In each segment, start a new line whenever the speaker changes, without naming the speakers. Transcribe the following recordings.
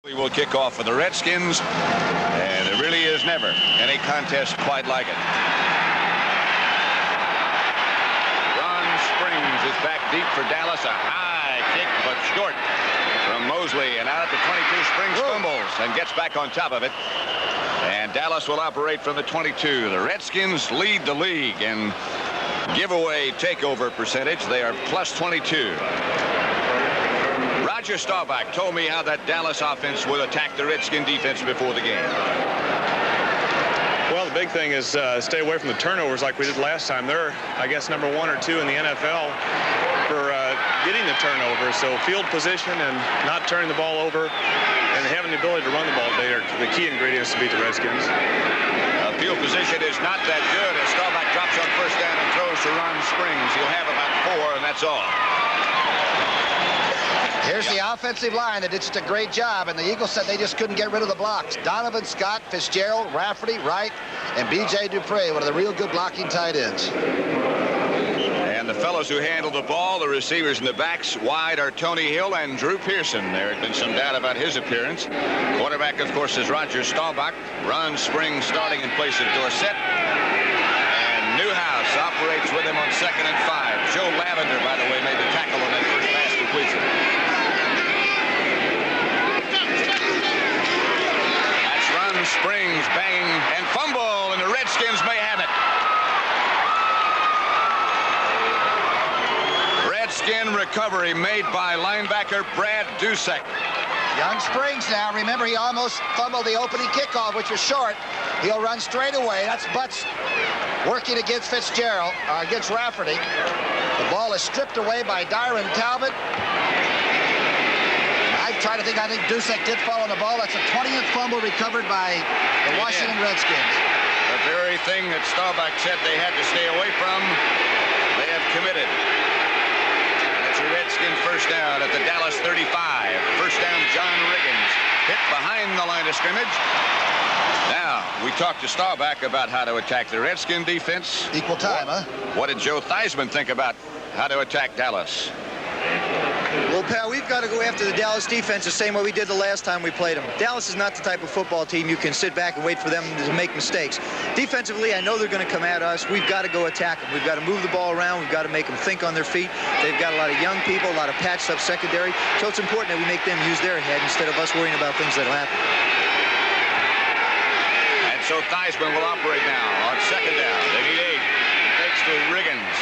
We will kick off for the Redskins, and there really is never any contest quite like it. Ron Springs is back deep for Dallas. A high kick, but short from Mosley, and out at the 22. Springs fumbles and gets back on top of it. And Dallas will operate from the 22. The Redskins lead the league in giveaway takeover percentage. They are plus 22. Roger Staubach told me how that Dallas offense will attack the Redskin defense before the game.
Well, the big thing is stay away from the turnovers like we did last time. They're, I guess, number 1 or 2 in the NFL for getting the turnovers. So field position and not turning the ball over and having the ability to run the ball today are the key ingredients to beat the Redskins.
Field position is not that good as Staubach drops on first down and throws to Ron Springs. He'll have about 4, and that's all.
Here's the offensive line that did just a great job, and the Eagles said they just couldn't get rid of the blocks. Donovan, Scott, Fitzgerald, Rafferty, Wright, and B.J. Dupree, one of the real good blocking tight ends.
And the fellows who handle the ball, the receivers in the backs wide, are Tony Hill and Drew Pearson. There had been some doubt about his appearance. Quarterback, of course, is Roger Staubach. Ron Springs starting in place of Dorsett. And Newhouse operates with him on 2nd and 5. Joe Lavender, by the way, made the tackle on that first pass completion. Springs banging and fumble, and the Redskins may have it. Redskin recovery made by linebacker Brad Dusek.
Young Springs now. Remember, he almost fumbled the opening kickoff, which was short. He'll run straight away. That's Butts working against Fitzgerald, against Rafferty. The ball is stripped away by Dyron Talbot. I think Dusek did fall on the ball. That's a 20th fumble recovered by the Washington Redskins.
The very thing that Staubach said they had to stay away from, they have committed. It's a Redskin first down at the Dallas 35. First down, John Riggins hit behind the line of scrimmage. Now, we talked to Staubach about how to attack the Redskin defense.
Equal time, huh?
What did Joe Theismann think about how to attack Dallas?
Well, pal, we've got to go after the Dallas defense the same way we did the last time we played them. Dallas is not the type of football team you can sit back and wait for them to make mistakes. Defensively, I know they're going to come at us. We've got to go attack them. We've got to move the ball around. We've got to make them think on their feet. They've got a lot of young people, a lot of patched up secondary. So it's important that we make them use their head instead of us worrying about things that'll happen.
And so Theismann will operate now on 2nd down. They need 8. Takes to Riggins.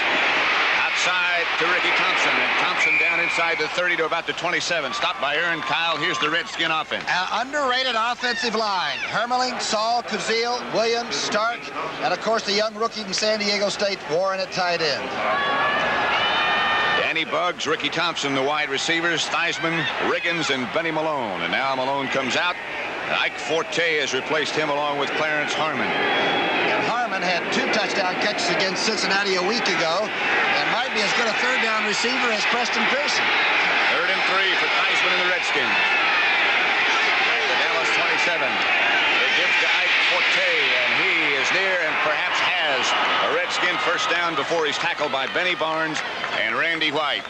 Outside to Ricky Thompson, and Thompson down inside the 30 to about the 27. Stopped by Aaron Kyle. Here's the Redskin offense.
Underrated offensive line. Hermeling, Saul, Kazeel, Williams, Stark, and of course the young rookie from San Diego State, Warren at tight end.
Danny Buggs, Ricky Thompson, the wide receivers, Theismann, Riggins, and Benny Malone. And now Malone comes out. And Ike Forte has replaced him along with Clarence Harmon.
And Harmon had 2 touchdown catches against Cincinnati a week ago, and might be as good a 3rd down receiver as Preston Pearson.
3rd and 3 for Theismann and the Redskins. At the Dallas 27. They give to Ike Forte, and he is near and perhaps has a Redskin first down before he's tackled by Benny Barnes and Randy White.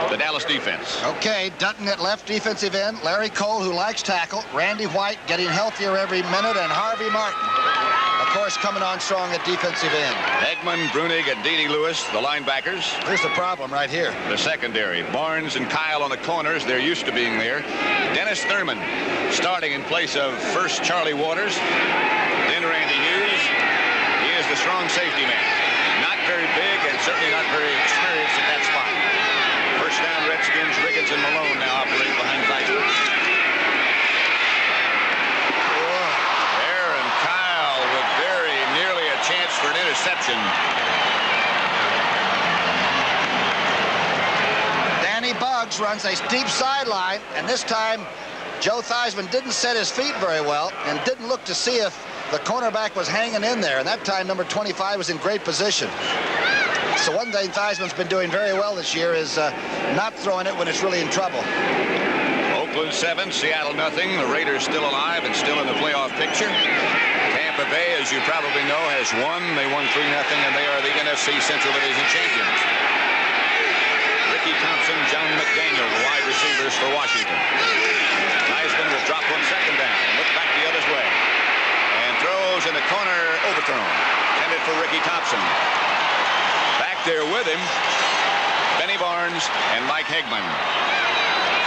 The Dallas defense.
Okay, Dutton at left defensive end, Larry Cole, who likes tackle, Randy White getting healthier every minute, and Harvey Martin, of course, coming on strong at defensive end.
Egman, Brunig, and Dede Lewis, the linebackers.
Here's the problem right here.
The secondary. Barnes and Kyle on the corners. They're used to being there. Dennis Thurman starting in place of first Charlie Waters, then Randy Hughes. He is the strong safety man. Not very big and certainly not very experienced at that spot. First down, Redskins. Riggins and Malone now operate behind Theismann. Aaron Kyle with very nearly a chance for an interception.
Danny Buggs runs a steep sideline, and this time Joe Theismann didn't set his feet very well and didn't look to see if the cornerback was hanging in there, and that time number 25 was in great position. So one thing Theismann's been doing very well this year is not throwing it when it's really in trouble.
Oakland 7, Seattle nothing. The Raiders still alive and still in the playoff picture. Tampa Bay, as you probably know, has won. They won 3-0, and they are the NFC Central Division champions. Ricky Thompson, John McDaniel, the wide receivers for Washington. overthrown. Intended for Ricky Thompson. Back there with him, Benny Barnes and Mike Hegman.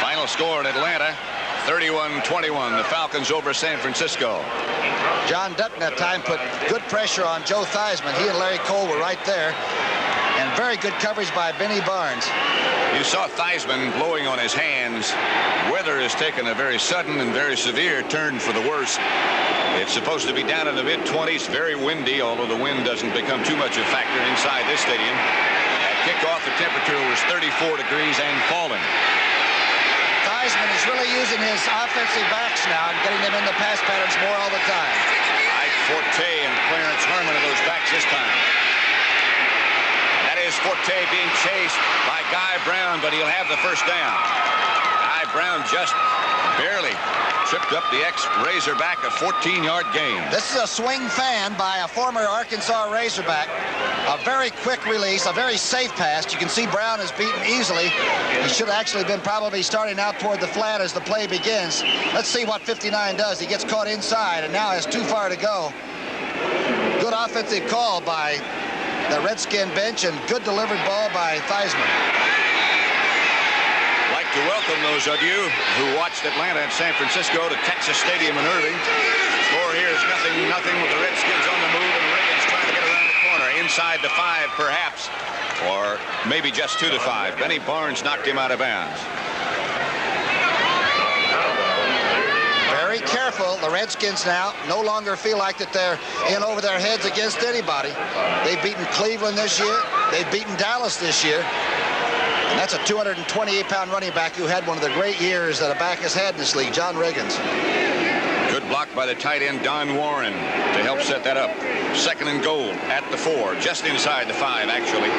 Final score in Atlanta, 31-21. The Falcons over San Francisco.
John Dutton that time put good pressure on Joe Theismann. He and Larry Cole were right there. And very good coverage by Benny Barnes.
You saw Theismann blowing on his hands. Weather has taken a very sudden and very severe turn for the worse. It's supposed to be down in the mid-20s, very windy, although the wind doesn't become too much a factor inside this stadium. At kickoff, the temperature was 34 degrees and falling.
Theismann is really using his offensive backs now and getting them in the pass patterns more all the time.
Ike Forte and Clarence Harmon are those backs this time. That is Forte being chased by Guy Brown, but he'll have the first down. Guy Brown just barely tripped up the ex-Razorback, a 14-yard gain.
This is a swing fan by a former Arkansas Razorback. A very quick release, a very safe pass. You can see Brown is beaten easily. He should have actually been probably starting out toward the flat as the play begins. Let's see what 59 does. He gets caught inside and now has too far to go. Good offensive call by the Redskin bench and good delivered ball by Theismann.
Like to welcome those of you who watched Atlanta and San Francisco to Texas Stadium in Irving. Score here is 0-0 with the Redskins on the move and Riggins trying to get around the corner. Inside the 5 perhaps, or maybe just to the 5. Benny Barnes knocked him out of bounds.
Very careful. The Redskins now no longer feel like that they're in over their heads against anybody. They've beaten Cleveland this year. They've beaten Dallas this year. And that's a 228-pound running back who had one of the great years that a back has had in this league, John Riggins.
Good block by the tight end, Don Warren, to help set that up. 2nd and goal at the 4, just inside the 5, actually.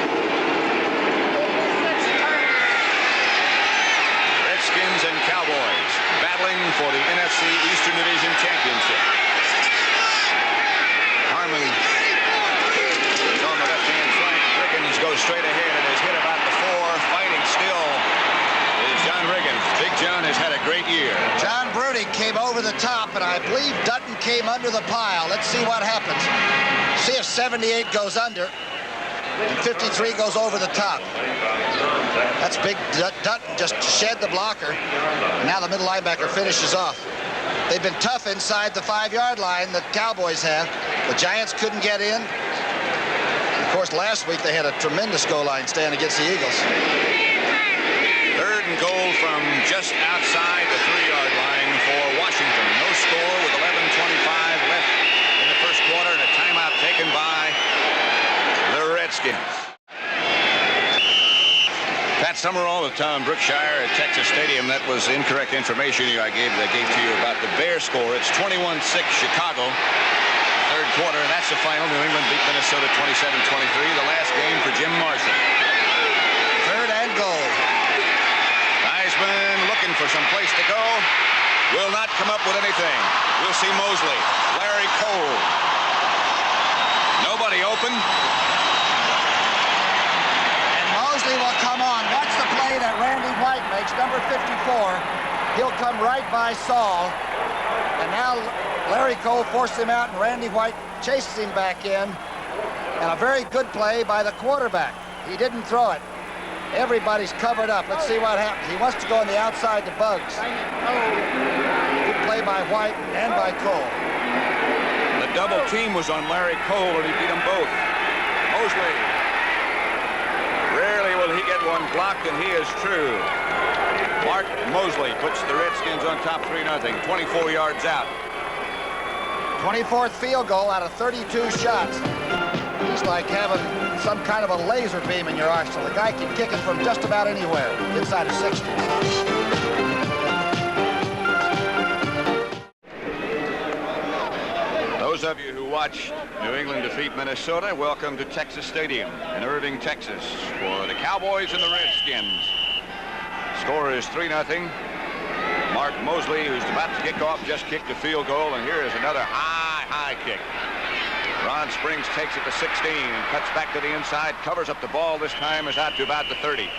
Redskins and Cowboys battling for the NFC Eastern Division Championship. Harmon is on the left-hand flank. Riggins goes straight ahead and is hit about the 4. Fighting still is John Riggins. Big John has had a great year.
John Bruning came over the top, and I believe Dutton came under the pile. Let's see what happens. See if 78 goes under and 53 goes over the top. That's big. Dutton just shed the blocker. And now the middle linebacker finishes off. They've been tough inside the 5-yard line, the Cowboys have. The Giants couldn't get in. Of course, last week they had a tremendous goal line stand against the Eagles.
3rd and goal from just outside the 3-yard line for Washington. No score with 11:25 left in the first quarter and a timeout taken by the Redskins. Pat Summerall with Tom Brookshire at Texas Stadium. That was incorrect information I gave to you about the Bears score. It's 21-6 Chicago. 3rd quarter, and that's the final. New England beat Minnesota 27-23. The last game for Jim Marshall.
3rd and goal.
Theismann looking for some place to go. Will not come up with anything. We'll see Mosley. Larry Cole. Nobody open.
And Mosley will come on. Watch the play that Randy White makes, number 54. He'll come right by Saul. And now Larry Cole forced him out, and Randy White chases him back in. And a very good play by the quarterback. He didn't throw it. Everybody's covered up. Let's see what happens. He wants to go on the outside to Bugs. Good play by White and by Cole.
The double team was on Larry Cole, and he beat them both. Mosley. Rarely will he get one blocked, and he is true. Mark Mosley puts the Redskins on top 3-0. 24 yards out.
24th field goal out of 32 shots. It's like having some kind of a laser beam in your arsenal. The guy can kick it from just about anywhere inside of 60.
Those of you who watch New England defeat Minnesota, welcome to Texas Stadium in Irving, Texas for the Cowboys and the Redskins. Score is 3-0. Mark Mosley, who's about to kick off, just kicked a field goal, and here is another high kick. Ron Springs takes it to 16 and cuts back to the inside, covers up the ball. This time is out to about the 30.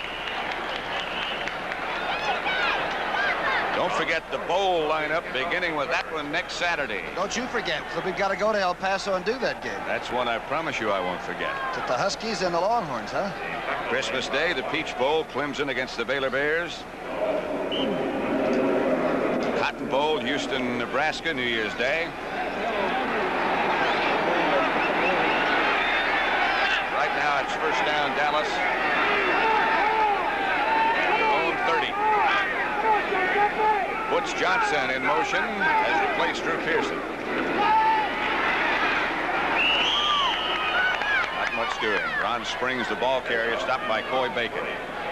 Don't forget the bowl lineup, beginning with that one next Saturday.
Don't you forget, because we've got to go to El Paso and do that game.
That's one I promise you I won't forget.
It's at the Huskies and the Longhorns, huh?
Christmas Day, the Peach Bowl, Clemson against the Baylor Bears. Cotton Bowl, Houston, Nebraska, New Year's Day. Right now it's first down, Dallas. Their own 30. Butch Johnson in motion has replaced Drew Pearson. Not much doing. Ron Springs, the ball carrier, stopped by Coy Bacon.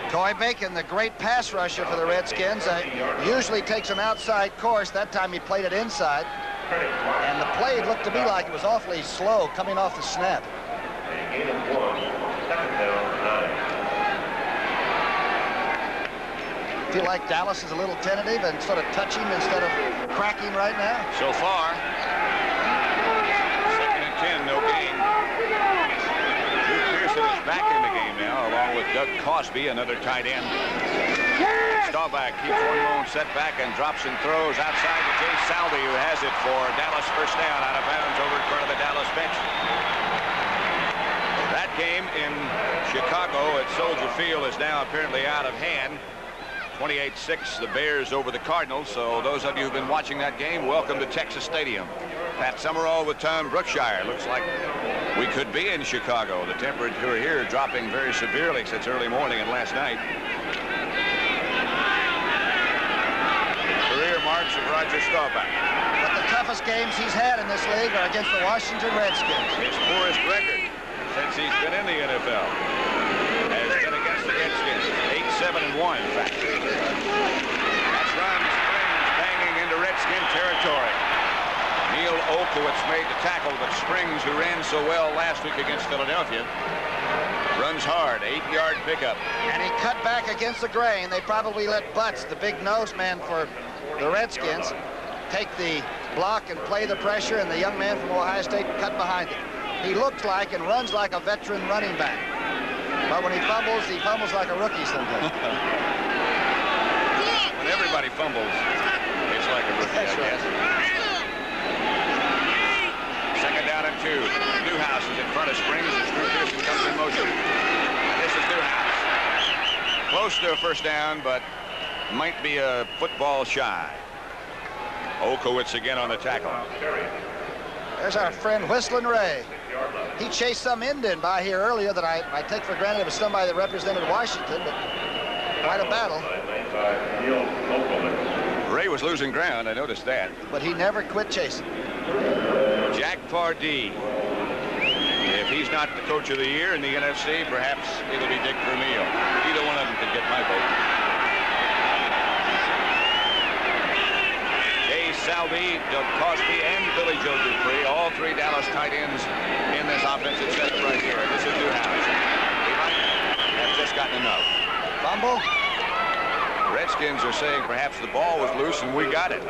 Coy Bacon, the great pass rusher for the Redskins, usually takes an outside course. That time he played it inside. And the play looked to me like it was awfully slow coming off the snap. Feel like Dallas is a little tentative and sort of touching instead of cracking right now?
So far, 2nd and 10, no gain. Drew Pearson is back in the game now, along with Doug Cosby, another tight end. Staubach keeps one lone setback and drops and throws outside to Jay Salvi, who has it for Dallas first down out of bounds over in front of the Dallas bench. That game in Chicago at Soldier Field is now apparently out of hand. 28-6, the Bears over the Cardinals. So those of you who've been watching that game, welcome to Texas Stadium. Pat Summerall with Tom Brookshire. Looks like we could be in Chicago. The temperature here dropping very severely since early morning and last night. Career marks of Roger Staubach.
But the toughest games he's had in this league are against the Washington Redskins.
His poorest record since he's been in the NFL has been against the Redskins. 8-7-1, in fact. That's Ron Springs banging into Redskin territory. Neil Olkowitz made the tackle, but Springs, who ran so well last week against Philadelphia, runs hard. 8-yard pickup. And
he cut back against the grain. They probably let Butts, the big nose man for the Redskins, take the block and play the pressure, and the young man from Ohio State cut behind him. He looks like and runs like a veteran running back. But when he fumbles like a rookie sometimes.
When everybody fumbles, it's like a rookie, I guess. Second down and 2. Newhouse is in front of Springs as Drew Pearson comes in motion. And this is Newhouse. Close to a first down, but might be a football shy. Olkowitz again on the tackle.
There's our friend Whistling Ray. He chased some Indian by here earlier that I take for granted it was somebody that represented Washington, but quite a battle.
Ray was losing ground, I noticed that.
But he never quit chasing.
Jack Pardee. If he's not the coach of the year in the NFC, perhaps it'll be Dick Vermeil. Either one of them could get my vote. Salvi, Doug Cosby, and Billy Joe Dupree, all 3 Dallas tight ends in this offensive setup right here. This is Newhouse. He might have just gotten enough.
Fumble.
Redskins are saying perhaps the ball was loose and we got it.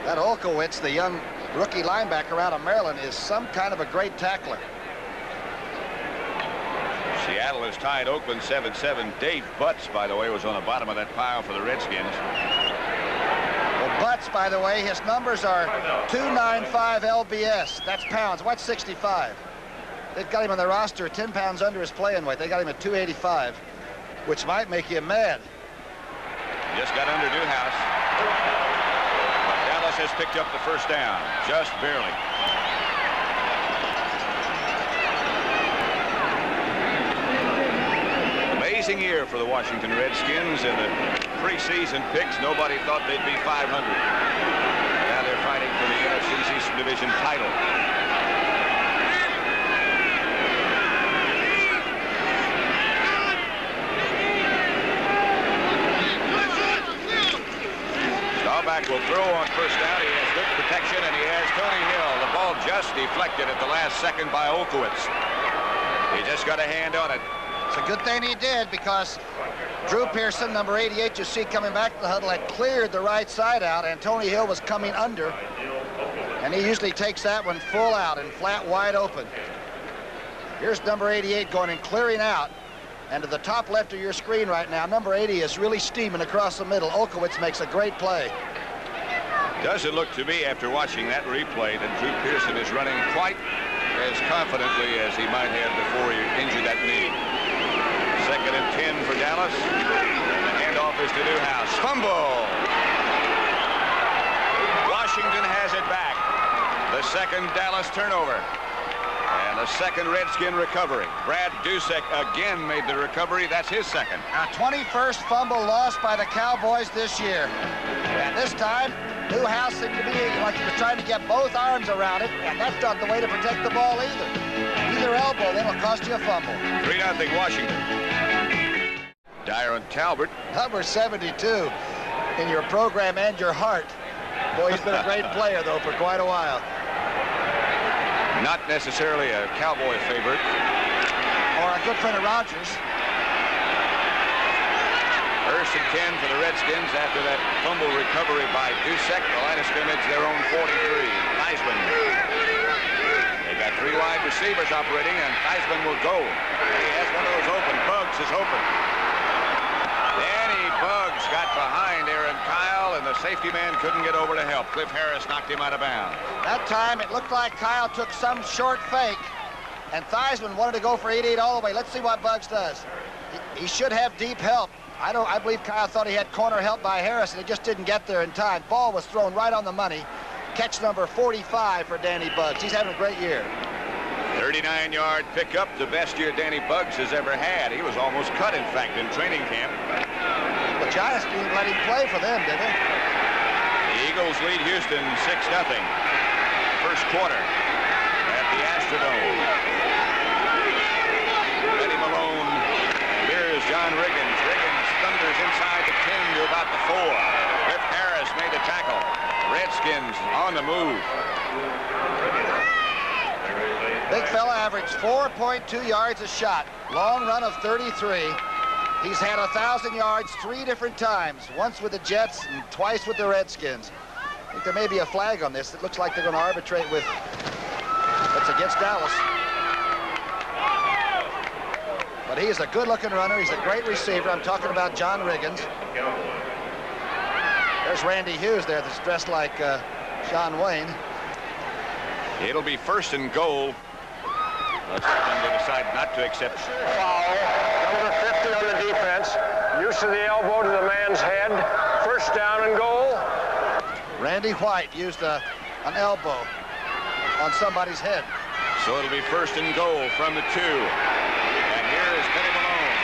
That Olkowitz, the young rookie linebacker out of Maryland, is some kind of a great tackler.
Seattle has tied Oakland 7-7. Dave Butts, by the way, was on the bottom of that pile for the Redskins.
Butts, by the way, his numbers are 295 LBS. That's pounds. What's 65? They've got him on the roster 10 pounds under his playing weight. They got him at 285, which might make you mad.
Just got under Newhouse. But Dallas has picked up the first down, just barely. Amazing year for the Washington Redskins. In the preseason picks, nobody thought they'd be 500. Now they're fighting for the NFC's Eastern Division title. Staubach will throw on first down. He has good protection, and he has Tony Hill. The ball just deflected at the last second by Olkowitz. He just got a hand on it.
It's a good thing he did, because Drew Pearson, number 88, you see coming back to the huddle, had cleared the right side out, and Tony Hill was coming under. And he usually takes that one full out and flat wide open. Here's number 88 going and clearing out. And to the top left of your screen right now, number 80 is really steaming across the middle. Olkowitz makes a great play.
Does it look to me, after watching that replay, that Drew Pearson is running quite as confidently as he might have before he injured that knee. 2nd and 10 for Dallas. And the handoff is to Newhouse. Fumble! Washington has it back. The 2nd Dallas turnover. And the 2nd Redskin recovery. Brad Dusek again made the recovery. That's his 2nd.
A 21st fumble lost by the Cowboys this year. And this time, Newhouse seemed to be like he was trying to get both arms around it, and that's not the way to protect the ball either. Either elbow, then it'll cost you a fumble.
3-0 Washington. Dyron Talbert.
Number 72 in your program and your heart. Boy, he's been a great player, though, for quite a while.
Not necessarily a Cowboy favorite.
Or a good friend of Rogers.
1st and 10 for the Redskins after that fumble recovery by Dusek. The line of scrimmage, their own 43. Theismann. They got 3 wide receivers operating, and Theismann will go. He has one of those open. Buggs is open. Danny Buggs got behind Aaron Kyle, and the safety man couldn't get over to help. Cliff Harris knocked him out of bounds.
That time, it looked like Kyle took some short fake, and Theismann wanted to go for 88 all the way. Let's see what Buggs does. He should have deep help. I believe Kyle thought he had corner help by Harris, and he just didn't get there in time. Ball was thrown right on the money. Catch number 45 for Danny Buggs. He's having a great year.
39-yard pickup, the best year Danny Buggs has ever had. He was almost cut, in fact, in training camp.
The Giants didn't let him play for them, did they?
The Eagles lead Houston 6-0. First quarter at the Astrodome. Eddie Malone here's John Riggins. Riggins thunders inside the 10 to about the 4. Cliff Harris made the tackle. Redskins on the move.
Big fella averaged 4.2 yards a shot. Long run of 33. He's had 1,000 yards 3 different times. Once with the Jets and twice with the Redskins. I think there may be a flag on this. It looks like they're going to arbitrate with... That's against Dallas. But he's a good-looking runner. He's a great receiver. I'm talking about John Riggins. There's Randy Hughes there that's dressed like Shawn Wayne.
It'll be 1st and goal. They decide not to accept.
Foul. Number 50 on the defense. Use of the elbow to the man's head. 1st down and goal.
Randy White used an elbow on somebody's head.
So it'll be 1st and goal from the 2. And here is Benny Malone.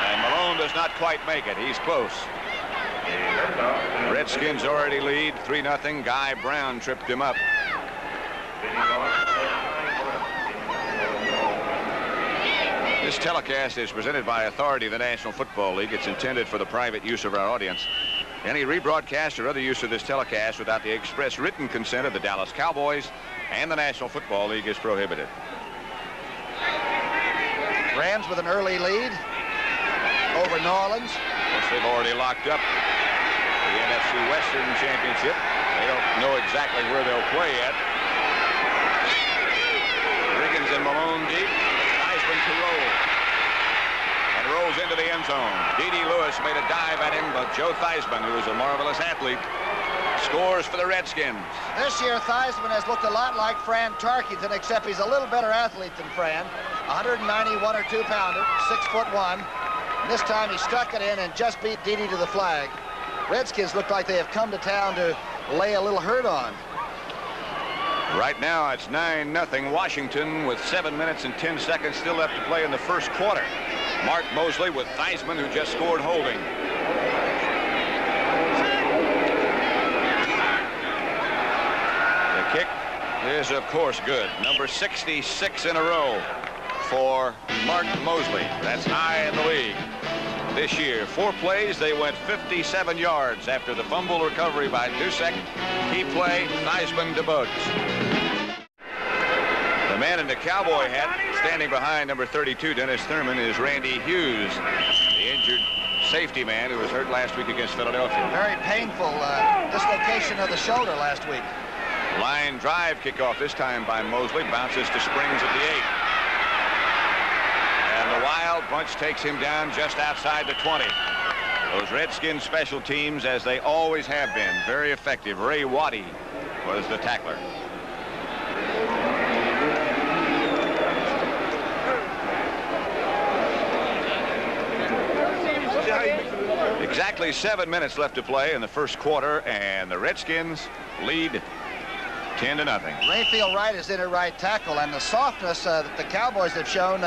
And Malone does not quite make it. He's close. Redskins already lead 3-0. Guy Brown tripped him up. This telecast is presented by authority of the National Football League. It's intended for the private use of our audience. Any rebroadcast or other use of this telecast without the express written consent of the Dallas Cowboys and the National Football League is prohibited.
Rams with an early lead over New Orleans.
Yes, they've already locked up the NFC Western Championship. They don't know exactly where they'll play yet. Riggins and Malone deep. Theismann to roll. And rolls into the end zone. D.D. Lewis made a dive at him, but Joe Theismann, who is a marvelous athlete, scores for the Redskins.
This year, Theismann has looked a lot like Fran Tarkenton, except he's a little better athlete than Fran. 191 or 2-pounder, 6'1". And this time he stuck it in and just beat D.D. to the flag. Redskins look like they have come to town to lay a little hurt on.
Right now, it's 9-0 Washington with 7 minutes and 10 seconds still left to play in the first quarter. Mark Mosley with Theismann, who just scored holding. The kick is, of course, good. Number 66 in a row for Mark Mosley. That's high in the league this year. 4 plays, they went 57 yards after the fumble recovery by Dusek. Key play, Theismann to Buggs. The man in the cowboy hat standing behind number 32, Dennis Thurman, is Randy Hughes, the injured safety man who was hurt last week against Philadelphia.
Very painful dislocation of the shoulder last week.
Line drive kickoff this time by Mosley. Bounces to Springs at the 8. And the wild bunch takes him down just outside the 20. Those Redskins special teams, as they always have been, very effective. Ray Waddy was the tackler. Exactly 7 minutes left to play in the first quarter, and the Redskins lead 10-0.
Rayfield Wright is in at right tackle, and the softness that the Cowboys have shown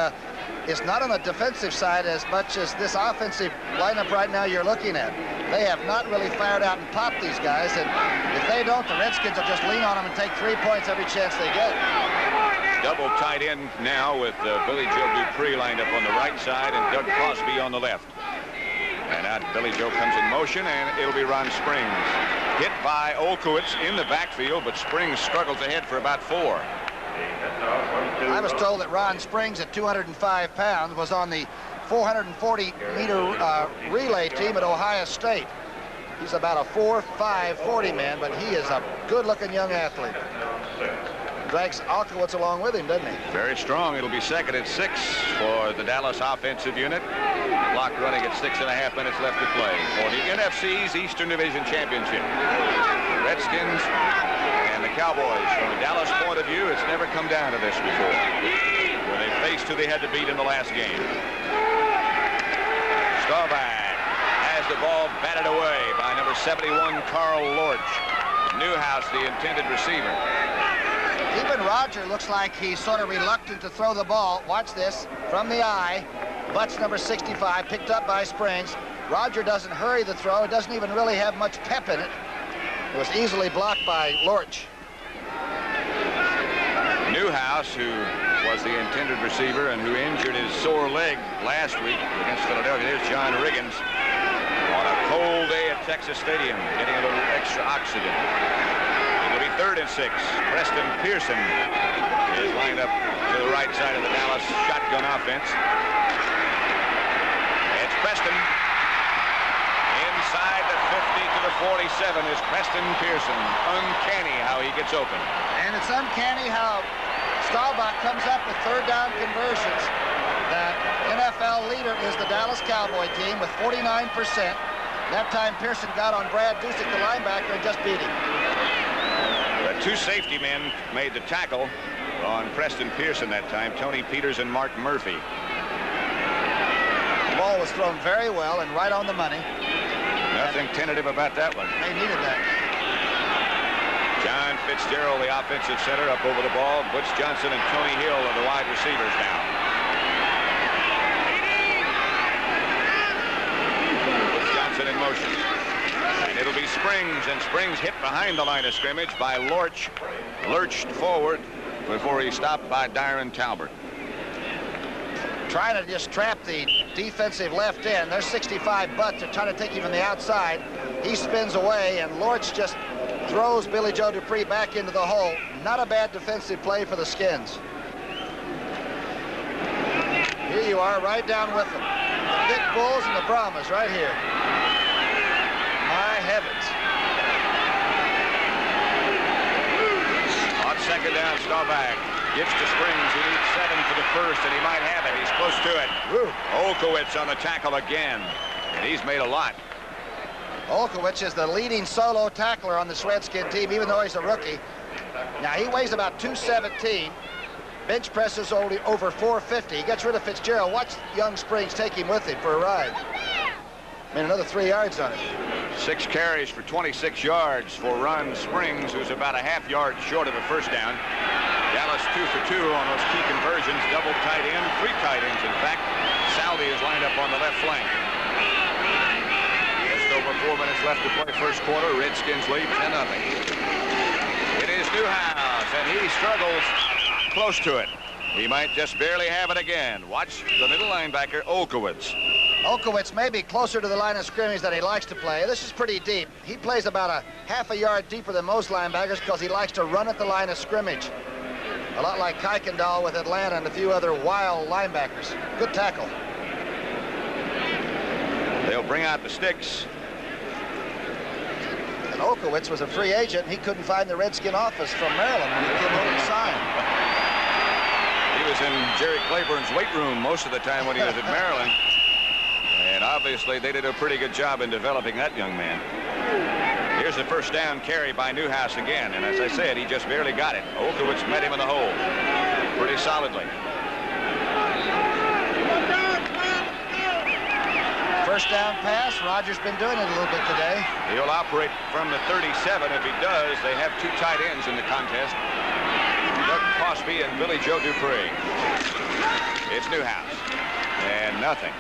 is not on the defensive side as much as this offensive lineup right now you're looking at. They have not really fired out and popped these guys, and if they don't, the Redskins will just lean on them and take 3 points every chance they get.
Double tight end now with Billy Joe Dupree lined up on the right side and Doug Crosby on the left. And now Billy Joe comes in motion, and it'll be Ron Springs. Hit by Olkowitz in the backfield, but Springs struggles ahead for about 4.
I was told that Ron Springs, at 205 pounds, was on the 440-meter relay team at Ohio State. He's about a 4'5", 40 man, but he is a good-looking young athlete. Drags Olkowitz along with him, doesn't he?
Very strong. It'll be second and 6 for the Dallas offensive unit. Clock running at 6.5 minutes left to play for the NFC's Eastern Division Championship. The Redskins and the Cowboys, from a Dallas point of view, it's never come down to this before, when they faced who they had to beat in the last game. Staubach has the ball batted away by number 71, Carl Lorch. Newhouse, the intended receiver.
Even Roger looks like he's sort of reluctant to throw the ball. Watch this, from the eye. Butts number 65, picked up by Springs. Roger doesn't hurry the throw. It doesn't even really have much pep in it. It was easily blocked by Lorch. Newhouse, who was the intended receiver and who injured his sore leg last week against Philadelphia. There's John Riggins on a cold day at Texas Stadium, getting a little extra oxygen. It'll be 3rd and 6. Preston Pearson is lined up to the right side of the Dallas shotgun offense. It's Preston. Inside the 50 to the 47 is Preston Pearson. Uncanny how he gets open. And it's uncanny how Staubach comes up with 3rd down conversions. The NFL leader is the Dallas Cowboy team with 49%. That time Pearson got on Brad Dusick, the linebacker, and just beat him. The 2 safety men made the tackle on Preston Pearson that time, Tony Peters and Mark Murphy. The ball was thrown very well and right on the money. Nothing tentative about that one. They needed that. John Fitzgerald, the offensive center, up over the ball. Butch Johnson and Tony Hill are the wide receivers now. Butch Johnson in motion. And it'll be Springs, and Springs hit behind the line of scrimmage by Lorch. Lurched forward before he stopped by Dyron Talbert. Trying to just trap the defensive left end. There's 65 butts. They're trying to take him from the outside. He spins away, and Lorch just throws Billy Joe Dupree back into the hole. Not a bad defensive play for the Skins. Here you are, right down with them. The Big Bulls and the Brahmas right here. My heavens. On second down, Staubach gives to Springs. He needs 7 for the first, and he might have it. He's close to it. Woo. Olkowitz on the tackle again, and he's made a lot. Olkowitz is the leading solo tackler on this Redskin team, even though he's a rookie. Now, he weighs about 217. Bench presses only over 450. He gets rid of Fitzgerald. Watch young Springs take him with him for a ride. I mean, another 3 yards on it. 6 carries for 26 yards for Ron Springs, who's about a half yard short of a first down. Dallas 2 for 2 on those key conversions. Double tight end, 3 tight ends, in fact. Salvi is lined up on the left flank. Just over 4 minutes left to play first quarter. Redskins lead 10-0. It is Newhouse, and he struggles close to it. He might just barely have it again. Watch the middle linebacker, Olkowitz. Olkowitz may be closer to the line of scrimmage than he likes to play. This is pretty deep. He plays about a half a yard deeper than most linebackers because he likes to run at the line of scrimmage. A lot like Kuykendall with Atlanta and a few other wild linebackers. Good tackle. They'll bring out the sticks. And Olkowitz was a free agent. He couldn't find the Redskin office from Maryland when he came over to sign. He was
was in Jerry Claiborne's weight room most of the time when he was at Maryland. And obviously they did a pretty good job in developing that young man. Here's the first down carry by Newhouse again. And as I said, he just barely got it. Olkewicz met him in the hole pretty solidly.
First down pass. Rogers been doing it a little bit today.
He'll operate from the 37. If he does, they have two tight ends in the contest. Doug Cosby and Billy Joe Dupree. It's Newhouse. And nothing.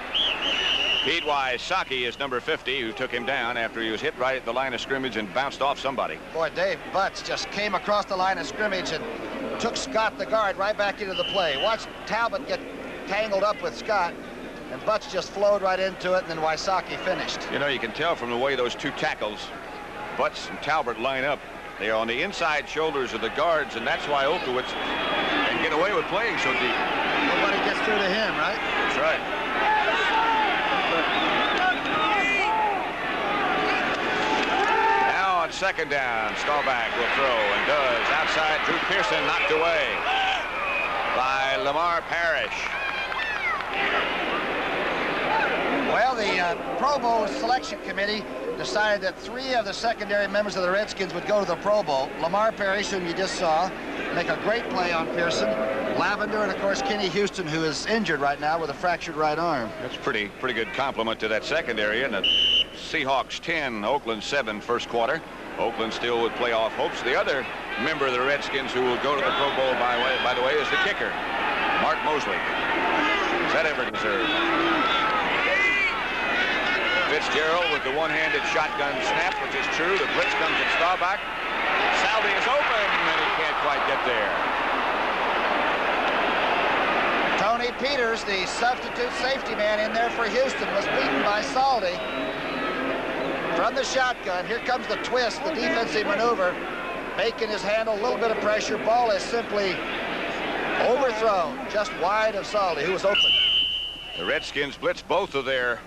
Pete Wysocki is number 50, who took him down after he was hit right at the line of scrimmage and bounced off somebody.
Boy, Dave Butts just came across the line of scrimmage and took Scott, the guard, right back into the play. Watch Talbot get tangled up with Scott, and Butts just flowed right into it, and then Wysocki finished.
You know, you can tell from the way those two tackles, Butts and Talbot, line up. They are on the inside shoulders of the guards, and that's why Olkewicz can get away with playing so deep.
Nobody gets through to him, right?
That's right. Now on second down, Staubach will throw and does. Outside, Drew Pearson knocked away by Lamar Parrish.
Well, the Pro Bowl selection committee decided that 3 of the secondary members of the Redskins would go to the Pro Bowl. Lamar Parrish, whom you just saw, make a great play on Pearson. Lavender, and of course Kenny Houston, who is injured right now with a fractured right arm.
That's pretty good compliment to that secondary. And the Seahawks 10, Oakland 7 first quarter. Oakland still with playoff hopes. The other member of the Redskins who will go to the Pro Bowl, by the way, is the kicker, Mark Mosley. Is that ever deserved? Fitzgerald with the one-handed shotgun snap, which is true. The blitz comes at Staubach. Saldi is open, and he can't quite get there.
Tony Peters, the substitute safety man in there for Houston, was beaten by Saldi. From the shotgun, here comes the twist, the defensive maneuver. Making his handle, a little bit of pressure. Ball is simply overthrown, just wide of Saldi, who was open.
The Redskins blitz both of their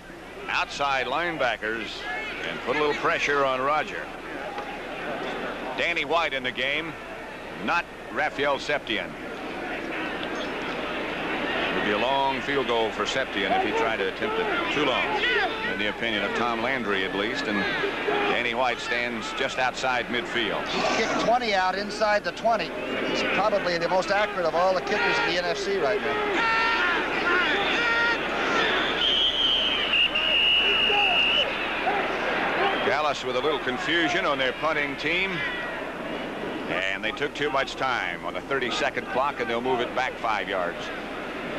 outside linebackers and put a little pressure on Roger. Danny White in the game, not Raphael Septien. It would be a long field goal for Septien if he tried to attempt it too long, in the opinion of Tom Landry at least, and Danny White stands just outside midfield.
He's kicked 20 out inside the 20. He's probably the most accurate of all the kickers in the NFC right now.
Dallas with a little confusion on their punting team, and they took too much time on the 30-second clock, and they'll move it back 5 yards.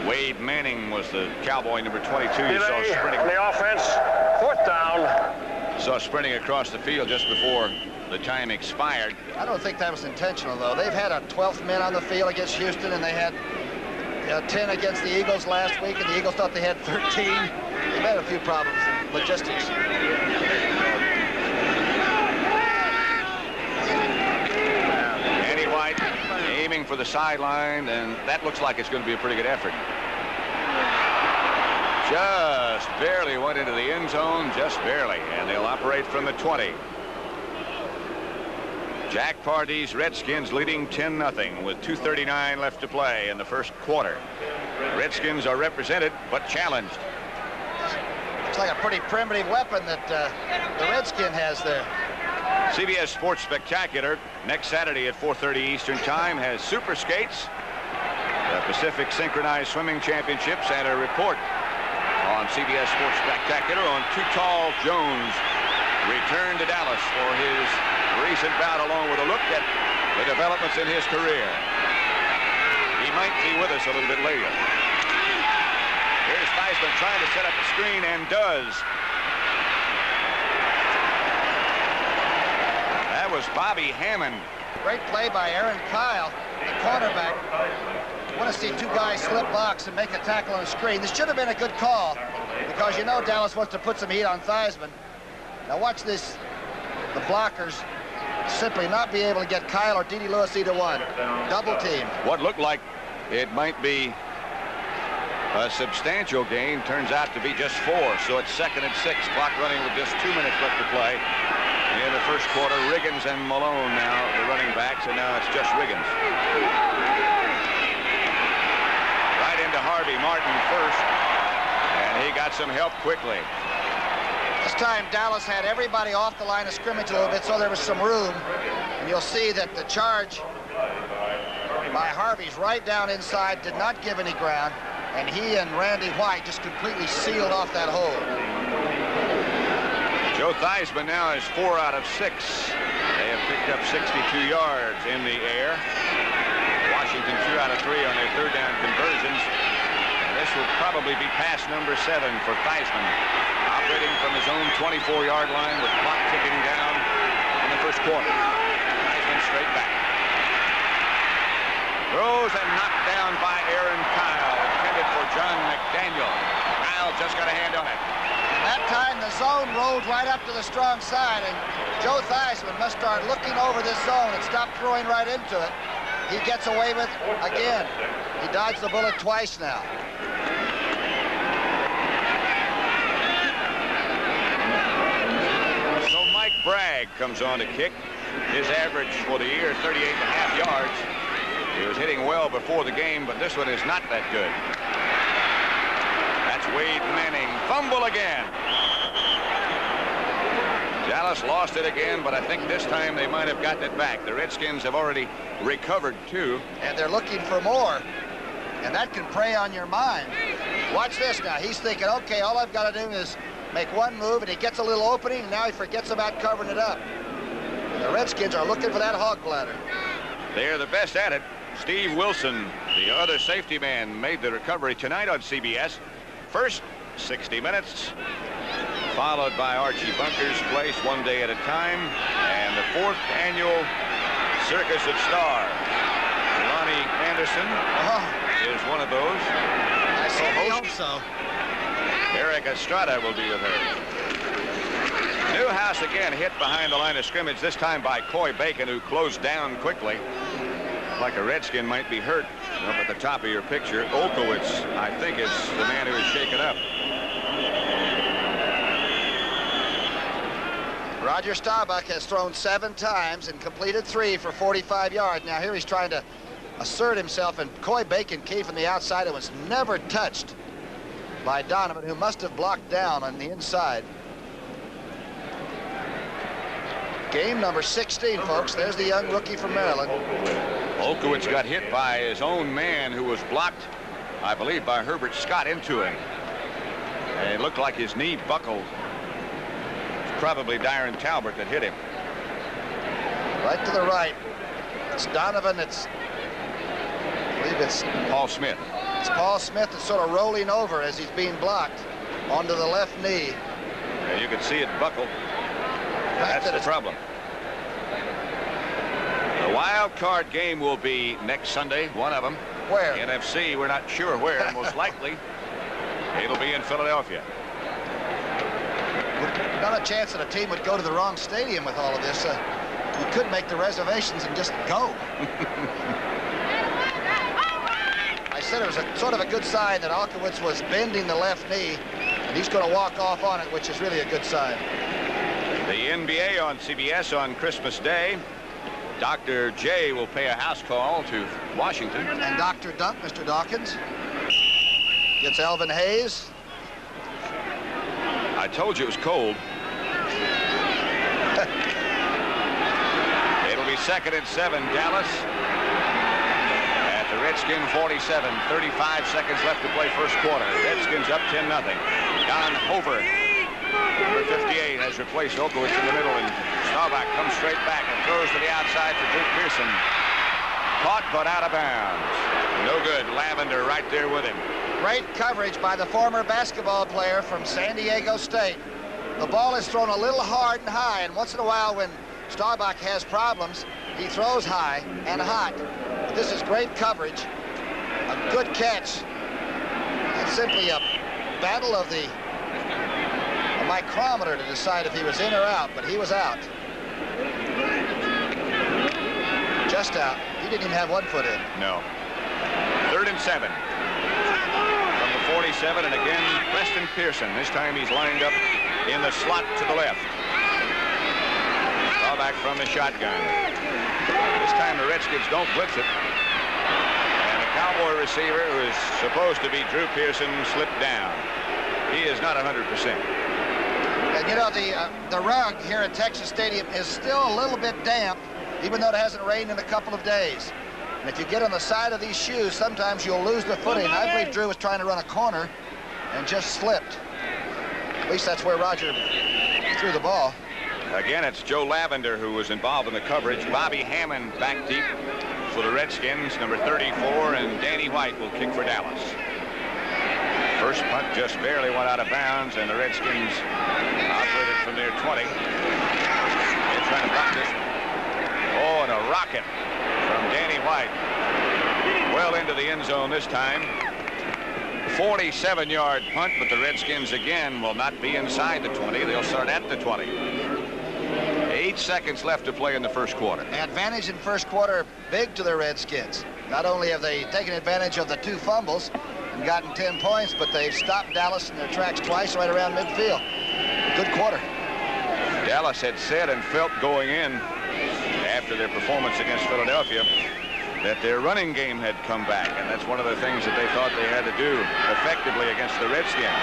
Wade Manning was the Cowboy number 22. You saw sprinting
on the offense, 4th down.
Saw sprinting across the field just before the time expired.
I don't think that was intentional, though. They've had a 12th man on the field against Houston, and they had 10 against the Eagles last week, and the Eagles thought they had 13. They've had a few problems in logistics.
Aiming for the sideline, and that looks like it's going to be a pretty good effort. Just barely went into the end zone, just barely, and they'll operate from the 20. Jack Pardee's Redskins leading 10-0 with 2:39 left to play in the first quarter. Redskins are represented but challenged.
Looks like a pretty primitive weapon that the Redskin has there.
CBS Sports Spectacular next Saturday at 4:30 Eastern Time has super skates, the Pacific Synchronized Swimming Championships, and a report on CBS Sports Spectacular on Too Tall Jones' return to Dallas for his recent bout, along with a look at the developments in his career. He might be with us a little bit later. Here's Theismann trying to set up a screen, and does. That was Bobby Hammond.
Great play by Aaron Kyle, the cornerback. Want to see two guys slip box and make a tackle on a screen. This should have been a good call, because you know Dallas wants to put some heat on Theismann. Now watch this. The blockers simply not be able to get Kyle or Dede Lewis either one. Double team.
What looked like it might be a substantial gain turns out to be just 4. So it's 2nd and 6. Clock running with just 2 minutes left to play. In the first quarter, Riggins and Malone now the running backs, and now it's just Riggins. Harvey Martin first, and he got some help quickly.
This time Dallas had everybody off the line of scrimmage a little bit, so there was some room. And you'll see that the charge by Harvey's right down inside did not give any ground, and he and Randy White just completely sealed off that hole.
Joe Theismann now is 4 out of 6. They have picked up 62 yards in the air. Washington 2 out of 3 on their third down conversions. And this will probably be pass number 7 for Theismann, operating from his own 24-yard line with clock ticking down in the first quarter. Theismann straight back. Throws and knocked down by Aaron Kyle, intended for John McDaniel. Kyle just got a hand on it.
That time the zone rolled right up to the strong side, and Joe Theismann must start looking over this zone and stop throwing right into it. He gets away with it again. He dodged the bullet twice now.
So Mike Bragg comes on to kick. His average for the year, 38.5 yards. He was hitting well before the game, but this one is not that good. That's Wade Manning. Fumble again. Dallas lost it again, but I think this time they might have gotten it back. The Redskins have already recovered 2.
And they're looking for more. And that can prey on your mind. Watch this now. He's thinking, okay, all I've got to do is make one move, and he gets a little opening, and now he forgets about covering it up. And the Redskins are looking for that hog bladder.
They're the best at it. Steve Wilson, the other safety man, made the recovery tonight on CBS. First 60 minutes, followed by Archie Bunker's Place, One Day at a Time, and the 4th annual Circus of Stars. Lonnie Anderson is one of those.
I certainly hope so.
Eric Estrada will be with her. Newhouse again hit behind the line of scrimmage, this time by Coy Bacon, who closed down quickly. Like a Redskin might be hurt up at the top of your picture. Olkowitz, I think, is the man who is shaken up.
Roger Staubach has thrown 7 times and completed 3 for 45 yards. Now here he's trying to assert himself, and Coy Bacon came from the outside and was never touched by Donovan, who must have blocked down on the inside. Game number 16, folks. There's the young rookie from Maryland.
Olkowitz got hit by his own man, who was blocked, I believe, by Herbert Scott into him. And it looked like his knee buckled. It's probably Darren Talbert that hit him.
Right to the right. It's Donovan. I believe it's
Paul Smith.
It's Paul Smith that's sort of rolling over as he's being blocked onto the left knee.
Yeah, you can see it buckle. That's the problem. The wild card game will be next Sunday, one of them.
Where?
NFC, we're not sure where. Most likely, it'll be in Philadelphia.
Not a chance that a team would go to the wrong stadium with all of this. You could make the reservations and just go. I said it was sort of a good sign that Olkowitz was bending the left knee, and he's going to walk off on it, which is really a good sign.
The NBA on CBS on Christmas Day. Dr. J will pay a house call to Washington.
And Dr. Dunk, Mr. Dawkins, gets Elvin Hayes.
I told you it was cold. It'll be 2nd and 7, Dallas. At the Redskin 47, 35 seconds left to play first quarter. Redskins up 10-0. Don Hover, number 58, has replaced Olkowitz in the middle, and Staubach comes straight back and throws to the outside for Duke Pearson. Caught but out of bounds. No good. Lavender right there with him.
Great coverage by the former basketball player from San Diego State. The ball is thrown a little hard and high, and once in a while when Staubach has problems, he throws high and hot. But this is great coverage. A good catch. It's simply a battle of the micrometer to decide if he was in or out, but he was out. Just out. He didn't even have one foot in.
No. 3rd and 7. From the 47, and again, Preston Pearson. This time he's lined up in the slot to the left. Staubach from the shotgun. This time the Redskins don't blitz it. And Cowboy receiver, who is supposed to be Drew Pearson, slipped down. He is not 100%.
And you know, the rug here at Texas Stadium is still a little bit damp, even though it hasn't rained in a couple of days. And if you get on the side of these shoes, sometimes you'll lose the footing. I believe Drew was trying to run a corner and just slipped. At least that's where Roger threw the ball.
Again, it's Joe Lavender who was involved in the coverage. Bobby Hammond back deep for the Redskins, number 34, and Danny White will kick for Dallas. First punt just barely went out of bounds, and the Redskins operated from their 20. They're trying to block this. Oh, and a rocket from Danny White. Well into the end zone this time. 47-yard punt, but the Redskins again will not be inside the 20. They'll start at the 20. 8 seconds left to play in the first quarter.
Advantage in first quarter big to the Redskins. Not only have they taken advantage of the 2 fumbles and gotten 10 points, but they've stopped Dallas in their tracks twice right around midfield. Good quarter.
Dallas had said and felt going in after their performance against Philadelphia that their running game had come back, and that's one of the things that they thought they had to do effectively against the Redskins.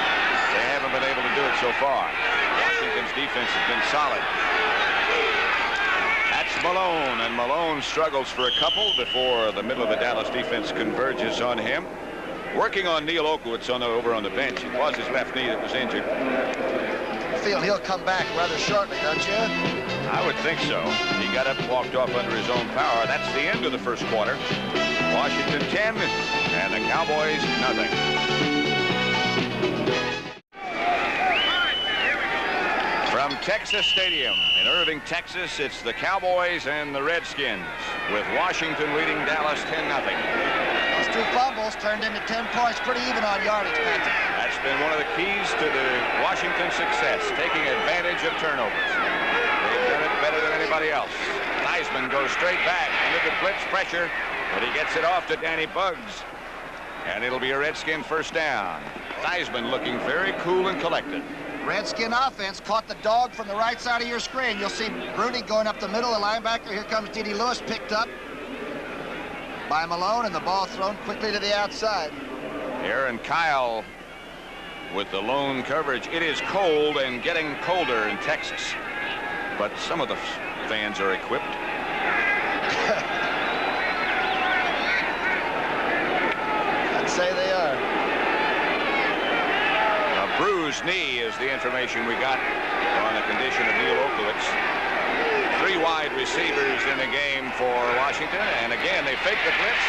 They haven't been able to do it so far. Washington's defense has been solid. That's Malone, and Malone struggles for a couple before the middle of the Dallas defense converges on him. Working on Neil Okowitz over on the bench. It was his left knee that was injured.
I feel he'll come back rather shortly, don't you?
I would think so. He got up and walked off under his own power. That's the end of the first quarter. Washington 10 and the Cowboys nothing. From Texas Stadium in Irving, Texas, it's the Cowboys and the Redskins, with Washington leading Dallas 10-0.
Those 2 fumbles turned into 10 points, pretty even on yardage, Patrick.
That's been one of the keys to the Washington success, taking advantage of turnovers. They've done it better than anybody else. Theismann goes straight back into the blitz pressure, but he gets it off to Danny Buggs. And it'll be a Redskin first down. Theismann looking very cool and collected.
Redskin offense caught the dog from the right side of your screen. You'll see Bruni going up the middle, the linebacker. Here comes D.D. Lewis, picked up by Malone, and the ball thrown quickly to the outside.
Aaron Kyle with the lone coverage. It is cold and getting colder in Texas, but some of the fans are equipped.
I'd say they are.
A bruised knee is the information we got on the condition of Neil Okowitz. 3 wide receivers in the game for Washington, and again they fake the blitz.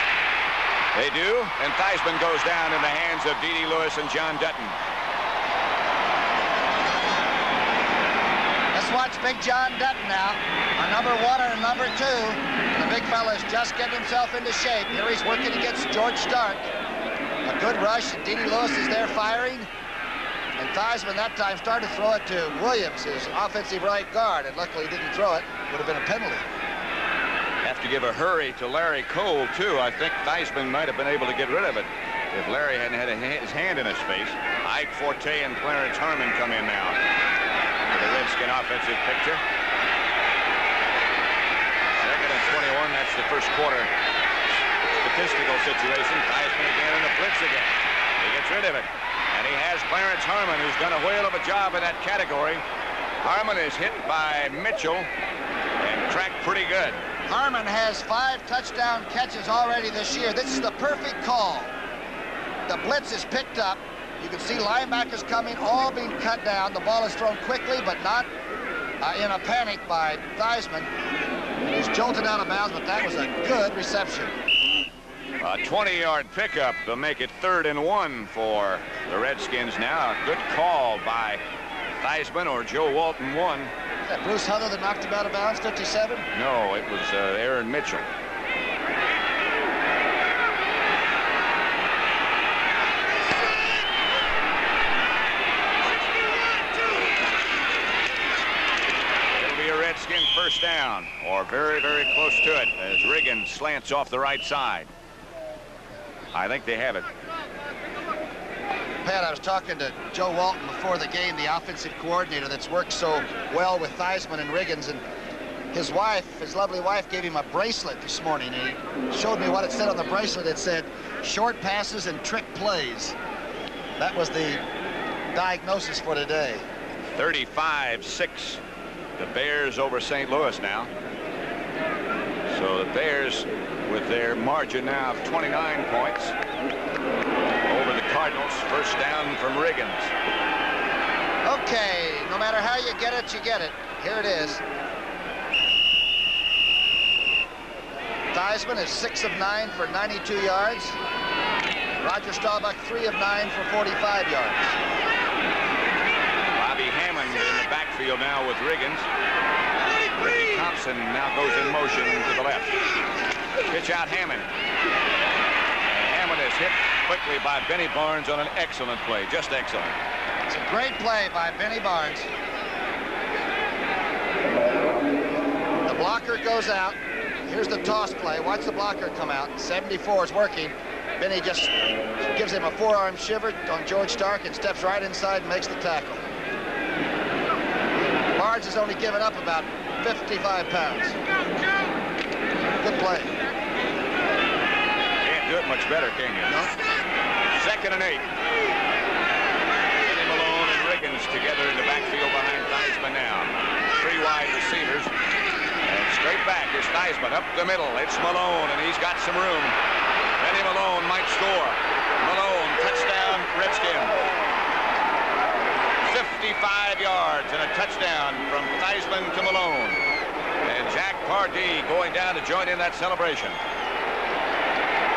They do, and Theismann goes down in the hands of D.D. Lewis and John Dutton.
Let's watch Big John Dutton now, a number 1 and a number 2. The big fella's just getting himself into shape. Here he's working against George Stark. A good rush, and D.D. Lewis is there firing. And Theismann that time started to throw it to Williams, his offensive right guard, and luckily he didn't throw it. Would have been a penalty.
Have to give a hurry to Larry Cole, too. I think Theismann might have been able to get rid of it if Larry hadn't had his hand in his face. Ike Forte and Clarence Harmon come in now for the Redskin offensive picture. 2nd and 21, that's the first quarter statistical situation. Theismann again in the blitz again. He gets rid of it. And he has Clarence Harmon, who's done a whale of a job in that category. Harmon is hit by Mitchell and cracked pretty good.
Harmon has 5 touchdown catches already this year. This is the perfect call. The blitz is picked up. You can see linebackers coming, all being cut down. The ball is thrown quickly, but not in a panic by Theismann. He's jolted out of bounds, but that was a good reception.
A 20-yard pickup to make it 3rd and 1 for the Redskins now. A good call by Theismann, or Joe Walton won.
Is that Bruce Hunter that knocked him out of bounds, 57?
No, it was Aaron Mitchell. It'll be a Redskin first down, or very, very close to it, as Riggin slants off the right side. I think they have it.
Pat, I was talking to Joe Walton before the game, the offensive coordinator that's worked so well with Theismann and Riggins, and His wife, his lovely wife, gave him a bracelet this morning. He showed me what it said on the bracelet. It said, short passes and trick plays. That was the diagnosis for today.
35-6. The Bears over St. Louis now. So the Bears with their margin now of 29 points over the Cardinals. First down from Riggins.
Okay, no matter how you get it, you get it. Here it is. Theismann is 6 of 9 for 92 yards. Roger Staubach 3 of 9 for 45 yards.
Bobby Hammond in the backfield now with Riggins. Ricky Thompson now goes in motion to the left. Pitch out Hammond. And Hammond is hit quickly by Benny Barnes on an excellent play. Just excellent.
It's a great play by Benny Barnes. The blocker goes out. Here's the toss play. Watch the blocker come out. 74 is working. Benny just gives him a forearm shiver on George Stark and steps right inside and makes the tackle. Barnes has only given up about 55 pounds. Good play.
Can't do it much better, can you?
No.
2nd and 8. Benny Malone and Riggins together in the backfield behind Theismann now. 3 wide receivers. And straight back is Theismann up the middle. It's Malone, and he's got some room. Benny Malone might score. Malone, touchdown, Redskins. 55 yards and a touchdown from Theismann to Malone. And Jack Pardee going down to join in that celebration.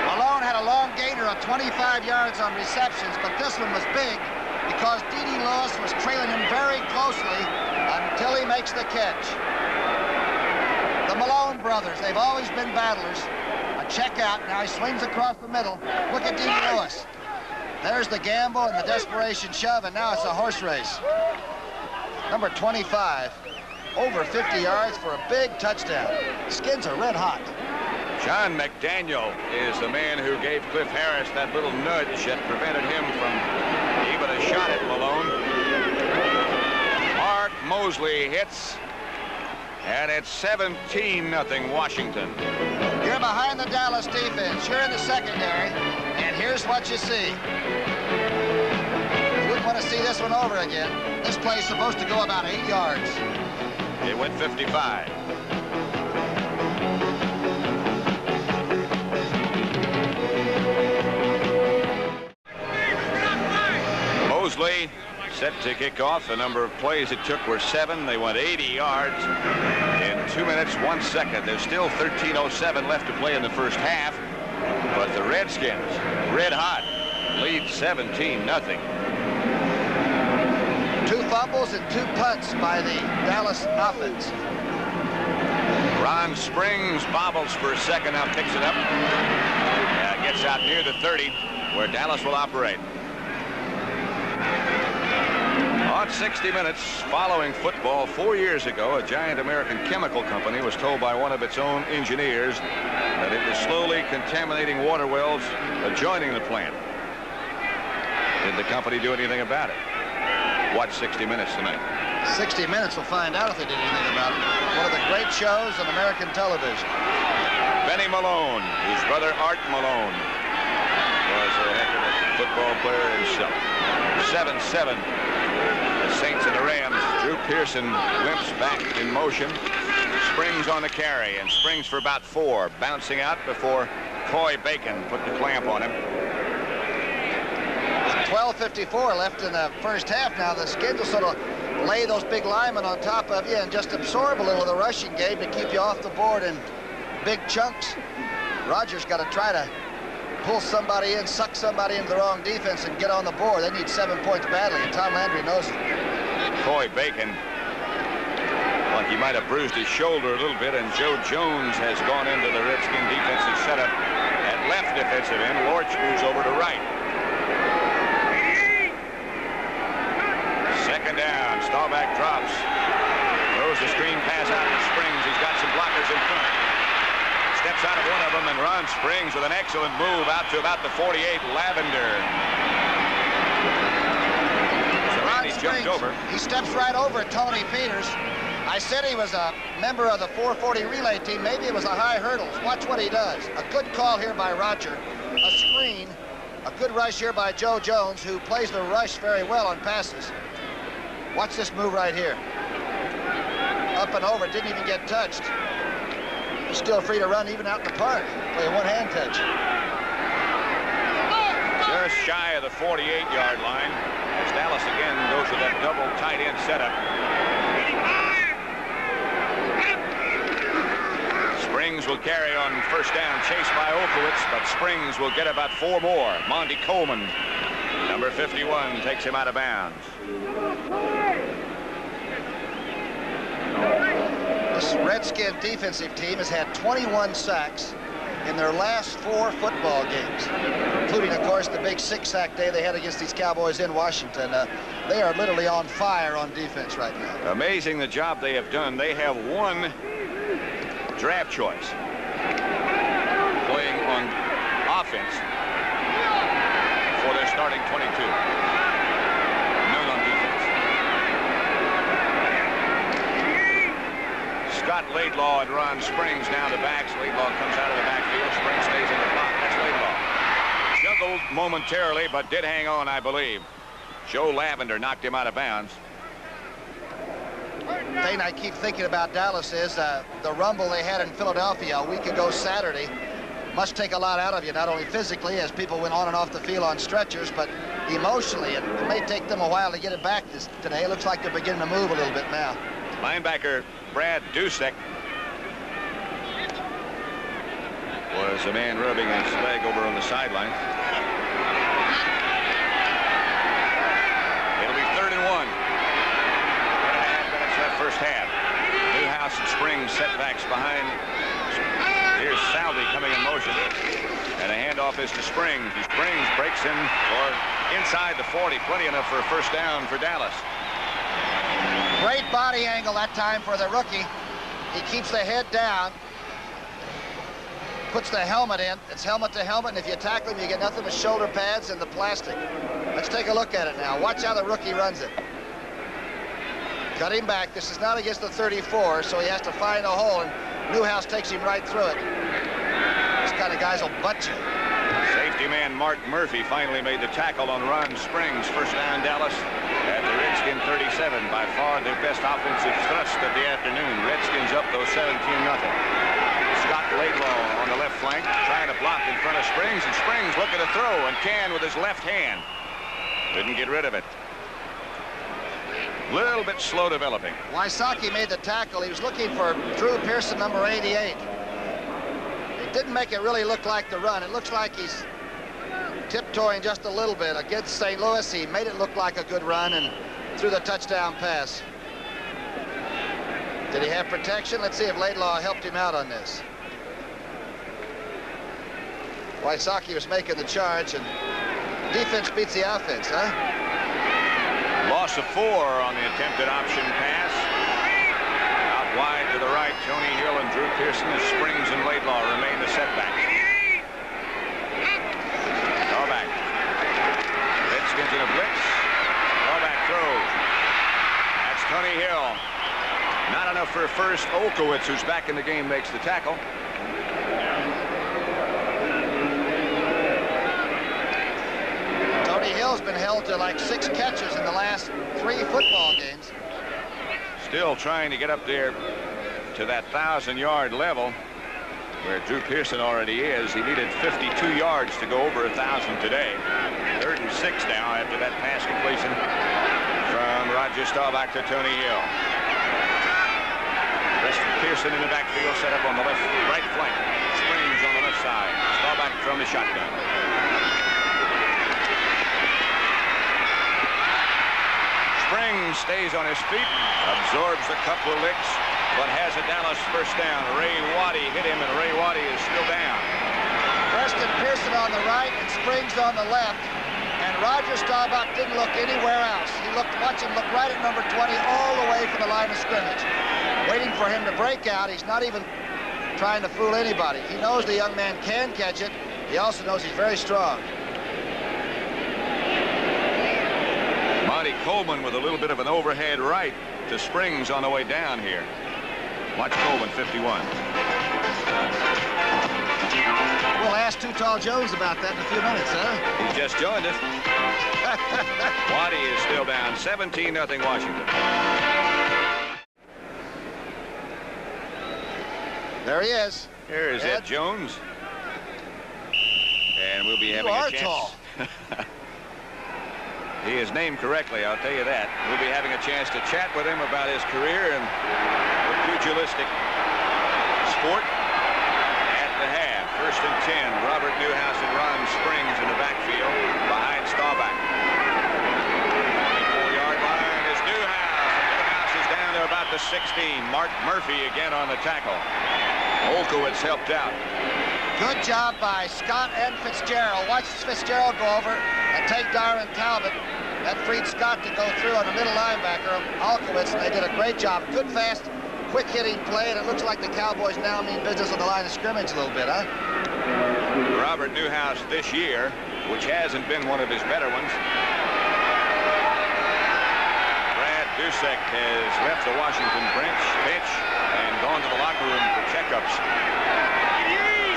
Malone had a long gainer of 25 yards on receptions, but this one was big because D.D. Lewis was trailing him very closely until he makes the catch. The Malone brothers, they've always been battlers. A check out, now he swings across the middle. Look at D.D. Lewis. There's the gamble and the desperation shove, and now it's a horse race. Number 25, over 50 yards for a big touchdown. Skins are red hot.
John McDaniel is the man who gave Cliff Harris that little nudge that prevented him from even a shot at Malone. Mark Mosley hits, and it's 17-0 Washington.
You're behind the Dallas defense. You're in the secondary, and here's what you see. You wouldn't want to see this one over again. This play's supposed to go about 8 yards.
It went 55. Mosley set to kick off. The number of plays it took were 7. They went 80 yards in 2 minutes, 1 second. There's still 13:07 left to play in the first half. But the Redskins, red hot, lead 17-0.
2 fumbles and 2 punts by the Dallas offense.
Ron Springs bobbles for a second, now picks it up. Gets out near the 30, where Dallas will operate. On 60 Minutes, following football 4 years ago, a giant American chemical company was told by one of its own engineers that it was slowly contaminating water wells adjoining the plant. Did the company do anything about it? Watch 60 Minutes tonight.
60 Minutes will find out if they did anything about it. One of the great shows on American television.
Benny Malone, whose brother Art Malone was a heck of a football player himself. 7-7. The Saints and the Rams. Drew Pearson limps back in motion. Springs on the carry, and Springs for about 4. Bouncing out before Coy Bacon put the clamp on him.
12:54 left in the first half now. The Skins will sort of lay those big linemen on top of you and just absorb a little of the rushing game to keep you off the board in big chunks. Rogers got to try to pull somebody in, suck somebody into the wrong defense and get on the board. They need 7 points badly, and Tom Landry knows it.
Coy Bacon, like he might have bruised his shoulder a little bit, and Joe Jones has gone into the Redskin defensive setup at left defensive end. Lorch moves over to right. Second down, Staubach drops. Throws the screen pass out to Springs. He's got some blockers in front. Steps out of one of them, and Ron Springs with an excellent move out to about the 48. Lavender. So
Ron
he
Springs,
jumped over.
he steps right over Tony Peters. I said he was a member of the 440 relay team. Maybe it was the high hurdles. Watch what he does. A good call here by Roger. A screen. A good rush here by Joe Jones, who plays the rush very well on passes. Watch this move right here. Up and over, didn't even get touched. He's still free to run even out in the park. Play a one-hand touch.
Just shy of the 48-yard line as Dallas again goes with that double tight end setup. Springs will carry on first down, chased by Okowitz, but Springs will get about 4 more. Monty Coleman, number 51, takes him out of bounds.
This Redskin defensive team has had 21 sacks in their last 4 football games, including, of course, the big 6-sack day they had against these Cowboys in Washington. They are literally on fire on defense right now.
Amazing the job they have done. They have 1 draft choice playing on offense for their starting 22. None on defense. Scott Laidlaw and Ron Springs now the backs. Laidlaw comes out of the backfield. Springs stays in the pocket. That's Laidlaw. Juggled momentarily, but did hang on, I believe. Joe Lavender knocked him out of bounds.
The thing I keep thinking about Dallas is the rumble they had in Philadelphia a week ago Saturday must take a lot out of you, not only physically as people went on and off the field on stretchers, but emotionally. And it may take them a while to get it back today. It looks like they're beginning to move a little bit now.
Linebacker Brad Dusek was a man rubbing his leg over on the sideline. It'll be 3rd and 1. 1.5 minutes left first half. Newhouse and Springs setbacks behind. Here's Salvi coming in motion. And a handoff is to Springs. Springs breaks in for inside the 40. Plenty enough for a first down for Dallas.
Great body angle that time for the rookie. He keeps the head down. Puts the helmet in. It's helmet to helmet, and if you tackle him, you get nothing but shoulder pads and the plastic. Let's take a look at it now. Watch how the rookie runs it. Cut him back. This is not against the 34, so he has to find a hole, and Newhouse takes him right through it. This kind of guys will butt you.
Safety man Mark Murphy finally made the tackle on Ron Springs. First down Dallas at the Redskin 37. By far their best offensive thrust of the afternoon. Redskins up though 17-0. Scott Laidlaw on the left flank trying to block in front of Springs, and Springs looking to throw and can with his left hand. Didn't get rid of it. Little bit slow developing.
Wysocki made the tackle. He was looking for Drew Pearson, number 88. It didn't make it really look like the run. It looks like he's tiptoeing just a little bit. Against St. Louis, he made it look like a good run and threw the touchdown pass. Did he have protection? Let's see if Laidlaw helped him out on this. Wysocki was making the charge, and defense beats the offense, huh?
Loss of 4 on the attempted option pass. Out wide to the right, Tony Hill and Drew Pearson as Springs and Laidlaw remain the setbacks. Callback. Redskins in a blitz. Callback throw. That's Tony Hill. Not enough for a first. Okowitz, who's back in the game, makes the tackle.
Tony Hill's been held to like 6 catches in the last 3 football games.
Still trying to get up there to that 1,000-yard level where Drew Pearson already is. He needed 52 yards to go over 1,000 today. 3rd and 6 now after that pass completion from Roger Staubach to Tony Hill. Pearson in the backfield, set up on the right flank. Springs on the left side. Staubach from the shotgun. Springs stays on his feet, absorbs a couple of licks, but has a Dallas first down. Ray Waddy hit him, and Ray Waddy is still down.
Preston Pearson on the right and Springs on the left, and Roger Staubach didn't look anywhere else. He watch him look right at number 20 all the way from the line of scrimmage, waiting for him to break out. He's not even trying to fool anybody. He knows the young man can catch it. He also knows he's very strong.
Monty Coleman with a little bit of an overhead right to Springs on the way down here. Watch Coleman, 51.
We'll ask Too Tall Jones about that in a few minutes, huh?
He's just joined us. Waddy is still down, 17-0 Washington.
There he is.
Here is Ed Jones. And we'll be having a chance.
Tall.
He is named correctly, I'll tell you that. We'll be having a chance to chat with him about his career and the pugilistic sport. At the half, 1st and 10, Robert Newhouse and Ron Springs in the backfield behind Staubach. 24-yard line is Newhouse. And Newhouse is down to about the 16. Mark Murphy again on the tackle. Olkowitz helped out.
Good job by Scott and Fitzgerald. Watch Fitzgerald go over and take Darwin Talbot. That freed Scott to go through on the middle linebacker, Olkowitz, and they did a great job. Good, fast, quick-hitting play, and it looks like the Cowboys now mean business on the line of scrimmage a little bit, huh?
Robert Newhouse this year, which hasn't been one of his better ones. Brad Dusek has left the Washington bench and gone to the locker room for checkups.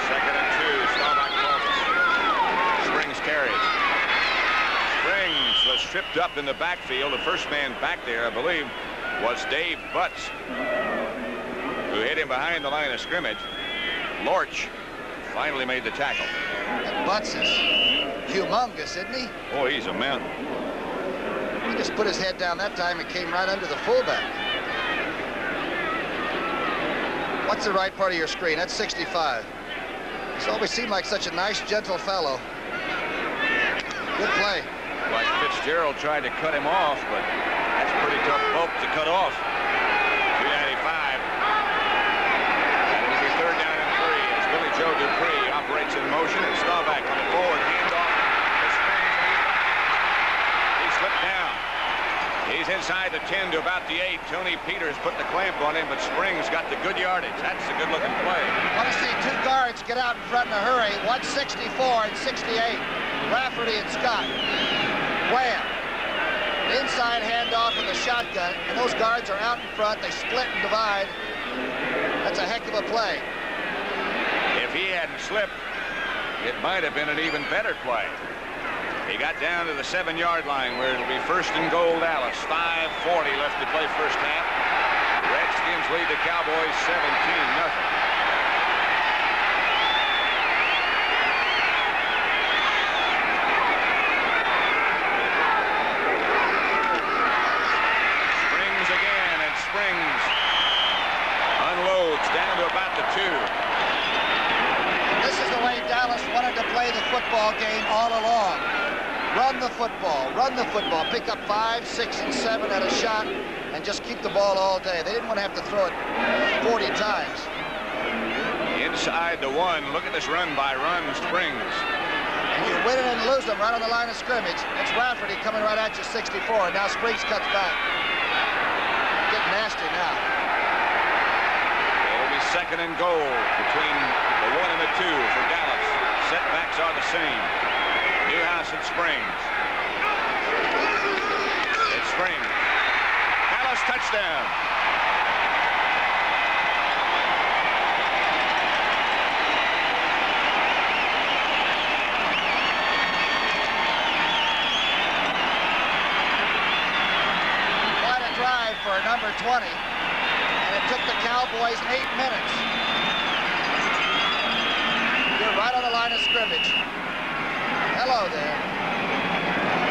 2nd and 2, Staubach crosses. Springs carries. Springs was tripped up in the backfield. The first man back there, I believe, was Dave Butts, who hit him behind the line of scrimmage. Lorch finally made the tackle.
And Butts is humongous, isn't he?
Oh, he's a mountain.
He just put his head down that time and came right under the fullback. What's the right part of your screen? That's 65. He's always seemed like such a nice, gentle fellow. Good play.
Like Fitzgerald tried to cut him off, but that's a pretty tough bulk to cut off. 295. And it'll be 3rd down and 3 as Billy Joe Dupree operates in motion, and Staubach on the forward handoff. He slipped down. He's inside the 10 to about the 8. Tony Peters put the clamp on him, but Springs got the good yardage. That's a good-looking play.
Want to see 2 guards get out in front in a hurry. 164 and 68. Rafferty and Scott. Wham! Inside handoff in the shotgun, and those guards are out in front. They split and divide. That's a heck of a play.
If he hadn't slipped, it might have been an even better play. He got down to the 7-yard line where it'll be 1st and goal Dallas. 5:40 left to play first half. Redskins lead the Cowboys 17-0. Springs again, and Springs unloads down to about the 2.
This is the way Dallas wanted to play the football game all along. Run the football, pick up 5, 6, and 7 at a shot, and just keep the ball all day. They didn't want to have to throw it 40 times.
Inside the 1, look at this run by Springs.
And you win it and lose them right on the line of scrimmage. It's Rafferty coming right at you, 64. Now Springs cuts back. Getting nasty now.
It'll be 2nd and goal between the 1 and the 2 for Dallas. Setbacks are the same. Newhouse and Springs. It's Springs. Dallas touchdown.
Quite a drive for a number 20. And it took the Cowboys 8 minutes. You're right on the line of scrimmage. Hello there.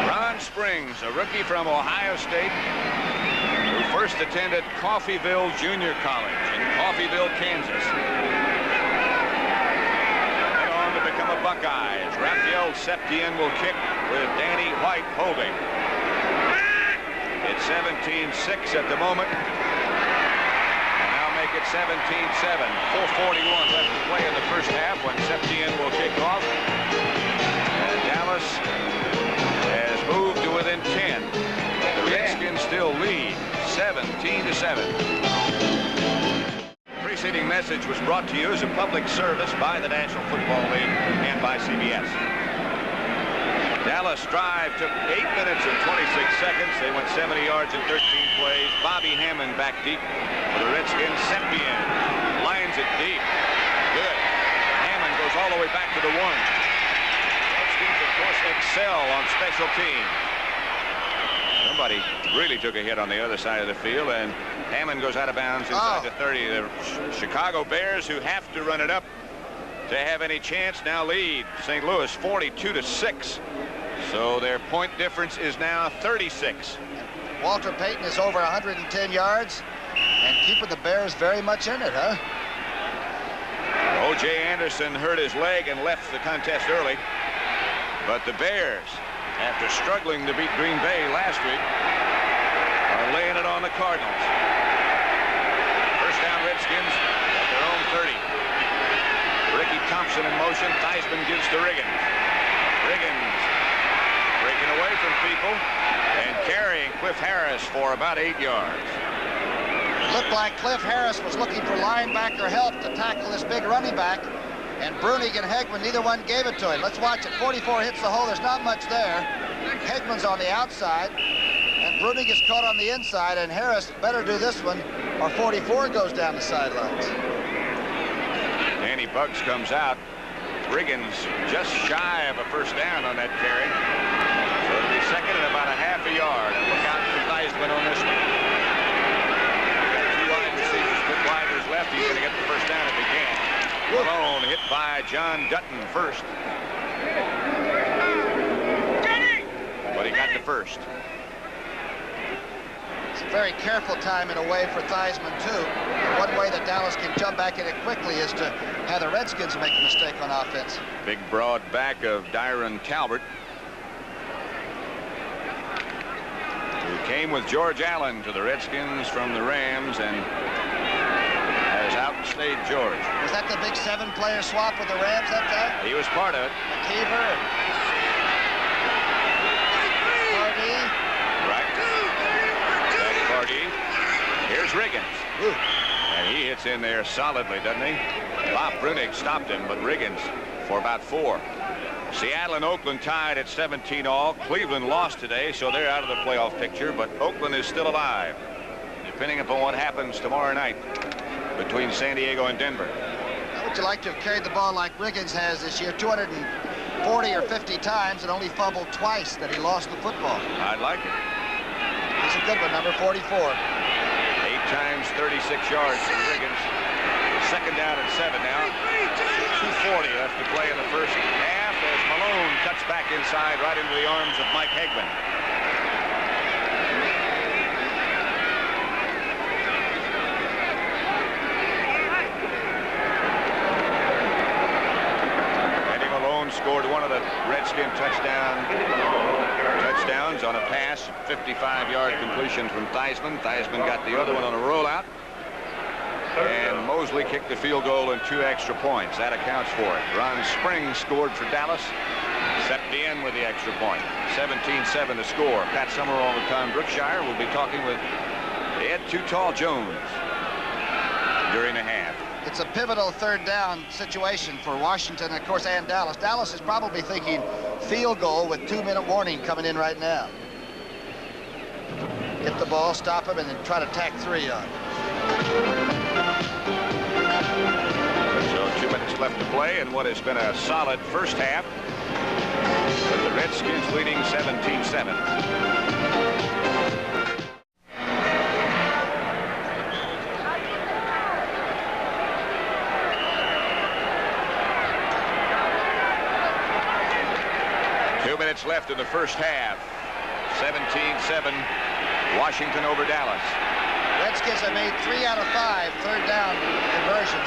Ron Springs, a rookie from Ohio State, who first attended Coffeyville Junior College in Coffeyville, Kansas. Went on to become a Buckeye as Raphael Septien will kick with Danny White holding. It's 17-6 at the moment. And now make it 17-7. 4:41 left to play in the first half when Septien will kick off. Dallas has moved to within 10. The Redskins still lead 17-7. The preceding message was brought to you as a public service by the National Football League and by CBS. Dallas drive took 8 minutes and 26 seconds. They went 70 yards in 13 plays. Bobby Hammond back deep for the Redskins. Sepien lines it deep. Good. Hammond goes all the way back to the 1. Redskins, of course, excel on special teams. Somebody really took a hit on the other side of the field, and Hammond goes out of bounds inside the 30. The Chicago Bears, who have to run it up to have any chance, now lead St. Louis 42-6. So their point difference is now 36.
Walter Payton is over 110 yards and keeping the Bears very much in it, huh?
O.J. Anderson hurt his leg and left the contest early. But the Bears, after struggling to beat Green Bay last week, are laying it on the Cardinals. First down, Redskins at their own 30. Ricky Thompson in motion. Theismann gives to Riggins. Riggins breaking away from people and carrying Cliff Harris for about 8 yards.
It looked like Cliff Harris was looking for linebacker help to tackle this big running back, and Brunig and Hegman, neither one gave it to him. Let's watch it. 44 hits the hole. There's not much there. Hegman's on the outside, and Brunig is caught on the inside, and Harris better do this one, or 44 goes down the sidelines.
Danny Bugs comes out. Riggins just shy of a first down on that carry. So it'll be second and about a half a yard. And look out for Theismann on this one. Got 2 wide receivers, split widers left. He's going to get the first down if he can. Malone hit by John Dutton first. But he got the first.
It's a very careful time in a way for Theismann, too. One way that Dallas can jump back in it quickly is to have the Redskins make a mistake on offense.
Big broad back of Dyron Talbert, who came with George Allen to the Redskins from the Rams and has outstayed George.
Was that the big 7-player swap with the Rams that time?
He was part of it.
McKeever and Pardee.
Right. That's Pardee. Here's Riggins.
Ooh.
And he hits in there solidly, doesn't he? Bob Brunig stopped him, but Riggins for about 4. Seattle and Oakland tied at 17 all. Cleveland lost today, so they're out of the playoff picture, but Oakland is still alive, depending upon what happens tomorrow night between San Diego and Denver.
How would you like to have carried the ball like Riggins has this year, 240 or 50 times, and only fumbled twice that he lost the football?
I'd like it.
He's a good one, number 44.
8 times 36 yards from Riggins. Second down and 7 now. 2:40 left to play in the first half as Malone cuts back inside right into the arms of Mike Hegman. Eddie Malone scored one of the Redskin touchdowns on a pass, 55-yard completion from Theismann. Theismann got the other one on a rollout. And Mosley kicked the field goal and 2 extra points. That accounts for it. Ron Springs scored for Dallas. Sepien with the extra point. 17-7 to score. Pat Summerall with Tom Brookshire will be talking with Ed Too Tall Jones during the half.
It's a pivotal third down situation for Washington, and of course, and Dallas. Dallas is probably thinking field goal with 2-minute warning coming in right now. Get the ball, stop him, and then try to tack 3 on.
So 2 minutes left to play in what has been a solid first half, with the Redskins leading 17-7. Left in the first half. 17-7, Washington over Dallas.
Redskins have made 3 out of 5 third down conversions.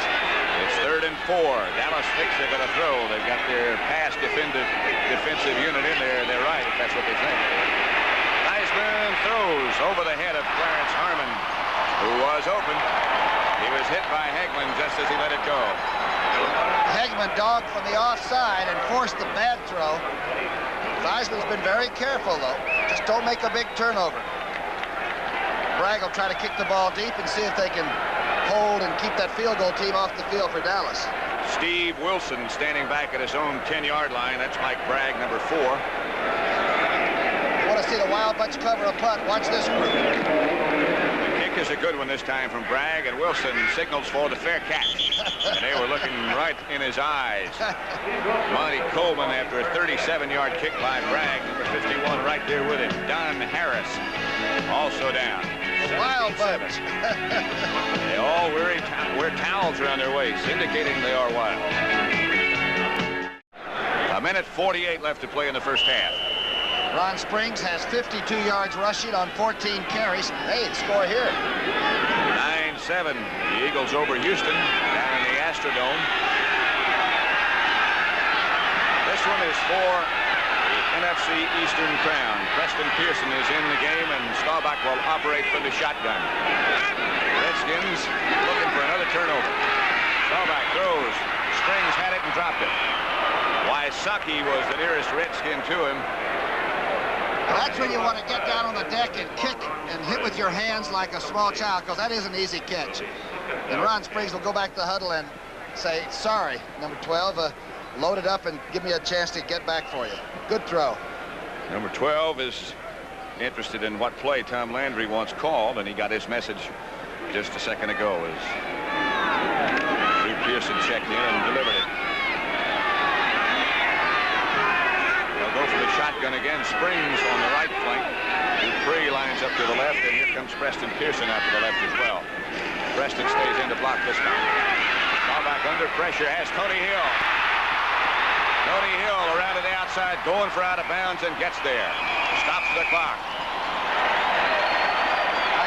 It's 3rd and 4. Dallas thinks they're going to throw. They've got their pass defensive unit in there. They're right, if that's what they think. Theismann throws over the head of Clarence Harmon, who was open. He was hit by Hegman just as he let it go.
Hegman dogged from the offside and forced the bad throw. Theismann's been very careful, though. Just don't make a big turnover. Bragg will try to kick the ball deep and see if they can hold and keep that field goal team off the field for Dallas.
Steve Wilson standing back at his own 10-yard line. That's Mike Bragg, number 4.
You want to see the Wild Bunch cover a punt? Watch this group.
kick is a good one this time from Bragg, and Wilson signals for the fair catch. And they were looking right in his eyes. Monty Coleman after a 37-yard kick by Bragg, number 51 right there with him. Don Harris also down.
Wild bunch.
They all wear towels around their waists, indicating they are wild. A minute 48 left to play in the first half.
Ron Springs has 52 yards rushing on 14 carries. Hey, the score here.
9-7. The Eagles over Houston down in the Astrodome. This one is for the NFC Eastern Crown. Preston Pearson is in the game, and Staubach will operate from the shotgun. Redskins looking for another turnover. Staubach throws. Springs had it and dropped it. Wysocki was the nearest Redskin to him.
That's when you want to get down on the deck and kick and hit with your hands like a small child, because that is an easy catch. And Ron Springs will go back to the huddle and say, sorry, number 12, load it up and give me a chance to get back for you. Good throw.
Number 12 is interested in what play Tom Landry wants called, and he got his message just a second ago as Drew Pearson checked in and delivered it. Go for the shotgun again. Springs on the right flank. Dupree lines up to the left, and here comes Preston Pearson out to the left as well. Preston stays in to block this time. Staubach under pressure has Tony Hill. Tony Hill around to the outside, going for out of bounds, and gets there. Stops the clock.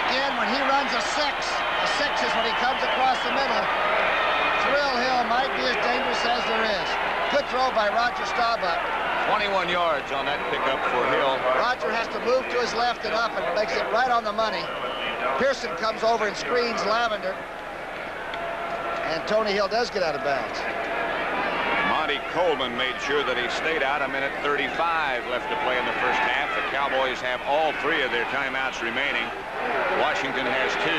Again, when he runs a 6 is when he comes across the middle. Thrill Hill might be as dangerous as there is. Good throw by Roger Staubach.
21 yards on that pickup for Hill.
Roger has to move to his left and up and makes it right on the money. Pearson comes over and screens Lavender. And Tony Hill does get out of bounds.
Monty Coleman made sure that he stayed out. A minute 35 left to play in the first half. The Cowboys have all 3 of their timeouts remaining. Washington has 2.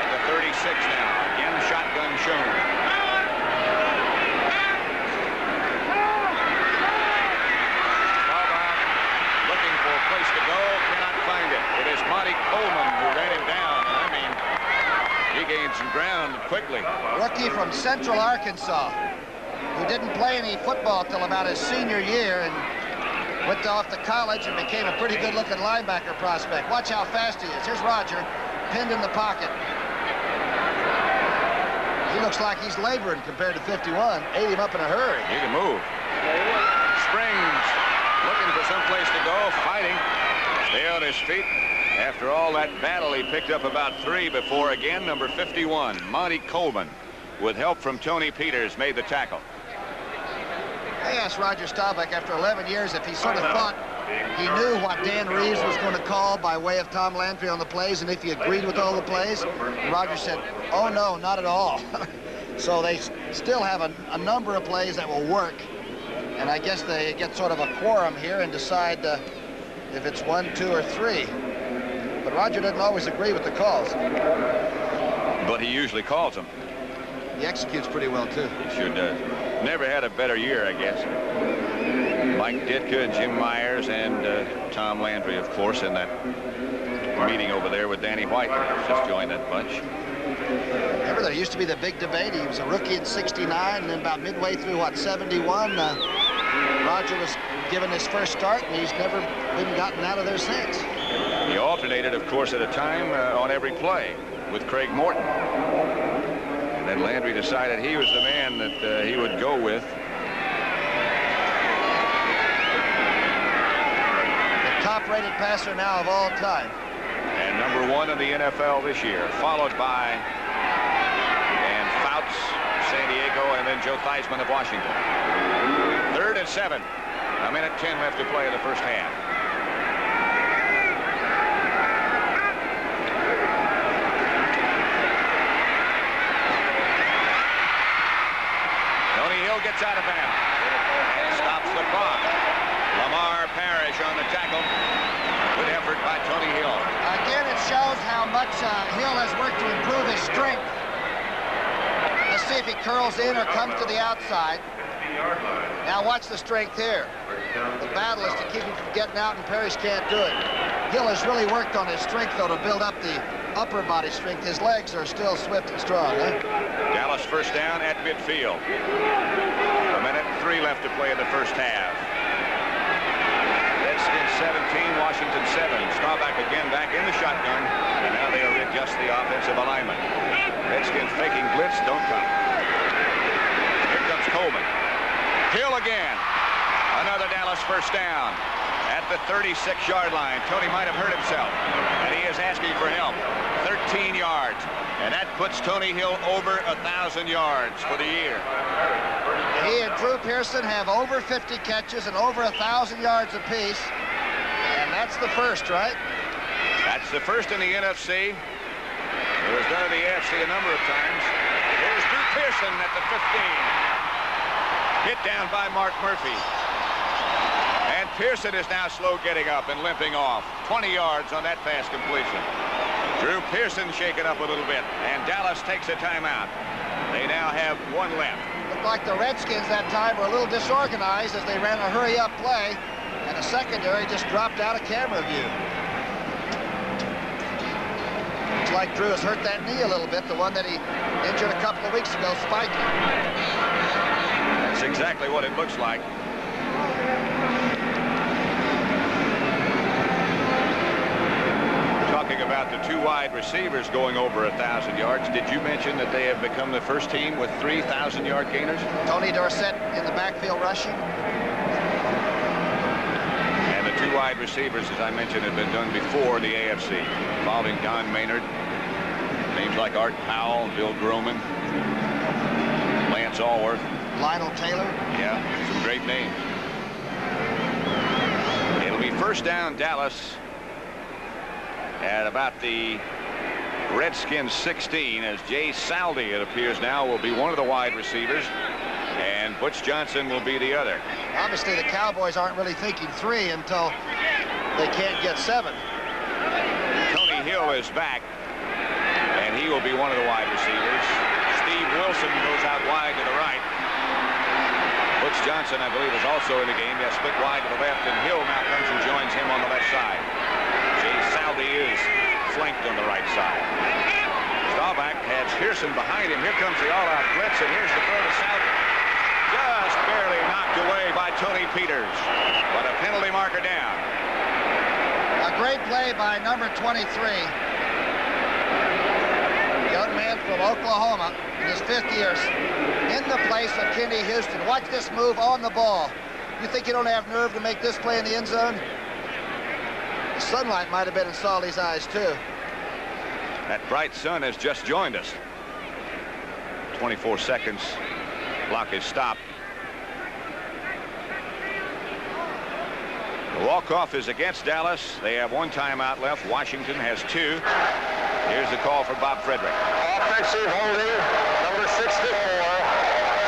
At the 36 now. Again, shotgun shown. Place to go, cannot find it. It is Monty Coleman who ran him down. I mean, he gained some ground quickly.
Rookie from Central Arkansas, who didn't play any football till about his senior year and went off to college and became a pretty good-looking linebacker prospect. Watch how fast he is. Here's Roger, pinned in the pocket. He looks like he's laboring compared to 51. Ate him up in a hurry.
He can move. Springs looking for some place to go, fighting. Stay on his feet. After all that battle, he picked up about 3 before again. Number 51, Monty Coleman, with help from Tony Peters, made the tackle.
I asked Roger Staubach after 11 years if he sort of thought he knew what Dan Reeves was going to call by way of Tom Landry on the plays and if he agreed with all the plays. And Roger said, oh, no, not at all. So they still have a number of plays that will work. And I guess they get sort of a quorum here and decide if it's 1, 2, or 3. But Roger doesn't always agree with the calls.
But he usually calls them.
He executes pretty well, too.
He sure does. Never had a better year, I guess. Mike Ditka, Jim Myers, and Tom Landry, of course, in that meeting over there with Danny White. Just joined that bunch.
Remember, there used to be the big debate. He was a rookie in '69, and then about midway through, '71, Roger was given his first start, and he's never been gotten out of there since.
He alternated, of course, at a time on every play with Craig Morton. And then Landry decided he was the man that he would go with.
The top-rated passer now of all time.
And number 1 in the NFL this year, followed by Dan Fouts, San Diego, and then Joe Theismann of Washington. 3rd and 7. A minute 10 left to play in the first half. Tony Hill gets out of bounds and stops the clock. Lamar Parrish on the tackle. Good effort by Tony Hill.
Again, it shows how much Hill has worked to improve his strength. Let's see if he curls in or comes to the outside. Now watch the strength here. The battle is to keep him from getting out, and Parrish can't do it. Hill has really worked on his strength, though, to build up the upper body strength. His legs are still swift and strong, huh?
Dallas first down at midfield. 1:03 left to play in the first half. Redskins 17, Washington 7. Staubach again back in the shotgun, and now they readjust the offensive alignment. Redskins faking blitz, don't come. Here comes Coleman. Hill again. Another Dallas first down. At the 36-yard line. Tony might have hurt himself, and he is asking for help. 13 yards, and that puts Tony Hill over 1,000 yards for the year.
He and Drew Pearson have over 50 catches and over 1,000 yards apiece, and that's the first, right?
That's the first in the NFC. It was done in the AFC a number of times. Here's Drew Pearson at the 15. Hit down by Mark Murphy. And Pearson is now slow getting up and limping off. 20 yards on that pass completion. Drew Pearson shaken up a little bit, and Dallas takes a timeout. They now have one left.
Looked like the Redskins that time were a little disorganized as they ran a hurry-up play, and the secondary just dropped out of camera view. Looks like Drew has hurt that knee a little bit, the one that he injured a couple of weeks ago, spiking.
That's exactly what it looks like. Talking about the two wide receivers going over 1,000 yards, did you mention that they have become the first team with 3,000-yard gainers?
Tony Dorsett in the backfield rushing.
And the two wide receivers, as I mentioned, have been done before the AFC, involving Don Maynard, names like Art Powell, Bill Groman, Lance Allworth.
Lionel Taylor.
Yeah, some great names. It'll be first down Dallas at about the Redskins 16, as Jay Saldi, it appears now, will be one of the wide receivers, and Butch Johnson will be the other.
Obviously, the Cowboys aren't really thinking 3 until they can't get 7.
Tony Hill is back, and he will be one of the wide receivers. Steve Wilson goes out wide to the right. Butch Johnson, I believe, is also in the game. They split wide to the left, and Hill now comes and joins him on the left side. Jay Saldi is flanked on the right side. Staubach has Pearson behind him. Here comes the all-out blitz, and here's the throw to Saldi. Just barely knocked away by Tony Peters, but a penalty marker down.
A great play by number 23. Young man from Oklahoma in his 5th year in the place of Kenny Houston. Watch this move on the ball. You think you don't have nerve to make this play in the end zone? The sunlight might have been in Saldi's eyes, too.
That bright sun has just joined us. 24 seconds. Clock is stopped. The walk-off is against Dallas. They have one timeout left. Washington has 2. Here's the call for Bob Frederick.
Offensive holding, number 64.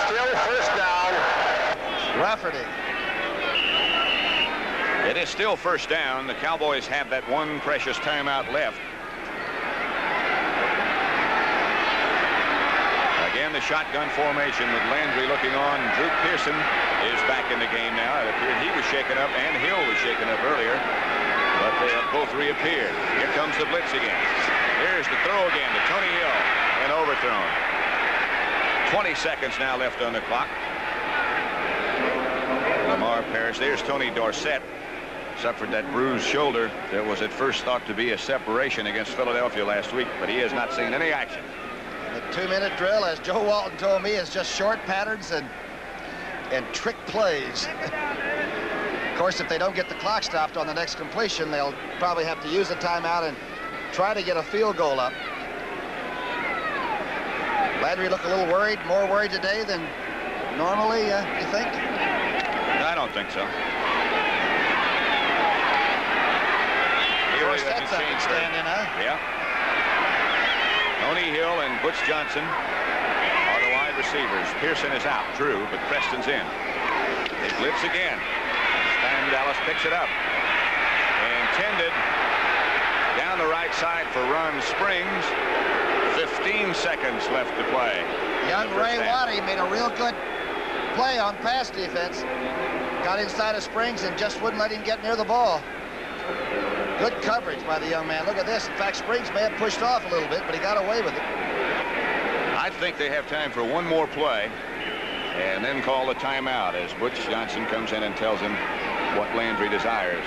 Still first down.
Rafferty.
It is still first down. The Cowboys have that one precious timeout left. Again, the shotgun formation with Landry looking on. Drew Pearson is back in the game now. It appeared he was shaken up, and Hill was shaken up earlier, but they have both reappeared. Here comes the blitz again. Here's the throw again to Tony Hill, and overthrown. 20 seconds now left on the clock. Lamar Parrish. There's Tony Dorsett. Suffered that bruised shoulder. There was at first thought to be a separation against Philadelphia last week, but he has not seen any action.
The 2-minute drill, as Joe Walton told me, is just short patterns and trick plays. Of course, if they don't get the clock stopped on the next completion, they'll probably have to use a timeout and try to get a field goal up. Landry look a little worried, more worried today than normally, you think?
I don't think so.
That's up and standing, huh?
Yeah. Tony Hill and Butch Johnson are the wide receivers. Pearson is out. Drew, but Preston's in. They blitz again. And Dallas picks it up. Intended down the right side for Ron Springs. 15 seconds left to play.
Young Ray Waddy made a real good play on pass defense. Got inside of Springs and just wouldn't let him get near the ball. Good coverage by the young man. Look at this. In fact, Springs may have pushed off a little bit, but he got away with it.
I think they have time for one more play and then call the timeout as Butch Johnson comes in and tells him what Landry desires.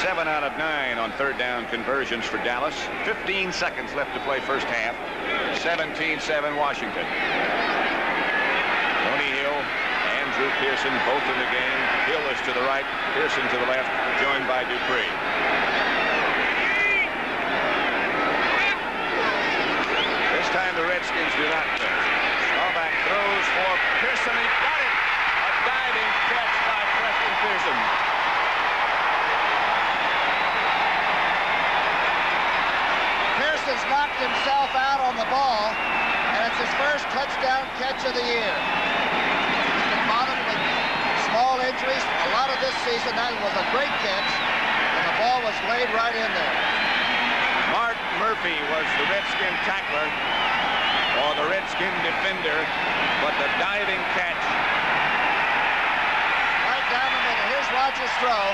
7 out of 9 on third down conversions for Dallas. 15 seconds left to play first half. 17-7 Washington. Tony Hill and Drew Pearson both in the game. Hill is to the right, Pearson to the left, joined by Dupree. This time the Redskins do not miss. Staubach throws for Pearson. He got it. A diving catch by Preston Pearson.
Pearson's knocked himself out on the ball, and it's his first touchdown catch of the year. He's been bothered with small injuries. A lot of this season, that was a great catch, and the ball was laid right in there.
Mark Murphy was the Redskin tackler, or the Redskin defender, but the diving catch.
Right down the middle. Here's Rogers' throw.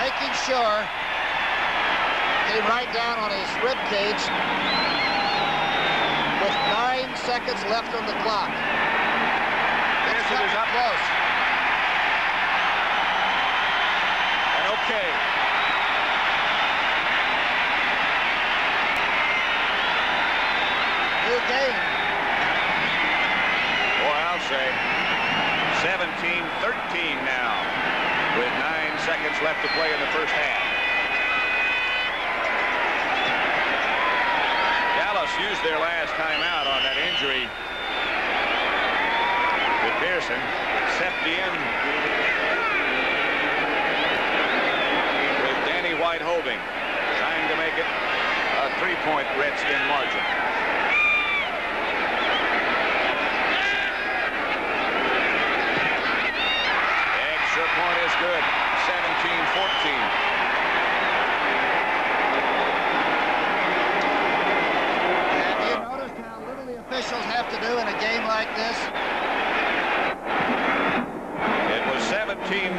Making sure. Came right down on his rib cage with 9 seconds left on the clock.
Pearson is up close. And okay.
New game.
Boy, I'll say 17-13 now with 9 seconds left to play in the first half. Dallas used their last timeout on that injury to Pearson. Septien with Danny White holding, trying to make it a 3-point Redskin margin. Extra point is good. 17-14.
Officials have to do in a game like this.
It was 17-0.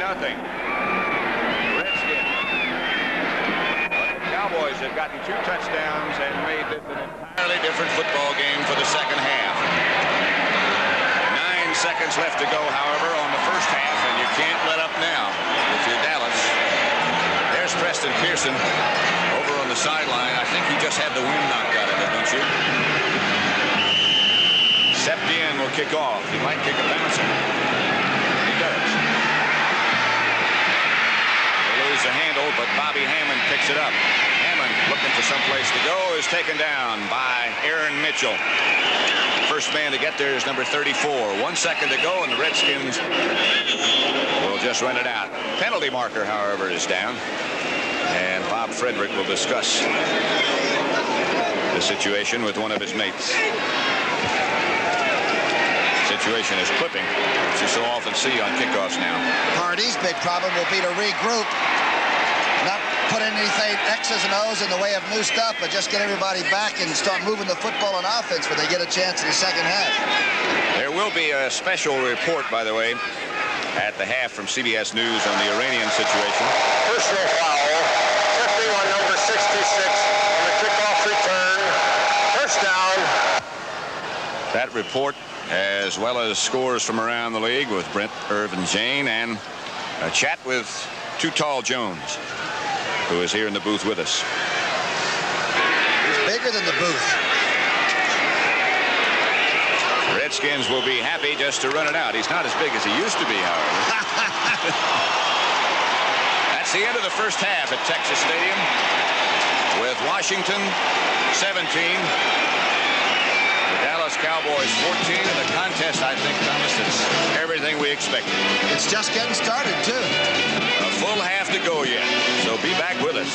Redskins. But the Cowboys have gotten 2 touchdowns and made this an entirely different football game for the second half. 9 seconds left to go, however, on the first half, and you can't let up now if you're Dallas. There's Preston Pearson over on the sideline. I think he just had the wind knocked out of it, don't you? Septien will kick off. He might kick a bouncer. He does. They lose the handle, but Bobby Hammond picks it up. Hammond, looking for some place to go, is taken down by Aaron Mitchell. First man to get there is number 34. 1 second to go, and the Redskins will just run it out. Penalty marker, however, is down. And Bob Frederick will discuss the situation with one of his mates. Situation is clipping, which you so often see on kickoffs now.
Hardy's big problem will be to regroup, not put anything X's and O's in the way of new stuff, but just get everybody back and start moving the football on offense when they get a chance in the second half.
There will be a special report, by the way, at the half from CBS News on the Iranian situation.
Personal foul, 51 number 66 on the kickoff return. Touchdown.
That report, as well as scores from around the league with Brent Irvin Jane and a chat with Too Tall Jones, who is here in the booth with us.
He's bigger than the booth.
Redskins will be happy just to run it out. He's not as big as he used to be, however. That's the end of the first half at Texas Stadium with Washington 17. Dallas Cowboys 14, and the contest, I think, Thomas, is everything we expected.
It's just getting started, too.
A full half to go yet, so be back with us.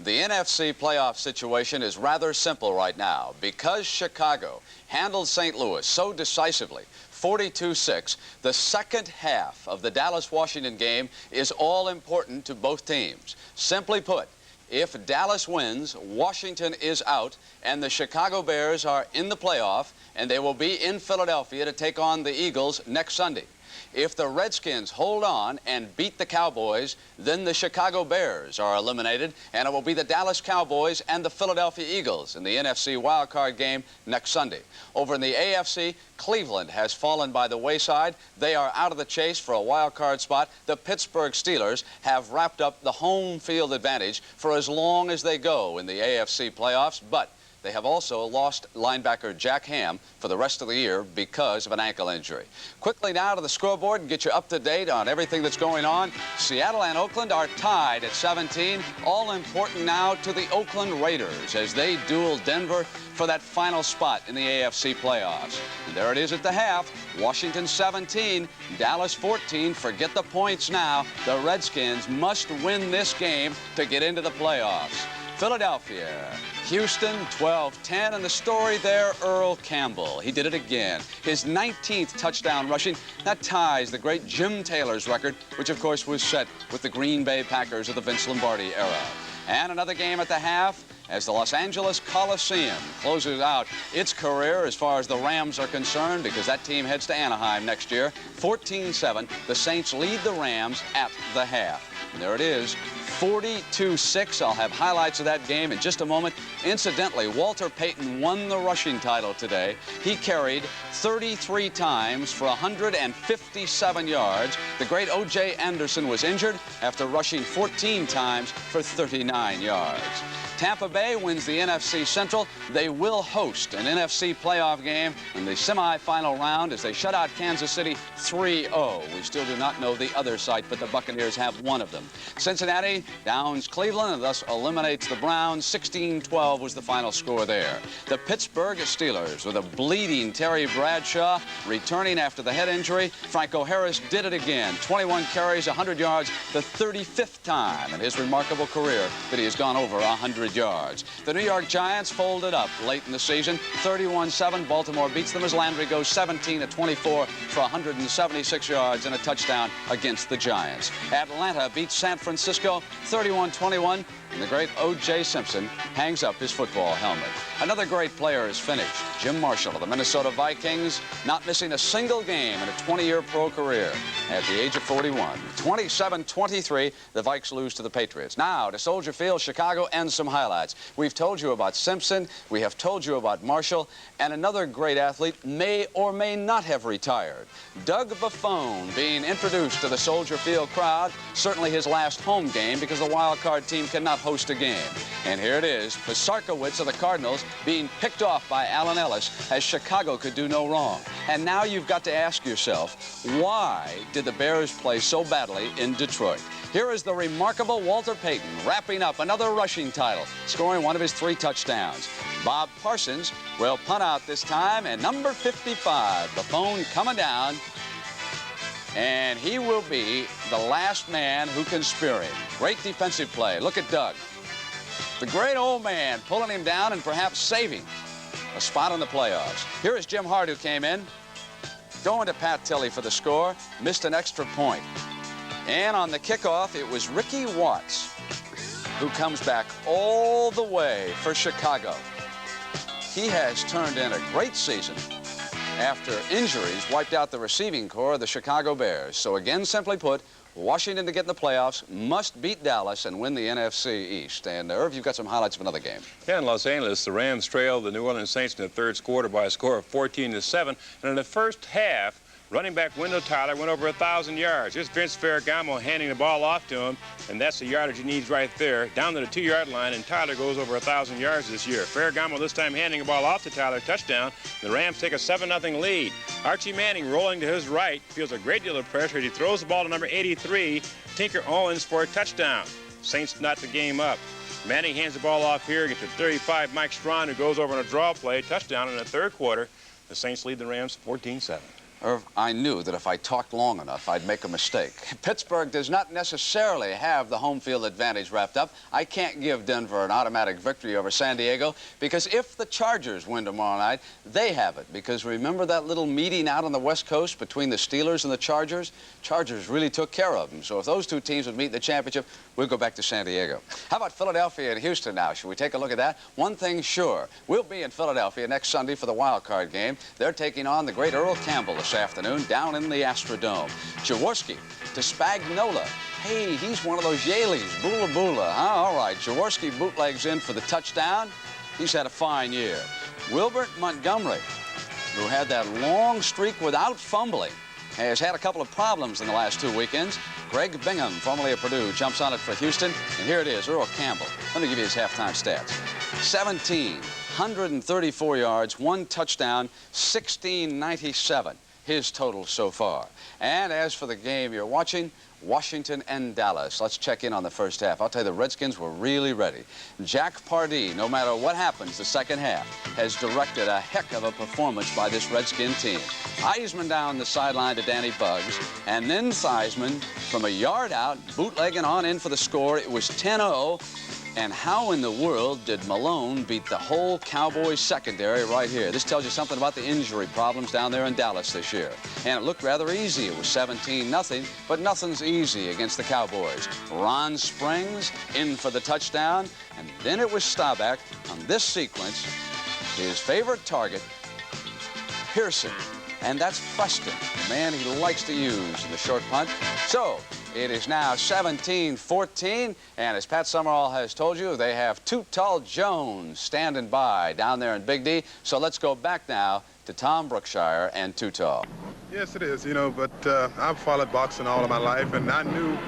The NFC playoff situation is rather simple right now because Chicago handled St. Louis so decisively, 42-6, the second half of the Dallas-Washington game is all important to both teams. Simply put, if Dallas wins, Washington is out, and the Chicago Bears are in the playoff, and they will be in Philadelphia to take on the Eagles next Sunday. If the Redskins hold on and beat the Cowboys, then the Chicago Bears are eliminated, and it will be the Dallas Cowboys and the Philadelphia Eagles in the NFC wildcard game next Sunday. Over in the AFC, Cleveland has fallen by the wayside. They are out of the chase for a wildcard spot. The Pittsburgh Steelers have wrapped up the home field advantage for as long as they go in the AFC playoffs, but they have also lost linebacker Jack Ham for the rest of the year because of an ankle injury. Quickly now to the scoreboard and get you up to date on everything that's going on. Seattle and Oakland are tied at 17. All important now to the Oakland Raiders as they duel Denver for that final spot in the AFC playoffs. And there it is at the half. Washington 17, Dallas 14. Forget the points now. The Redskins must win this game to get into the playoffs. Philadelphia, Houston 12-10, and the story there, Earl Campbell. He did it again. His 19th touchdown rushing. That ties the great Jim Taylor's record, which of course was set with the Green Bay Packers of the Vince Lombardi era. And another game at the half as the Los Angeles Coliseum closes out its career as far as the Rams are concerned, because that team heads to Anaheim next year. 14-7, the Saints lead the Rams at the half. And there it is, 42-6. I'll have highlights of that game in just a moment. Incidentally, Walter Payton won the rushing title today. He carried 33 times for 157 yards. The great O.J. Anderson was injured after rushing 14 times for 39 yards. Tampa Bay wins the NFC Central. They will host an NFC playoff game in the semifinal round as they shut out Kansas City 3-0. We still do not know the other site, but the Buccaneers have one of them. Cincinnati downs Cleveland and thus eliminates the Browns. 16-12 was the final score there. The Pittsburgh Steelers with a bleeding Terry Bradshaw returning after the head injury. Franco Harris did it again. 21 carries, 100 yards, the 35th time in his remarkable career that he has gone over 100 yards. The New York Giants folded up late in the season. 31-7. Baltimore beats them as Landry goes 17-24 for 176 yards and a touchdown against the Giants. Atlanta beats San Francisco 31-21. And the great O.J. Simpson hangs up his football helmet. Another great player is finished. Jim Marshall of the Minnesota Vikings, not missing a single game in a 20-year pro career at the age of 41. 27-23, the Vikes lose to the Patriots. Now to Soldier Field, Chicago, and some highlights. We've told you about Simpson. We have told you about Marshall. And another great athlete may or may not have retired. Doug Buffone being introduced to the Soldier Field crowd. Certainly his last home game because the wild card team cannot host a game. And here it is, Pisarkowitz of the Cardinals being picked off by Allen Ellis as Chicago could do no wrong. And now you've got to ask yourself, why did the Bears play so badly in Detroit? Here is the remarkable Walter Payton wrapping up another rushing title, scoring one of his 3 touchdowns. Bob Parsons will punt out this time, and number 55, Buffone coming down, and he will be the last man who can spear him. Great defensive play. Look at Doug. The great old man pulling him down and perhaps saving a spot in the playoffs. Here is Jim Hart, who came in, going to Pat Tilley for the score, missed an extra point. And on the kickoff, it was Ricky Watts who comes back all the way for Chicago. He has turned in a great season after injuries wiped out the receiving corps of the Chicago Bears. So again, simply put, Washington to get in the playoffs must beat Dallas and win the NFC East. And Irv, you've got some highlights of another game.
Yeah, in Los Angeles, the Rams trailed the New Orleans Saints in the third quarter by a score of 14-7. And in the first half, running back Wendell Tyler went over 1,000 yards. Here's Vince Ferragamo handing the ball off to him, and that's the yardage he needs right there, down to the 2-yard line, and Tyler goes over 1,000 yards this year. Ferragamo this time handing the ball off to Tyler, touchdown. The Rams take a 7-0 lead. Archie Manning rolling to his right, feels a great deal of pressure. He throws the ball to number 83, Tinker Owens, for a touchdown. Saints knot the game up. Manning hands the ball off here, gets to 35, Mike Strawn, who goes over on a draw play, touchdown in the third quarter. The Saints lead the Rams 14-7.
Irv, I knew that if I talked long enough, I'd make a mistake. Pittsburgh does not necessarily have the home field advantage wrapped up. I can't give Denver an automatic victory over San Diego because if the Chargers win tomorrow night, they have it. Because remember that little meeting out on the West Coast between the Steelers and the Chargers? Chargers really took care of them. So if those two teams would meet in the championship, we'll go back to San Diego. How about Philadelphia and Houston now? Should we take a look at that? One thing sure, we'll be in Philadelphia next Sunday for the wild card game. They're taking on the great Earl Campbell, the this afternoon down in the Astrodome. Jaworski to Spagnola. Hey, he's one of those Yaleys, Bula Bula, huh? All right, Jaworski bootlegs in for the touchdown. He's had a fine year. Wilbert Montgomery, who had that long streak without fumbling, has had a couple of problems in the last 2 weekends. Greg Bingham, formerly of Purdue, jumps on it for Houston. And here it is, Earl Campbell. Let me give you his halftime stats. 17, 134 yards, 1 touchdown, 1697. His total so far. And as for the game you're watching, Washington and Dallas. Let's check in on the first half. I'll tell you, the Redskins were really ready. Jack Pardee, no matter what happens the second half, has directed a heck of a performance by this Redskin team. Theismann down the sideline to Danny Buggs, and then Theismann from a yard out, bootlegging on in for the score. It was 10-0. And how in the world did Malone beat the whole Cowboys secondary right here? This tells you something about the injury problems down there in Dallas this year. And it looked rather easy. It was 17-0, but nothing's easy against the Cowboys. Ron Springs in for the touchdown, and then it was Staubach on this sequence. His favorite target, Pearson. And that's Preston, the man he likes to use in the short punt. So it is now 17-14, and as Pat Summerall has told you, they have Too Tall Jones standing by down there in Big D. So let's go back now to Tom Brookshire and Too Tall.
Yes, it is, you know, but I've followed boxing all of my life, and I knew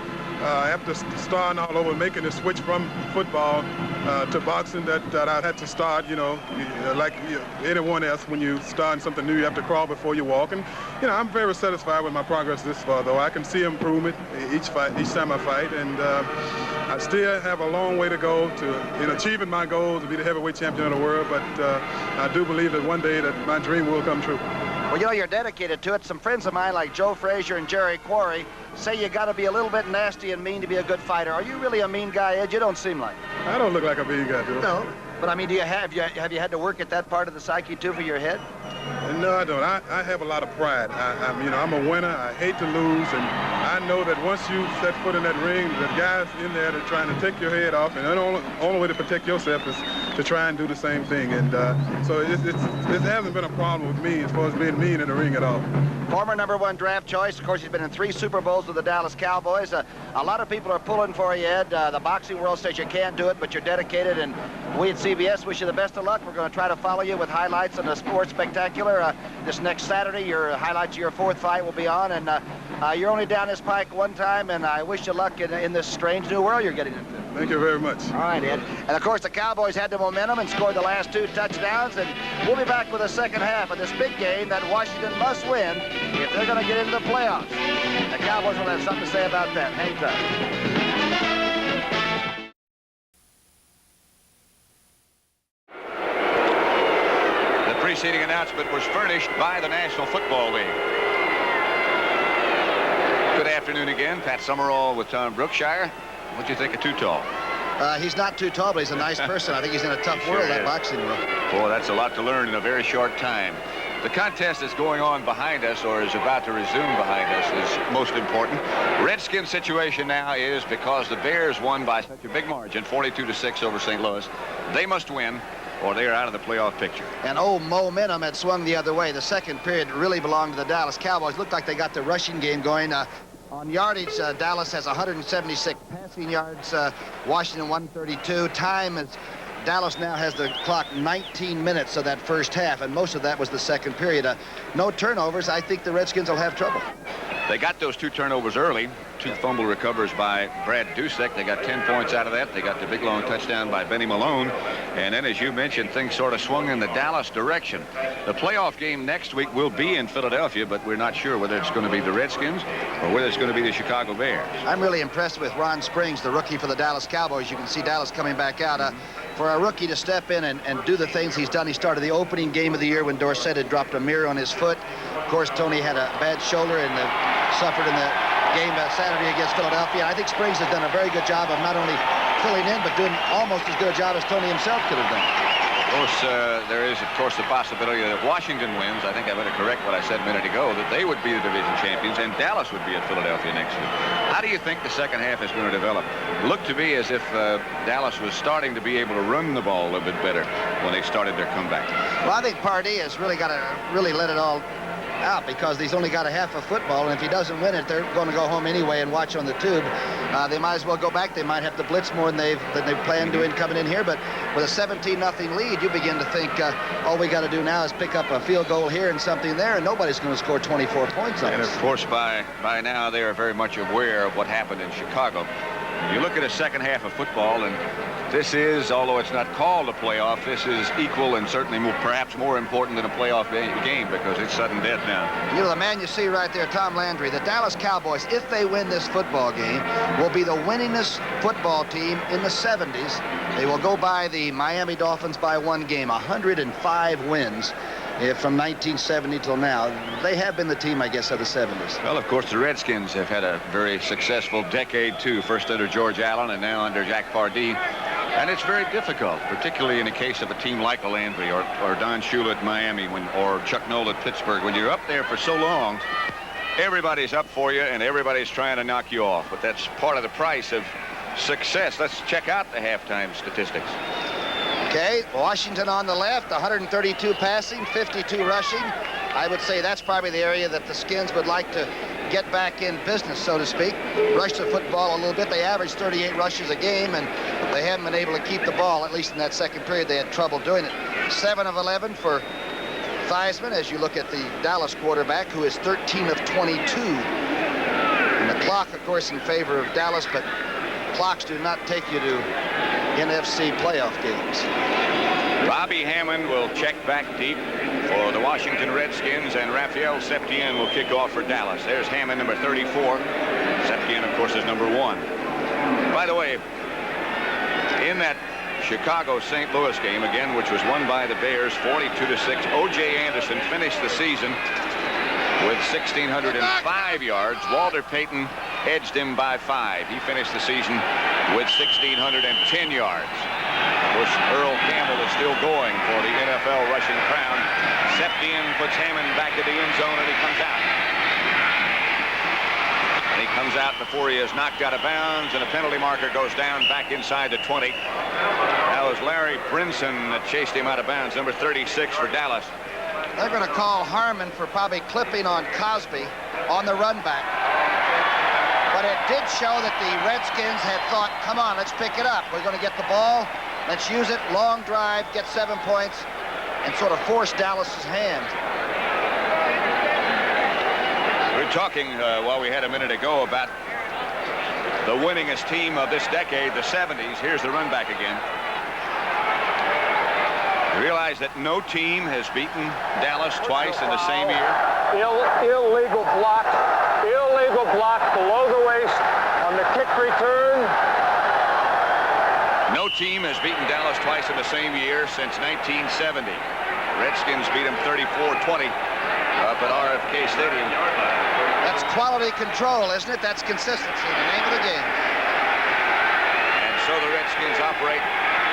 after starting all over, making the switch from football to boxing, that I had to start, you know, like anyone else, when you start something new, you have to crawl before you walk. And, you know, I'm very satisfied with my progress this far, though. I can see improvement each time I fight, and I still have a long way to go to achieving my goal to be the heavyweight champion of the world, but I do believe that one day that my dream will come true.
Well, you know, you're dedicated to it. Some friends of mine like Joe Frazier and Jerry Quarry say you got to be a little bit nasty and mean to be a good fighter. Are you really a mean guy, Ed? You don't seem like it.
I don't look like a mean guy, do I?
No. But, I mean, have you had to work at that part of the psyche, too, for your head?
No, I don't. I have a lot of pride. I'm a winner. I hate to lose, and I know that once you set foot in that ring, the guys in there that are trying to take your head off, and the only way to protect yourself is to try and do the same thing. And so it hasn't been a problem with me as far as being mean in the ring at all.
Former #1 draft choice. Of course, he's been in 3 Super Bowls with the Dallas Cowboys. A lot of people are pulling for you, Ed. The boxing world says you can't do it, but you're dedicated, and we at CBS wish you the best of luck. We're going to try to follow you with highlights on the Sports Spectacular. This next Saturday, your highlights of your 4th fight will be on, and you're only down this pike one time, and I wish you luck in this strange new world you're getting into.
Thank you very much.
All right, Ed. And, of course, the Cowboys had the momentum and scored the last 2 touchdowns, and we'll be back with the second half of this big game that Washington must win if they're going to get into the playoffs. The Cowboys will have something to say about that. Hang tight.
The preceding announcement was furnished by the National Football League. Good afternoon again. Pat Summerall with Tom Brookshire. What do you think of Too Tall?
He's not too tall, but he's a nice person. I think he's in a tough world, that boxing world.
Boy, that's a lot to learn in a very short time. The contest that's going on behind us, or is about to resume behind us, is most important. Redskins situation now is, because the Bears won by such a big margin, 42-6 over St. Louis, they must win or they are out of the playoff picture.
And momentum had swung the other way. The second period really belonged to the Dallas Cowboys. Looked like they got the rushing game going. On yardage, Dallas has 176 passing yards, Washington 132. Time is Dallas now has the clock 19 minutes of that first half, and most of that was the second period. No turnovers. I think the Redskins will have trouble.
They got those 2 turnovers early. 2 fumble recovers by Brad Dusek. They got 10 points out of that. They got the big long touchdown by Benny Malone. And then, as you mentioned, things sort of swung in the Dallas direction. The playoff game next week will be in Philadelphia, but we're not sure whether it's going to be the Redskins or whether it's going to be the Chicago Bears.
I'm really impressed with Ron Springs, the rookie for the Dallas Cowboys. You can see Dallas coming back out. For a rookie to step in and do the things he's done. He started the opening game of the year when Dorsett had dropped a mirror on his foot. Of course, Tony had a bad shoulder and suffered in the game Saturday against Philadelphia. I think Springs has done a very good job of not only filling in, but doing almost as good a job as Tony himself could have done.
Of course, there is, of course, the possibility that if Washington wins, I think I better correct what I said a minute ago, that they would be the division champions and Dallas would be at Philadelphia next week. How do you think the second half is going to develop? It looked to me as if Dallas was starting to be able to run the ball a little bit better when they started their comeback.
Well, I think Pardee has really got to let it all out because he's only got a half of football, and if he doesn't win it, they're going to go home anyway and watch on the tube. They might as well go back. They might have to blitz more than they planned doing coming in here, but with a 17-0 lead, you begin to think all we got to do now is pick up a field goal here and something there, and nobody's going to score 24 points on us.
And of course, by now, they are very much aware of what happened in Chicago. You look at a second half of football, and this is, although it's not called a playoff, this is equal and certainly perhaps more important than a playoff game because it's sudden death now.
You know, the man you see right there, Tom Landry, the Dallas Cowboys, if they win this football game, will be the winningest football team in the 70s. They will go by the Miami Dolphins by 1 game, 105 wins. From 1970 till now. They have been the team, I guess, of the 70s.
Well, of course, the Redskins have had a very successful decade, too, first under George Allen and now under Jack Pardee. And it's very difficult, particularly in the case of a team like Landry or Don Shula at Miami or Chuck Noll at Pittsburgh. When you're up there for so long, everybody's up for you and everybody's trying to knock you off. But that's part of the price of success. Let's check out the halftime statistics.
Okay, Washington on the left, 132 passing, 52 rushing. I would say that's probably the area that the Skins would like to get back in business, so to speak. Rush the football a little bit. They average 38 rushes a game, and they haven't been able to keep the ball. At least in that second period, they had trouble doing it. 7 of 11 for Theismann, as you look at the Dallas quarterback, who is 13 of 22. And the clock, of course, in favor of Dallas, but clocks do not take you to NFC playoff games.
Bobby Hammond will check back deep for the Washington Redskins, and Raphael Septien will kick off for Dallas. There's Hammond, number 34. Septien, of course, is number 1. By the way, in that Chicago-St. Louis game, again, which was won by the Bears 42-6, O.J. Anderson finished the season with 1,605 yards. Walter Payton edged him by 5. He finished the season with 1,610 yards. Of course, Earl Campbell is still going for the NFL rushing crown. Septien puts Hammond back in the end zone, and he comes out. And he comes out before he is knocked out of bounds, and a penalty marker goes down back inside the 20. That was Larry Brinson that chased him out of bounds, number 36 for Dallas.
They're going to call Harmon for probably clipping on Cosby on the run back. But it did show that the Redskins had thought, come on, let's pick it up. We're going to get the ball. Let's use it. Long drive, get 7 points, and sort of force Dallas's hand.
We were talking while we had a minute ago about the winningest team of this decade, the 70s. Here's the run back again. Realize that no team has beaten Dallas twice in the same year.
Illegal block below the waist on the kick return.
No team has beaten Dallas twice in the same year since 1970. Redskins beat them 34-20 up at RFK Stadium.
That's quality control, isn't it? That's consistency, the name of the game.
And so the Redskins operate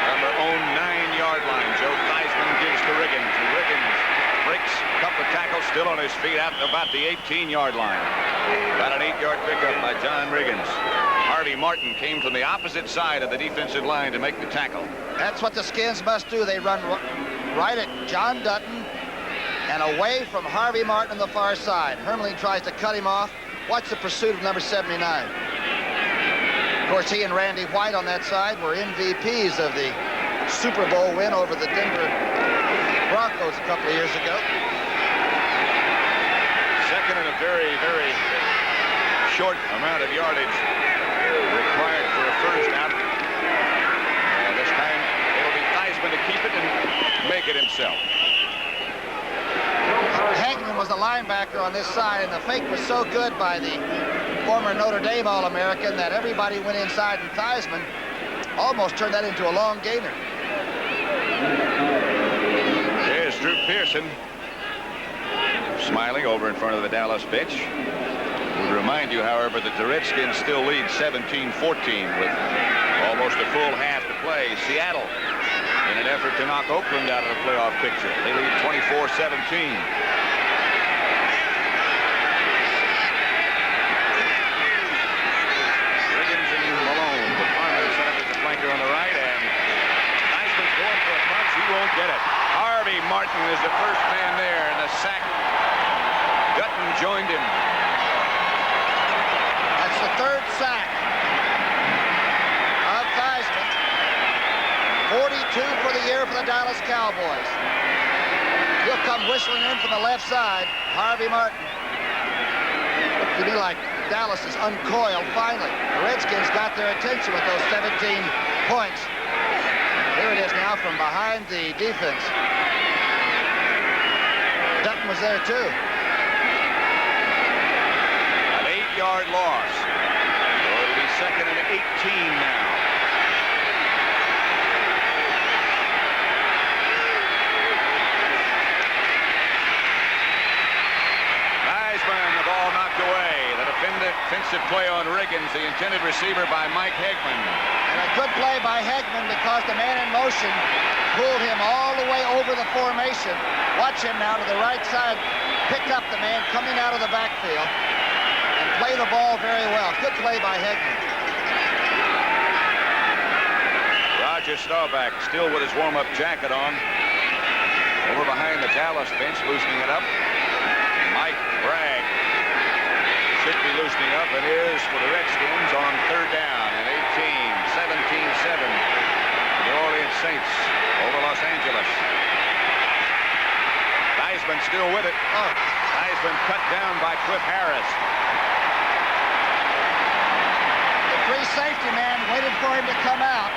from their own 9-yard line. Joe Theismann gives to Riggins. And Riggins breaks a couple of tackles, still on his feet out about the 18-yard line. Got an 8-yard pickup by John Riggins. Harvey Martin came from the opposite side of the defensive line to make the tackle.
That's what the Skins must do. They run right at John Dutton and away from Harvey Martin on the far side. Hermelin tries to cut him off. Watch the pursuit of number 79. Of course, he and Randy White on that side were MVPs of the Super Bowl win over the Denver Broncos a couple of years ago.
Second and a very, very short amount of yardage required for a first out. And this time it'll be Theismann to keep it and make it himself.
Hankman was the linebacker on this side, and the fake was so good by the former Notre Dame All-American that everybody went inside, and Theismann almost turned that into a long gainer.
There's Drew Pearson smiling over in front of the Dallas bench. Would remind you, however, that the Redskins still lead 17-14 with almost a full half to play. Seattle in an effort to knock Oakland out of the playoff picture. They lead 24-17. Won't get it. Harvey Martin is the first man there, and the sack Dutton joined him.
That's the third sack of Theismann. 42 for the year for the Dallas Cowboys. He'll come whistling in from the left side. Harvey Martin. Looked to me like Dallas is uncoiled finally. The Redskins got their attention with those 17 points. Here it is now from behind the defense. Dutton was there too.
An 8-yard loss. So it'll be 2nd and 18 now. Theismann, the ball knocked away. The defensive play on Riggins, the intended receiver by Mike Hegman.
And a good play by Hegman because the man in motion pulled him all the way over the formation. Watch him now to the right side, pick up the man coming out of the backfield and play the ball very well. Good play by Hegman.
Roger Staubach still with his warm-up jacket on. Over behind the Dallas bench, loosening it up. Mike Bragg should be loosening up. It is for the Redskins on 3rd down and 18, 17-7. New Orleans Saints over Los Angeles. Theismann still with it. Theismann cut down by Cliff Harris.
The free safety man waited for him to come out.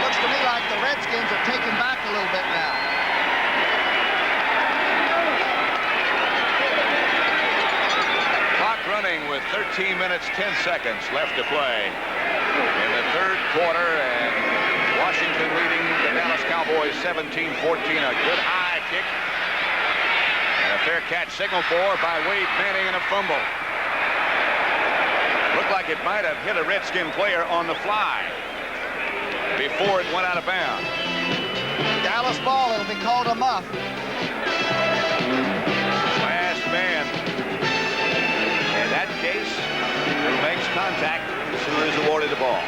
Looks to me like the Redskins are taking back a little bit now.
Clock running with 13 minutes, 10 seconds left to play in the 3rd quarter, and Washington leading the Dallas Cowboys 17-14. A good high kick. And a fair catch signal for by Wade Manning and a fumble. Looked like it might have hit a Redskin player on the fly before it went out of bounds.
Dallas ball, it'll be called a muff.
Last man. In that case, who makes contact is who is awarded the ball.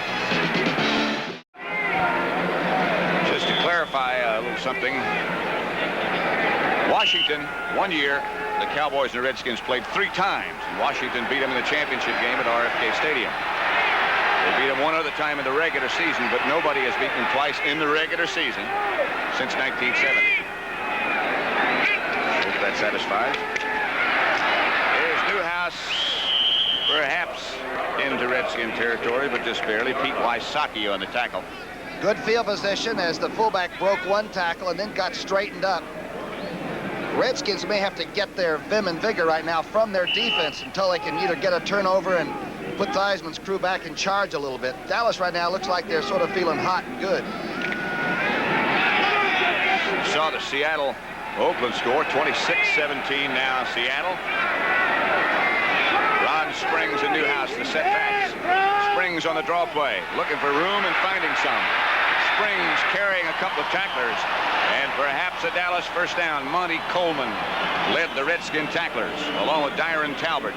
Just to clarify a little something, Washington, one year, the Cowboys and the Redskins played 3 times. And Washington beat them in the championship game at RFK Stadium. They beat them one other time in the regular season, but nobody has beaten them twice in the regular season since 1970. Hope that satisfies. Here's Newhouse, perhaps into Redskin territory, but just barely. Pete Wysocki on the tackle.
Good field position as the fullback broke one tackle and then got straightened up. Redskins may have to get their vim and vigor right now from their defense until they can either get a turnover and put Theismann's crew back in charge a little bit. Dallas right now looks like they're sort of feeling hot and good.
Saw the Seattle-Oakland score, 26-17 now Seattle. Ron Springs and Newhouse, the setbacks. Springs on the draw play, looking for room and finding some. Springs carrying a couple of tacklers, and perhaps a Dallas first down. Monty Coleman led the Redskin tacklers, along with Dyron Talbert.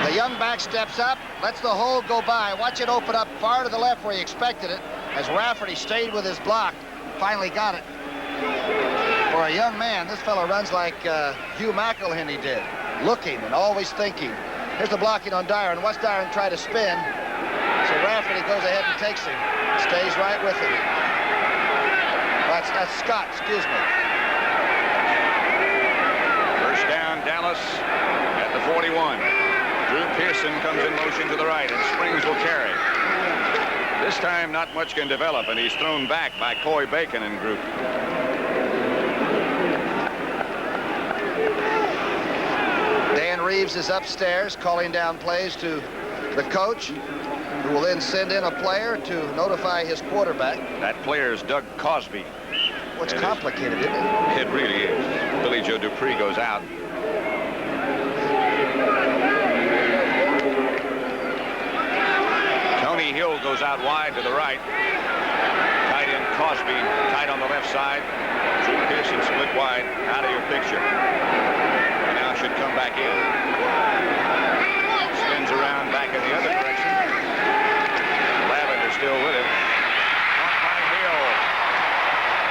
The young back steps up, lets the hole go by. Watch it open up far to the left where he expected it, as Rafferty stayed with his block. Finally got it. For a young man, this fellow runs like Hugh McElhenney did, looking and always thinking. Here's the blocking on Dyron. Watch Dyron try to spin. So Rafferty goes ahead and takes him. Stays right with him. That's Scott, excuse me.
First down, Dallas at the 41. Drew Pearson comes in motion to the right, and Springs will carry. This time, not much can develop, and he's thrown back by Coy Bacon and group.
Dan Reeves is upstairs calling down plays to the coach, who will then send in a player to notify his quarterback.
That player is Doug Cosby.
What's complicated, isn't it?
It really is. Billy Joe Dupree goes out. Tony Hill goes out wide to the right. Tight end Cosby tight on the left side. Drew Pearson split wide out of your picture. And now should come back in. Spins around back in the other direction. Lavender still with it. Caught by Hill.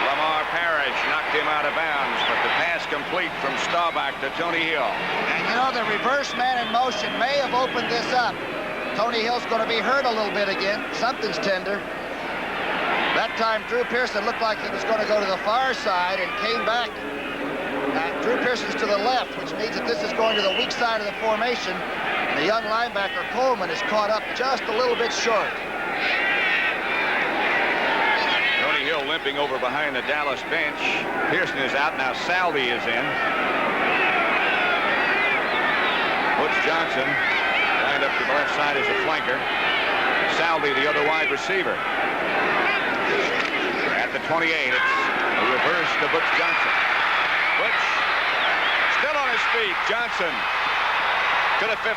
Lamar Parrish knocked him out of bounds, but the pass complete from Staubach to Tony Hill.
And you know, the reverse man in motion may have opened this up. Tony Hill's going to be hurt a little bit again. Something's tender. That time, Drew Pearson looked like he was going to go to the far side and came back. Drew Pearson's to the left, which means that this is going to the weak side of the formation. The young linebacker, Coleman, is caught up just a little bit short.
Tony Hill limping over behind the Dallas bench. Pearson is out. Now Salvi is in. Butch Johnson lined up to the left side as a flanker. Salvi, the other wide receiver. At the 28, it's a reverse to Butch Johnson. Butch still on his feet. Johnson to the 15.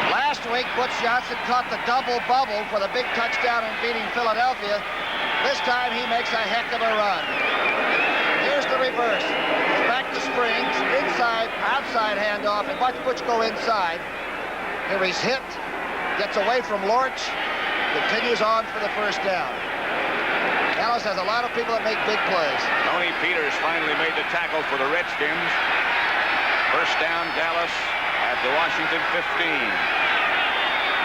Last week, Butch Johnson caught the double bubble for the big touchdown in beating Philadelphia. This time, he makes a heck of a run. Here's the reverse. Back to Springs, inside, outside handoff, and watch Butch go inside. Here he's hit, gets away from Lorch, continues on for the first down. Dallas has a lot of people that make big plays.
Tony Peters finally made the tackle for the Redskins. First down, Dallas at the Washington 15.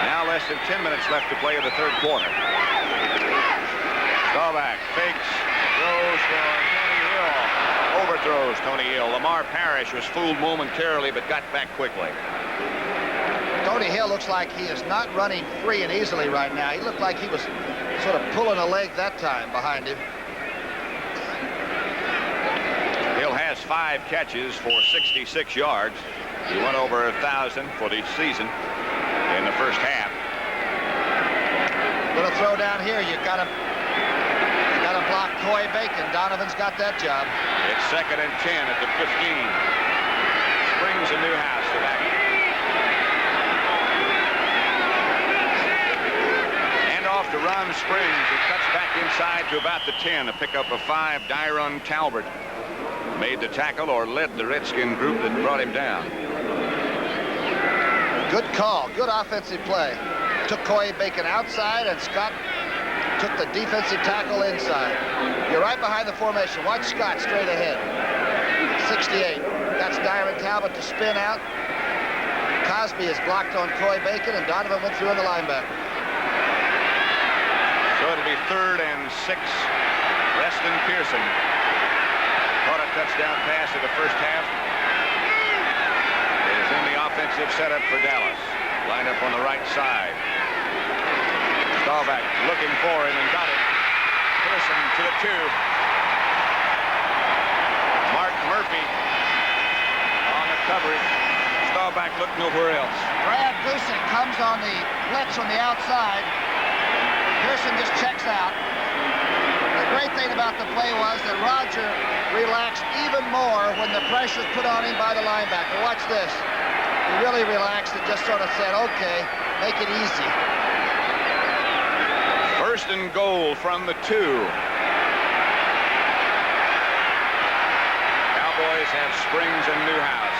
Now less than 10 minutes left to play in the third quarter. Staubach fakes, throws for Tony Hill. Overthrows Tony Hill. Lamar Parrish was fooled momentarily but got back quickly.
Tony Hill looks like he is not running free and easily right now. He looked like he was sort of pulling a leg that time behind him.
Hill has 5 catches for 66 yards. He went over 1,000 for the season in the first half.
Going to throw down here. You got to block Coy Bacon. Donovan's got that job.
It's 2nd and 10 at the 15. Springs and Newhouse to back. Off to Ron Springs. It cuts back inside to about the 10. A pickup of 5. Dyron Talbert made the tackle or led the Redskin group that brought him down.
Good call. Good offensive play. Took Coy Bacon outside, and Scott took the defensive tackle inside. You're right behind the formation. Watch Scott straight ahead. 68. That's Dyron Talbot to spin out. Cosby is blocked on Coy Bacon, and Donovan went through on the linebacker.
So it'll be 3rd and 6. Reston Pearson caught a touchdown pass in the first half. It is in the offensive setup for Dallas. Lined up on the right side. Staubach looking for him and got it. Pearson to the 2. Mark Murphy on the coverage. Staubach looked nowhere else.
Brad Goosey comes on the blitz on the outside. Pearson just checks out. The great thing about the play was that Roger relaxed even more when the pressure's put on him by the linebacker. Watch this. He really relaxed and just sort of said, okay, make it easy.
1st and goal from the 2. Cowboys have Springs and Newhouse.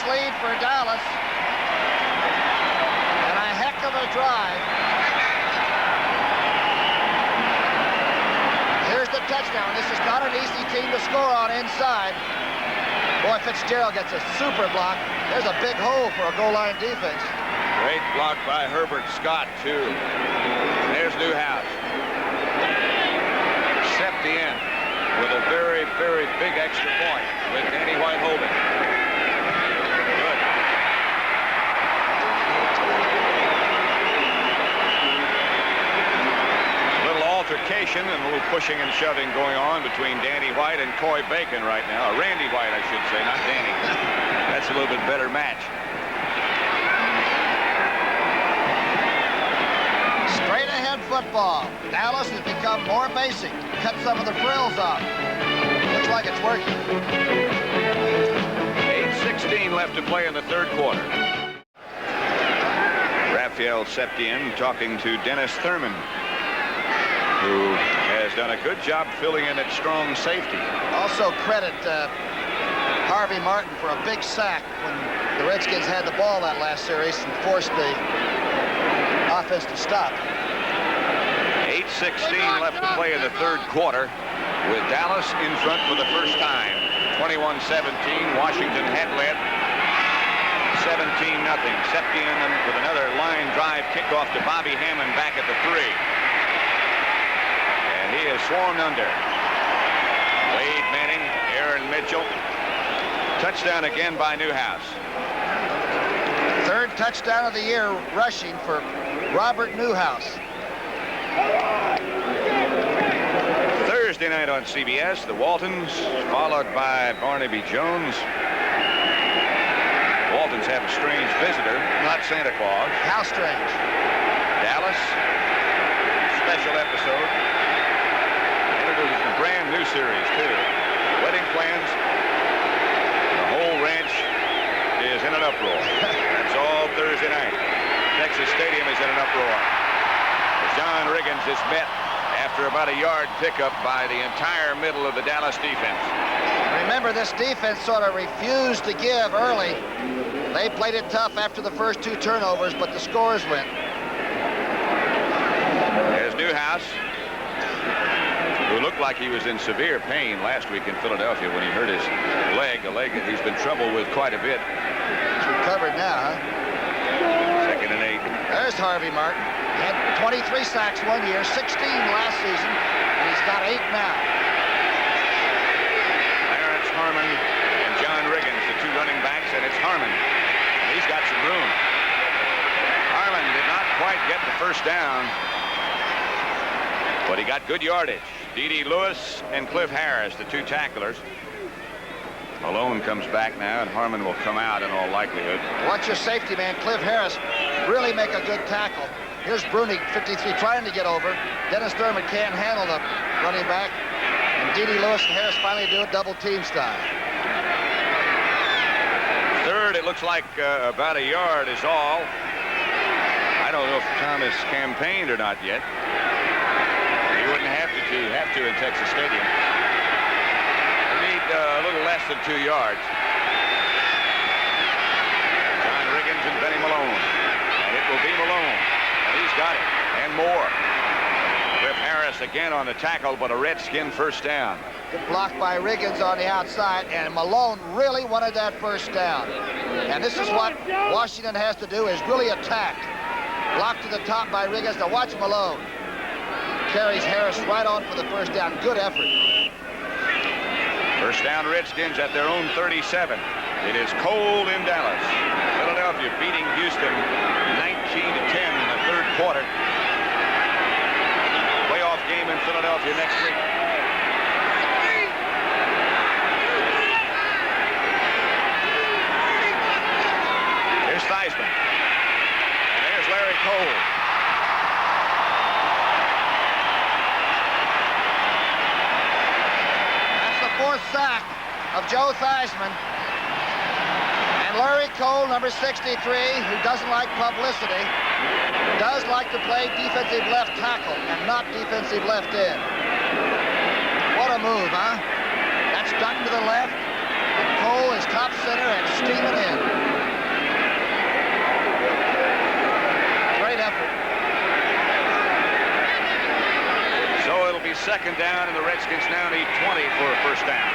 Lead for Dallas, and a heck of a drive. Here's the touchdown. This is not an easy team to score on inside. Boy, Fitzgerald gets a super block. There's a big hole for a goal line defense.
Great block by Herbert Scott, too. There's Newhouse. Set the end with a very, very big extra point with Danny White holding. And a little pushing and shoving going on between Danny White and Coy Bacon right now. Randy White, I should say, not Danny. That's a little bit better match.
Straight ahead football. Dallas has become more basic. Cut some of the frills off. Looks like it's working.
8 8:16 left to play in the third quarter. Raphael Septien talking to Dennis Thurman, who has done a good job filling in at strong safety.
Also credit Harvey Martin for a big sack when the Redskins had the ball that last series and forced the offense to stop.
8:16 left to play in the third quarter with Dallas in front for the first time. 21-17. Washington had led 17-0. Septien with another line drive kickoff to Bobby Hammond back at the 3. And he is swarmed under. Wade Manning, Aaron Mitchell. Touchdown again by Newhouse.
Third touchdown of the year rushing for Robert Newhouse.
Thursday night on CBS, the Waltons, followed by Barnaby Jones. Waltons have a strange visitor, not Santa Claus.
How strange.
Dallas, special episode. Introduces a brand new series, too. Wedding plans. The whole ranch is in an uproar. That's all Thursday night. Texas Stadium is in an uproar. John Riggins is met after about a yard pickup by the entire middle of the Dallas defense.
Remember, this defense sort of refused to give early. They played it tough after the first 2 turnovers, but the scores went.
There's Newhouse, who looked like he was in severe pain last week in Philadelphia when he hurt his leg, a leg that he's been troubled with quite a bit.
He's recovered now, huh?
2nd and 8.
There's Harvey Martin. He had 23 sacks one year, 16 last season, and he's got 8 now.
Clarence Harmon and John Riggins, the 2 running backs, and it's Harmon. He's got some room. Harmon did not quite get the first down, but he got good yardage. D.D. Lewis and Cliff Harris, the 2 tacklers. Malone comes back now, and Harmon will come out in all likelihood.
Watch your safety man, Cliff Harris, really make a good tackle. Here's Brunig, 53, trying to get over. Dennis Thurman can't handle the running back. And D.D. Lewis and Harris finally do it double team style.
Third, it looks like about a yard is all. I don't know if Thomas campaigned or not yet. He wouldn't have to in Texas Stadium. They need a little less than 2 yards. John Riggins and Benny Malone. And it will be Malone. And he's got it. And more. Cliff Harris again on the tackle, but a Redskin first down.
Good block by Riggins on the outside, and Malone really wanted that first down. And this is what Washington has to do, is really attack. Blocked to the top by Riggins. Now watch Malone. Carries Harris right on for the first down. Good effort.
First down Redskins at their own 37. It is cold in Dallas. Philadelphia beating Houston 19-10 in the third quarter. Playoff game in Philadelphia next week. Here's Theismann. And there's Larry Cole.
That's the 4th sack of Joe Theismann. And Larry Cole, number 63, who doesn't like publicity, does like to play defensive left tackle and not defensive left end. What a move, huh? That's Dutton to the left, and Cole is top center and steaming in. Great effort.
So it'll be second down, and the Redskins now need 20 for a first down.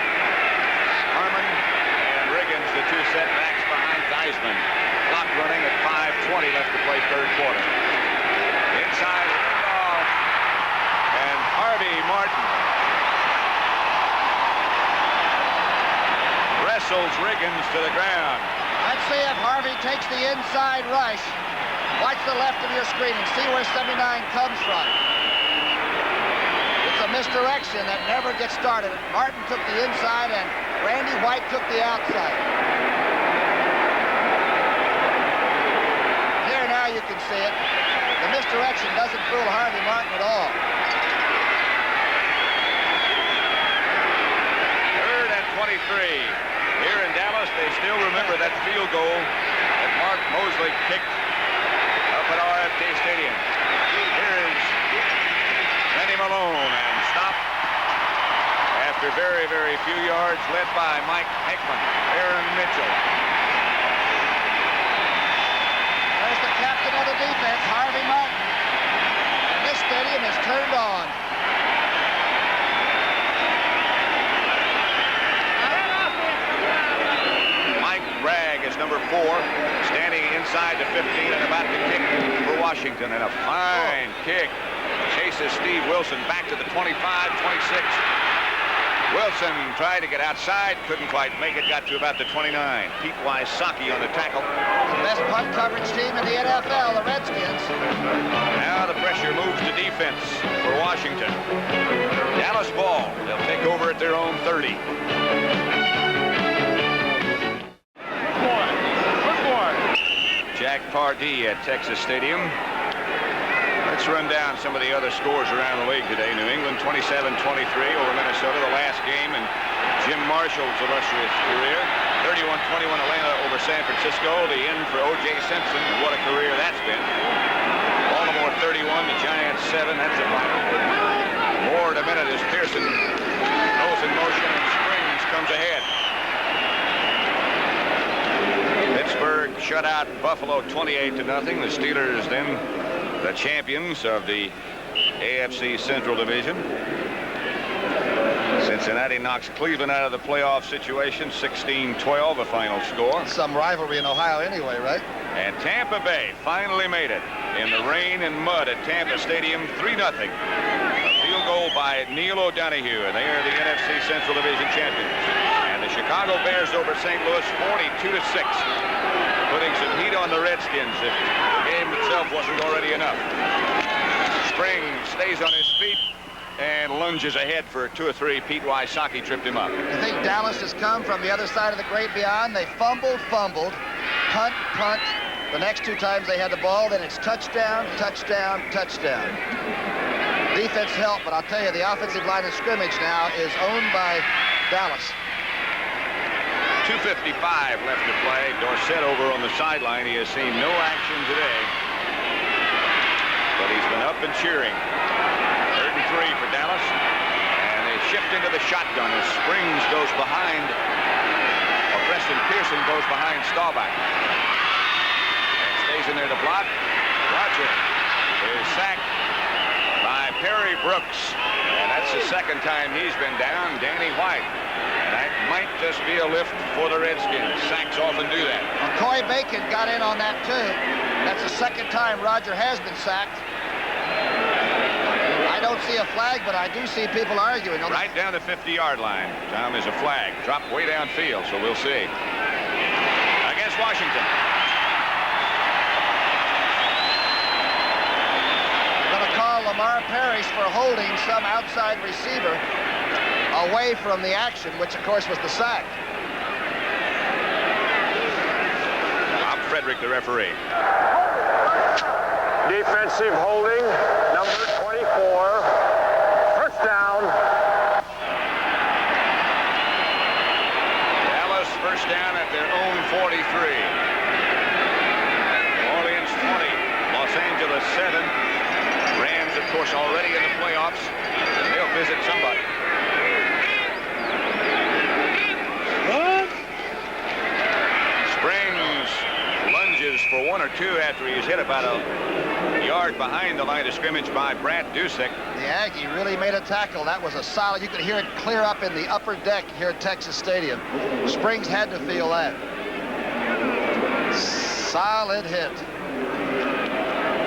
Harmon and Riggins, the 2 setbacks behind Theismann. Clock running at 5:20 left to play third quarter. Inside handoff, and Harvey Martin wrestles Riggins to the ground.
Let's see if Harvey takes the inside rush. Watch the left of your screen and see where 79 comes from. It's a misdirection that never gets started. Martin took the inside and Randy White took the outside. Here now you can see it. The misdirection doesn't fool Harvey Martin at all.
3rd and 23. Here in Dallas, they still remember that field goal that Mark Mosley kicked up at RFK Stadium. Here is Benny Malone and stop after very, very few yards, led by Mike Heckman. Aaron Mitchell.
There's the captain of the defense, Harvey Martin. And this stadium is turned on.
Mike Bragg is number 4, standing inside the 15 and about to kick for Washington. And a fine kick. Chases Steve Wilson back to the 25, 26. Wilson tried to get outside, couldn't quite make it, got to about the 29. Pete Wysocki on the tackle.
The best punt coverage team in the NFL, the Redskins.
Now the pressure moves to defense for Washington. Dallas ball. They'll take over at their own 30. Jack Pardee at Texas Stadium. Let's run down some of the other scores around the league today. New England 27-23 over Minnesota, the last game in Jim Marshall's illustrious career. 31-21 Atlanta over San Francisco. The end for O.J. Simpson. What a career that's been. Baltimore 31, the Giants 7. That's the final. More in a minute as Pearson goes in motion and Springs comes ahead. Pittsburgh shut out Buffalo 28-0. The Steelers then the champions of the AFC Central Division. Cincinnati knocks Cleveland out of the playoff situation, 16-12, a final score.
Some rivalry in Ohio anyway, right?
And Tampa Bay finally made it in the rain and mud at Tampa Stadium, 3-0. A field goal by Neil O'Donoghue, and they are the NFC Central Division champions. And the Chicago Bears over St. Louis, 42-6. Putting some heat on the Redskins if the game itself wasn't already enough. Springs stays on his feet and lunges ahead for 2 or 3. Pete Wysocki tripped him up.
I think Dallas has come from the other side of the great beyond. They fumbled, punt. The next 2 times they had the ball, then it's touchdown, touchdown, touchdown. Defense helped, but I'll tell you, the offensive line of scrimmage now is owned by Dallas.
2:55 left to play. Dorsett over on the sideline. He has seen no action today, but he's been up and cheering. 3rd and 3 for Dallas, and they shift into the shotgun as Springs goes behind, or Preston Pearson goes behind Staubach, and stays in there to block. Roger is sacked by Perry Brooks, and that's the 2nd time he's been down. Danny White. That might just be a lift for the Redskins. Sacks often do that.
McCoy Bacon got in on that, too. That's the 2nd time Roger has been sacked. I don't see a flag, but I do see people arguing.
Right down the 50-yard line. Tom, is a flag. Dropped way downfield, so we'll see. Against Washington.
We're going to call Lamar Parrish for holding some outside receiver away from the action, which of course was the sack.
Bob Frederick, the referee.
Defensive holding, number 24. First down.
Dallas first down at their own 43. Orleans 20. Los Angeles 7. Rams, of course, already in the playoffs. They'll visit somebody. Springs lunges for 1 or 2 after he's hit about a yard behind the line of scrimmage by Brad Dusick.
The Aggie really made a tackle. That was a solid. You could hear it clear up in the upper deck here at Texas Stadium. Springs had to feel that. Solid hit.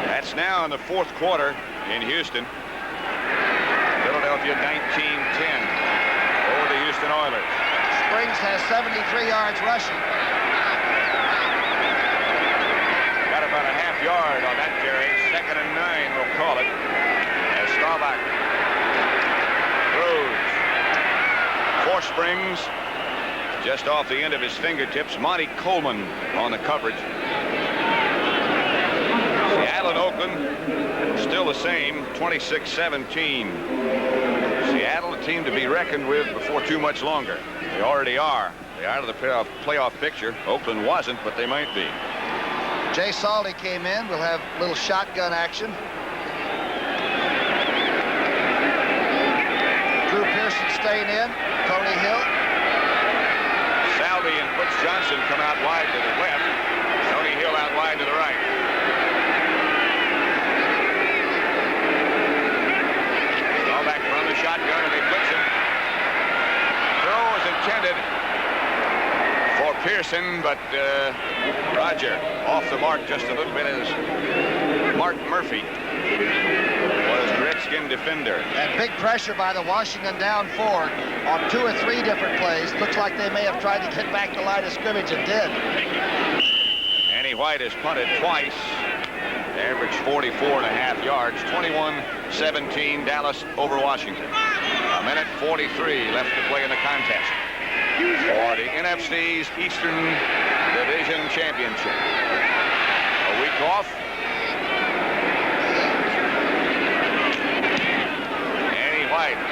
That's now in the 4th quarter in Houston. Philadelphia 19-10 over the Houston Oilers.
Springs has 73 yards rushing.
Got about a half yard on that carry. 2nd and 9, we'll call it. As Staubach throws for Springs. Just off the end of his fingertips. Monty Coleman on the coverage. Seattle and Oakland still the same, 26-17. Seattle Seattle, a team to be reckoned with before too much longer. They already are. They're out of the playoff picture. Oakland wasn't, but they might be.
Jay Salty came in. We'll have a little shotgun action. Drew Pearson staying in. Tony Hill.
Salty and Butch Johnson come out wide to the left. Tony Hill out wide to the right. Staubach from the shotgun, and they blitz him. Throw is intended for Pearson, but Roger off the mark just a little bit as Mark Murphy was the Redskin defender.
And big pressure by the Washington down 4 on 2 or 3 different plays. Looks like they may have tried to get back the line of scrimmage and did.
Annie White has punted twice. Averaged 44.5 yards. 21-17 Dallas over Washington. A minute 43 left to play in the contest for the NFC's Eastern Division Championship. A week off. Annie White.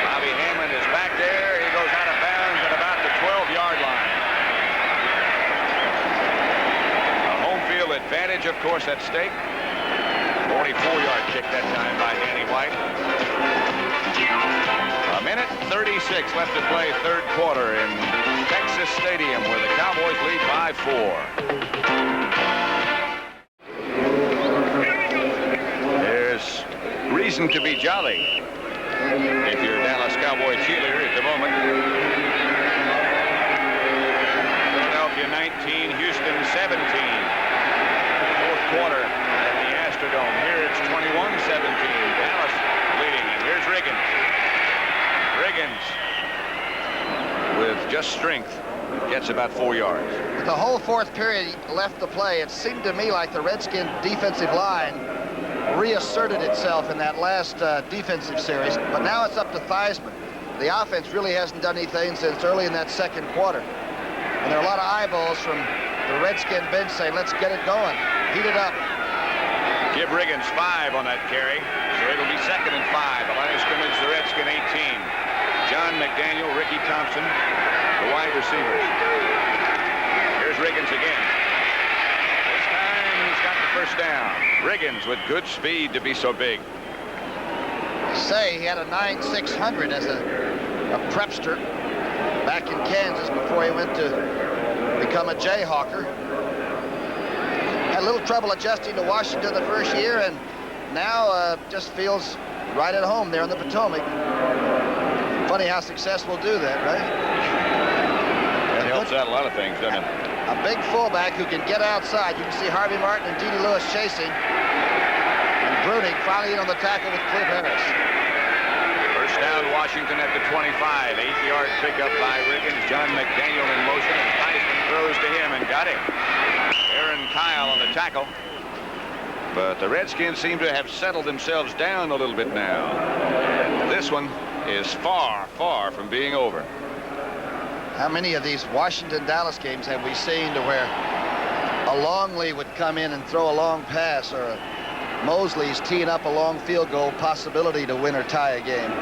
Bobby Hammond is back there. He goes out of bounds at about the 12-yard line. A home field advantage, of course, at stake. 44-yard kick that time by Annie White. A minute 36 left to play, third quarter in Texas Stadium, where the Cowboys lead by 4. There's reason to be jolly if you're a Dallas Cowboy cheerleader at the moment. Philadelphia 19, Houston 17. Fourth quarter at the Astrodome. Here it's 21-17. Dallas leading, and here's Riggins. Riggins, with just strength, gets about 4 yards.
With the whole fourth period left to play, it seemed to me like the Redskin defensive line reasserted itself in that last defensive series, but now it's up to Theismann. The offense really hasn't done anything since early in that second quarter. And there are a lot of eyeballs from the Redskin bench saying, let's get it going. Heat it up.
Give Riggins 5 on that carry, so it'll be 2nd and 5. The line of scrimmage, the Redskin 18. John McDaniel, Ricky Thompson, the wide receivers. Here's Riggins again. This time he's got the first down. Riggins with good speed to be so big.
Say he had a 9.600 as a prepster back in Kansas before he went to become a Jayhawker. Had a little trouble adjusting to Washington the first year, and now just feels right at home there in the Potomac. Funny how success will do that, right?
That helps out a lot of things, doesn't it?
A big fullback who can get outside. You can see Harvey Martin and D.D. Lewis chasing. And Bruning finally in on the tackle with Cliff Harris.
First down, Washington at the 25. 8-yard pickup by Riggins. John McDaniel in motion, and Theismann throws to him and got him. Aaron Kyle on the tackle. But the Redskins seem to have settled themselves down a little bit now. This one is far, far from being over.
How many of these Washington-Dallas games have we seen to where a Longley would come in and throw a long pass, or a Mosley's teeing up a long field goal possibility to win or tie a game?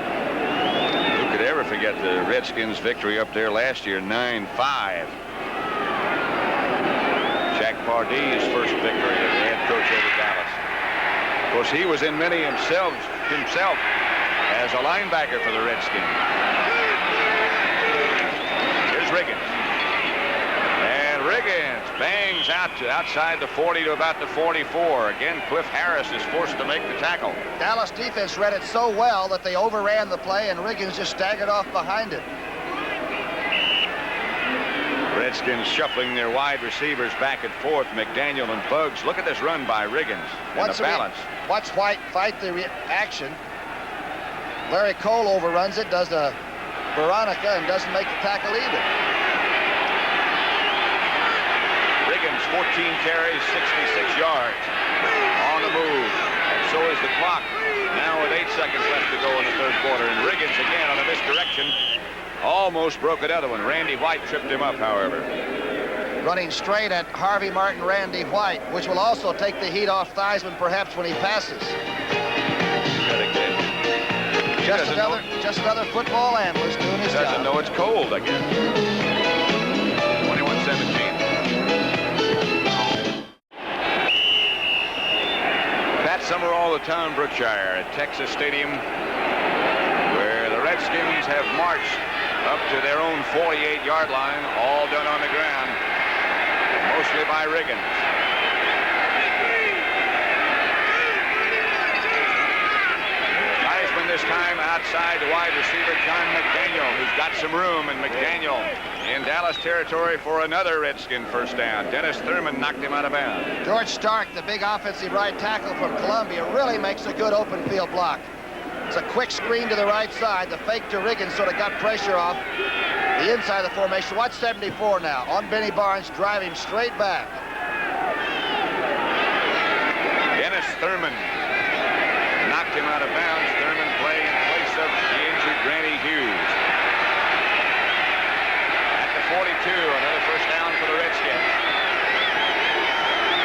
Who could ever forget the Redskins' victory up there last year, 9-5. Jack Pardee's first victory as the head coach over Dallas. Of course, he was in many himself as a linebacker for the Redskins. Here's Riggins. And Riggins bangs out to outside the 40 to about the 44. Again, Cliff Harris is forced to make the tackle.
Dallas defense read it so well that they overran the play, and Riggins just staggered off behind it.
Redskins shuffling their wide receivers back and forth. McDaniel and Buggs. Look at this run by Riggins. And the balance.
Watch White fight the action. Larry Cole overruns it, does a Veronica, and doesn't make the tackle either.
Riggins, 14 carries, 66 yards. On the move. And so is the clock. Now with 8 seconds left to go in the third quarter. And Riggins again on a misdirection. Almost broke another one. Randy White tripped him up, however.
Running straight at Harvey Martin, Randy White, which will also take the heat off Theismann perhaps when he passes. Just another football analyst doing his job.
Doesn't know it's cold, I guess. 21-17. Pat Summerall of town Brookshire at Texas Stadium, where the Redskins have marched up to their own 48-yard line, all done on the ground, mostly by Riggins. Heisman this time outside the wide receiver John McDaniel, who's got some room, and McDaniel in Dallas territory for another Redskin first down. Dennis Thurman knocked him out of bounds.
George Stark, the big offensive right tackle from Columbia, really makes a good open field block. It's a quick screen to the right side. The fake to Riggins sort of got pressure off the inside of the formation. Watch 74 now. On Benny Barnes, drive him straight back.
Dennis Thurman knocked him out of bounds. Thurman playing in place of the injured Granny Hughes. At the 42, another first down for the Redskins.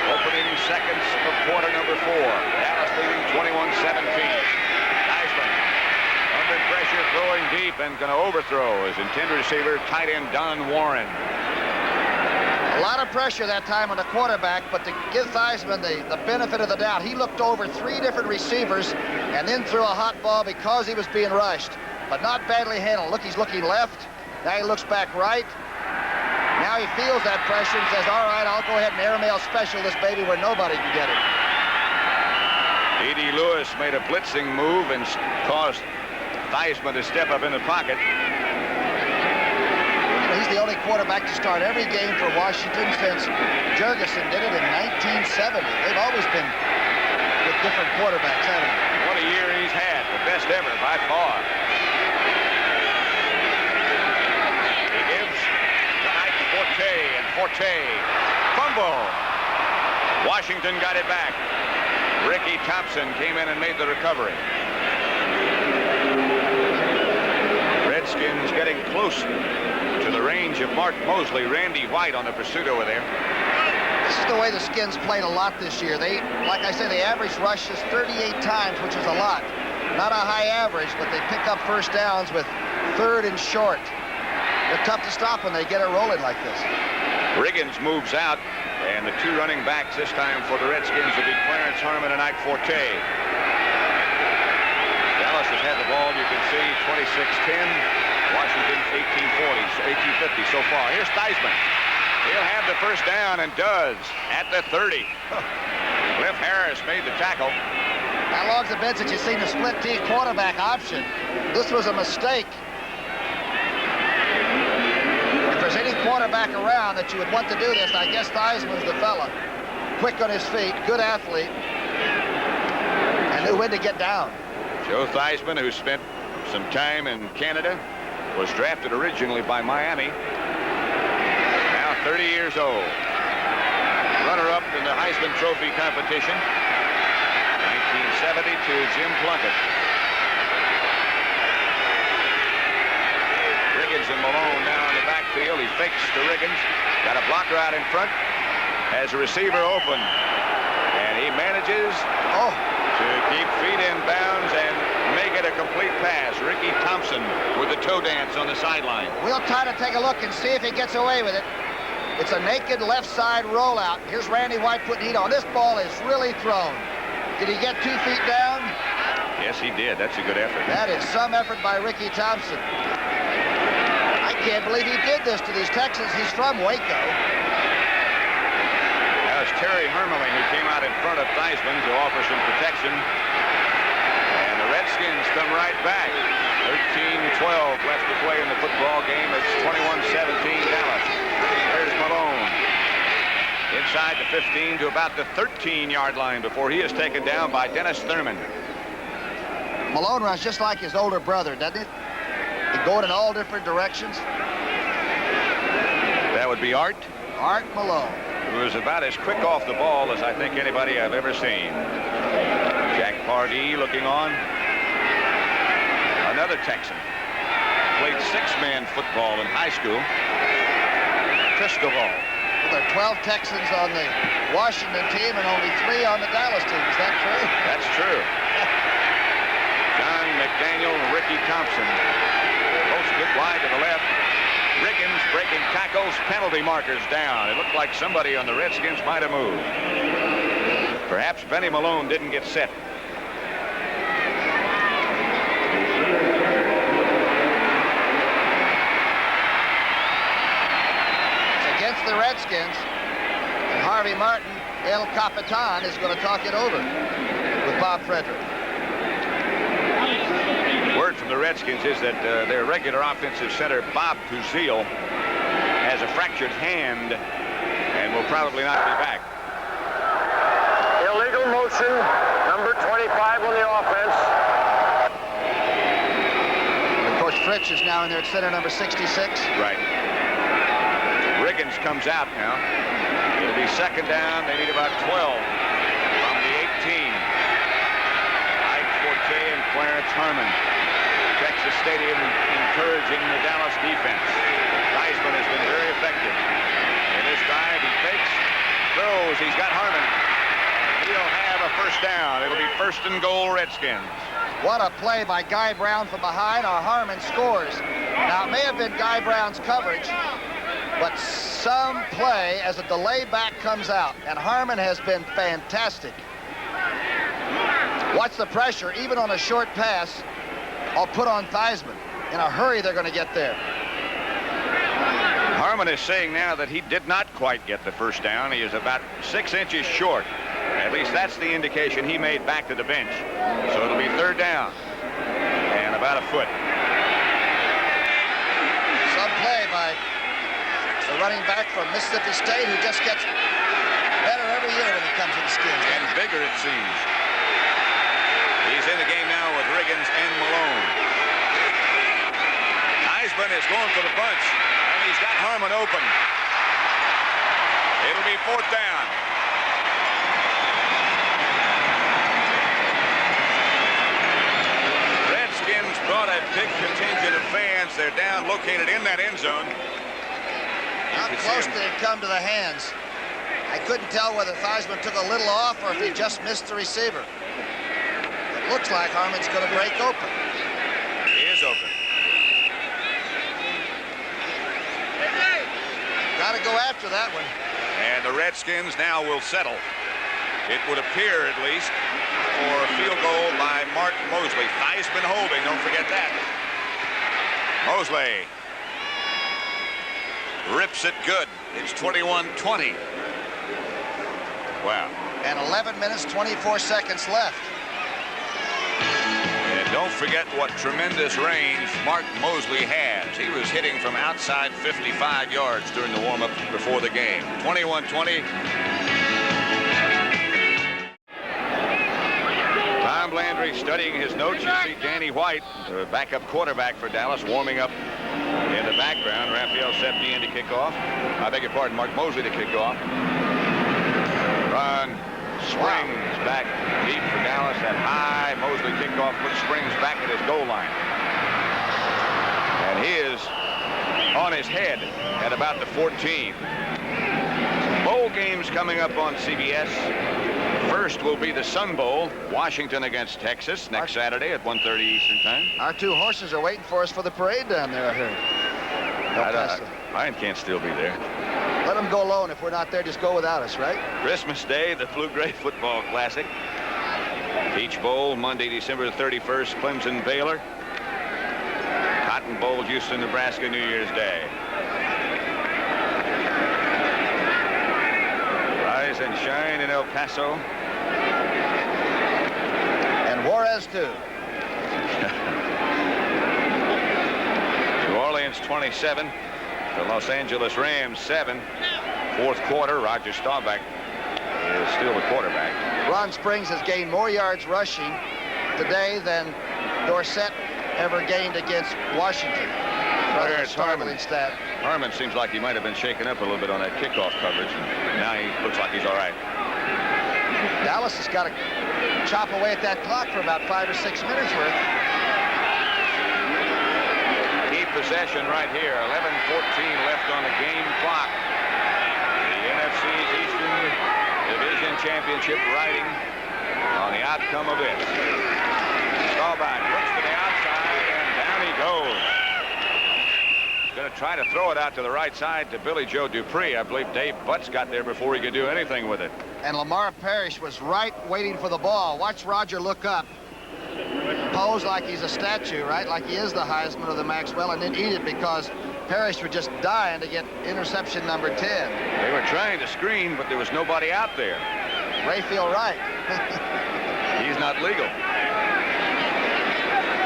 Opening seconds of quarter number 4. Dallas leading 21-17. Under pressure, throwing deep, and going to overthrow his intended receiver, tight end Don Warren.
A lot of pressure that time on the quarterback, but to give Theismann the benefit of the doubt, he looked over 3 different receivers and then threw a hot ball because he was being rushed, but not badly handled. Look, he's looking left. Now he looks back right. Now he feels that pressure and says, all right, I'll go ahead and airmail special this baby where nobody can get it.
E.D. Lewis made a blitzing move and caused Theismann to step up in the pocket.
He's the only quarterback to start every game for Washington since Jurgensen did it in 1970. They've always been with different quarterbacks, haven't they?
What a year he's had, the best ever by far. He gives to Ike Forte, and Forte fumble. Washington got it back. Ricky Thompson came in and made the recovery. Redskins getting close to the range of Mark Mosley. Randy White on the pursuit over there.
This is the way the Skins played a lot this year. They, like I said, the average rush is 38 times, which is a lot. Not a high average, but they pick up first downs with 3rd and short. They're tough to stop when they get it rolling like this.
Riggins moves out, and the 2 running backs this time for the Redskins will be Clarence Harmon and Ike Forte. Dallas has had the ball, you can see, 26-10. Washington 1850 so far. Here's Theismann. He'll have the first down, and does at the 30. Cliff Harris made the tackle.
How long's it been since you've seen the split T quarterback option? This was a mistake. If there's any quarterback around that you would want to do this, I guess Theismann's the fella. Quick on his feet, good athlete, and knew when to get down.
Joe Theismann, who spent some time in Canada, was drafted originally by Miami. Now 30 years old. Runner-up in the Heisman Trophy competition. 1970 to Jim Plunkett. Riggins and Malone now in the backfield. He fakes to Riggins. Got a blocker out in front. Has a receiver open. And he manages to keep feet in bounds and make it a complete pass. Ricky Thompson with the toe dance on the sideline.
We'll try to take a look and see if he gets away with it. It's a naked left side rollout. Here's Randy White putting heat on. This ball is really thrown. Did he get 2 feet down?
Yes, he did. That's a good effort.
That is some effort by Ricky Thompson. I can't believe he did this to these Texans. He's from Waco.
That was Terry Hermeling who came out in front of Theismann to offer some protection. And the Redskins come right back. 13-12 left to play in the football game. It's 21-17 Dallas. There's Malone. Inside the 15 to about the 13-yard line before he is taken down by Dennis Thurman.
Malone runs just like his older brother, doesn't it? He's going in all different directions.
That would be Art.
Art Malone.
Who is about as quick off the ball as I think anybody I've ever seen. Jack Pardee looking on. Another Texan. Played 6-man football in high school. Cristobal.
Well, there are 12 Texans on the Washington team and only 3 on the Dallas team. Is that true?
That's true. John McDaniel and Ricky Thompson. Both split wide to the left. Riggins breaking tackles, penalty markers down. It looked like somebody on the Redskins might have moved. Perhaps Benny Malone didn't get set.
It's against the Redskins, and Harvey Martin, El Capitan, is going to talk it over with Bob Frederick.
Word from the Redskins is that their regular offensive center, Bob Kuziel, has a fractured hand and will probably not be back.
Illegal motion, number 25 on the offense.
And of course, Fritz is now in there at center, number 66.
Right. Riggins comes out now. It'll be second down. They need about 12 from the 18. Ike Forte and Clarence Harmon. Texas Stadium encouraging the Dallas defense. Theismann has been very effective. And this dive, he fakes, throws. He's got Harmon. He'll have a first down. It'll be first and goal, Redskins.
What a play by Guy Brown from behind. Our Harmon scores. Now, it may have been Guy Brown's coverage, but some play as a delay back comes out. And Harmon has been fantastic. Watch the pressure, even on a short pass. I'll put on Theismann. In a hurry, they're going to get there.
Harmon is saying now that he did not quite get the first down. He is about 6 inches short. At least that's the indication he made back to the bench. So it'll be third down and about a foot.
Some play by the running back from Mississippi State, who just gets better every year when he comes to the Skins.
And bigger, it seems. He's in the game now with Riggins and Malone. Theismann is going for the bunch, and he's got Harmon open. It'll be fourth down. Redskins brought a big contingent of fans. They're down, located in that end zone.
How close did it come to the hands? I couldn't tell whether Theismann took a little off or if he just missed the receiver. It looks like Harmon's going to break open.
He is open.
Got to go after that one.
And the Redskins now will settle. It would appear, at least, for a field goal by Mark Mosley. Theismann holding, don't forget that. Mosley rips it good. It's 21-20. Wow.
And 11 minutes, 24 seconds left.
And don't forget what tremendous range Mark Mosley has. He was hitting from outside 55 yards during the warm-up before the game. 21-20. Tom Landry studying his notes. You see Danny White, the backup quarterback for Dallas, warming up in the background. Raphael Septien to kick off. I beg your pardon, Mark Mosley to kick off. Ron Springs back deep for Dallas. That high Mosley kickoff puts Springs back at his goal line. And he is on his head at about the 14. Bowl games coming up on CBS. First will be the Sun Bowl, Washington against Texas, next Saturday at 1:30 Eastern Time.
Our two horses are waiting for us for the parade down there, I heard.
Mine can't still be there.
Let them go alone. If we're not there, just go without us, right?
Christmas Day, the Blue Gray Football Classic. Peach Bowl, Monday, December 31st, Clemson, Baylor. Cotton Bowl, Houston, Nebraska, New Year's Day. Rise and shine in El Paso.
And Juarez, too.
New Orleans 27. The Los Angeles Rams 7. Fourth quarter, Roger Staubach is still the quarterback.
Ron Springs has gained more yards rushing today than Dorsett ever gained against Washington. Rather a startling stat.
Harmon seems like he might have been shaken up a little bit on that kickoff coverage. And now he looks like he's all right.
Dallas has got to chop away at that clock for about 5 or 6 minutes worth.
Keep possession right here. 11:14 left on the game clock. The NFC's Eastern Division Championship riding on the outcome of this. Staubach looks to the outside. Throws. Going to try to throw it out to the right side to Billy Joe Dupree. I believe Dave Butts got there before he could do anything with it.
And Lamar Parrish was right waiting for the ball. Watch Roger look up. Pose like he's a statue, right? Like he is the Heisman or the Maxwell, and then eat it because Parrish was just dying to get interception number 10.
They were trying to screen, but there was nobody out there.
Rayfield Wright.
He's not legal.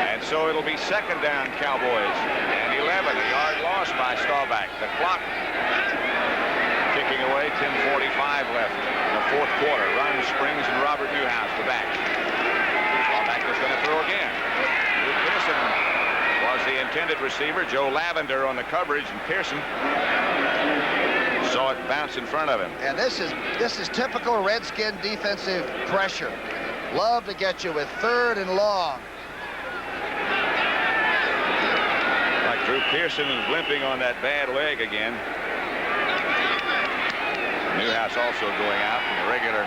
And so it'll be second down, Cowboys. And 11, a yard loss by Staubach. The clock ticking away, 10:45 left in the fourth quarter. Ryan Springs and Robert Newhouse the back. Staubach is going to throw again. Pearson was the intended receiver. Joe Lavender on the coverage, and Pearson saw it bounce in front of him.
And this is typical Redskin defensive pressure. Love to get you with third and long.
Like Drew Pearson is limping on that bad leg again. Newhouse also going out, and the regular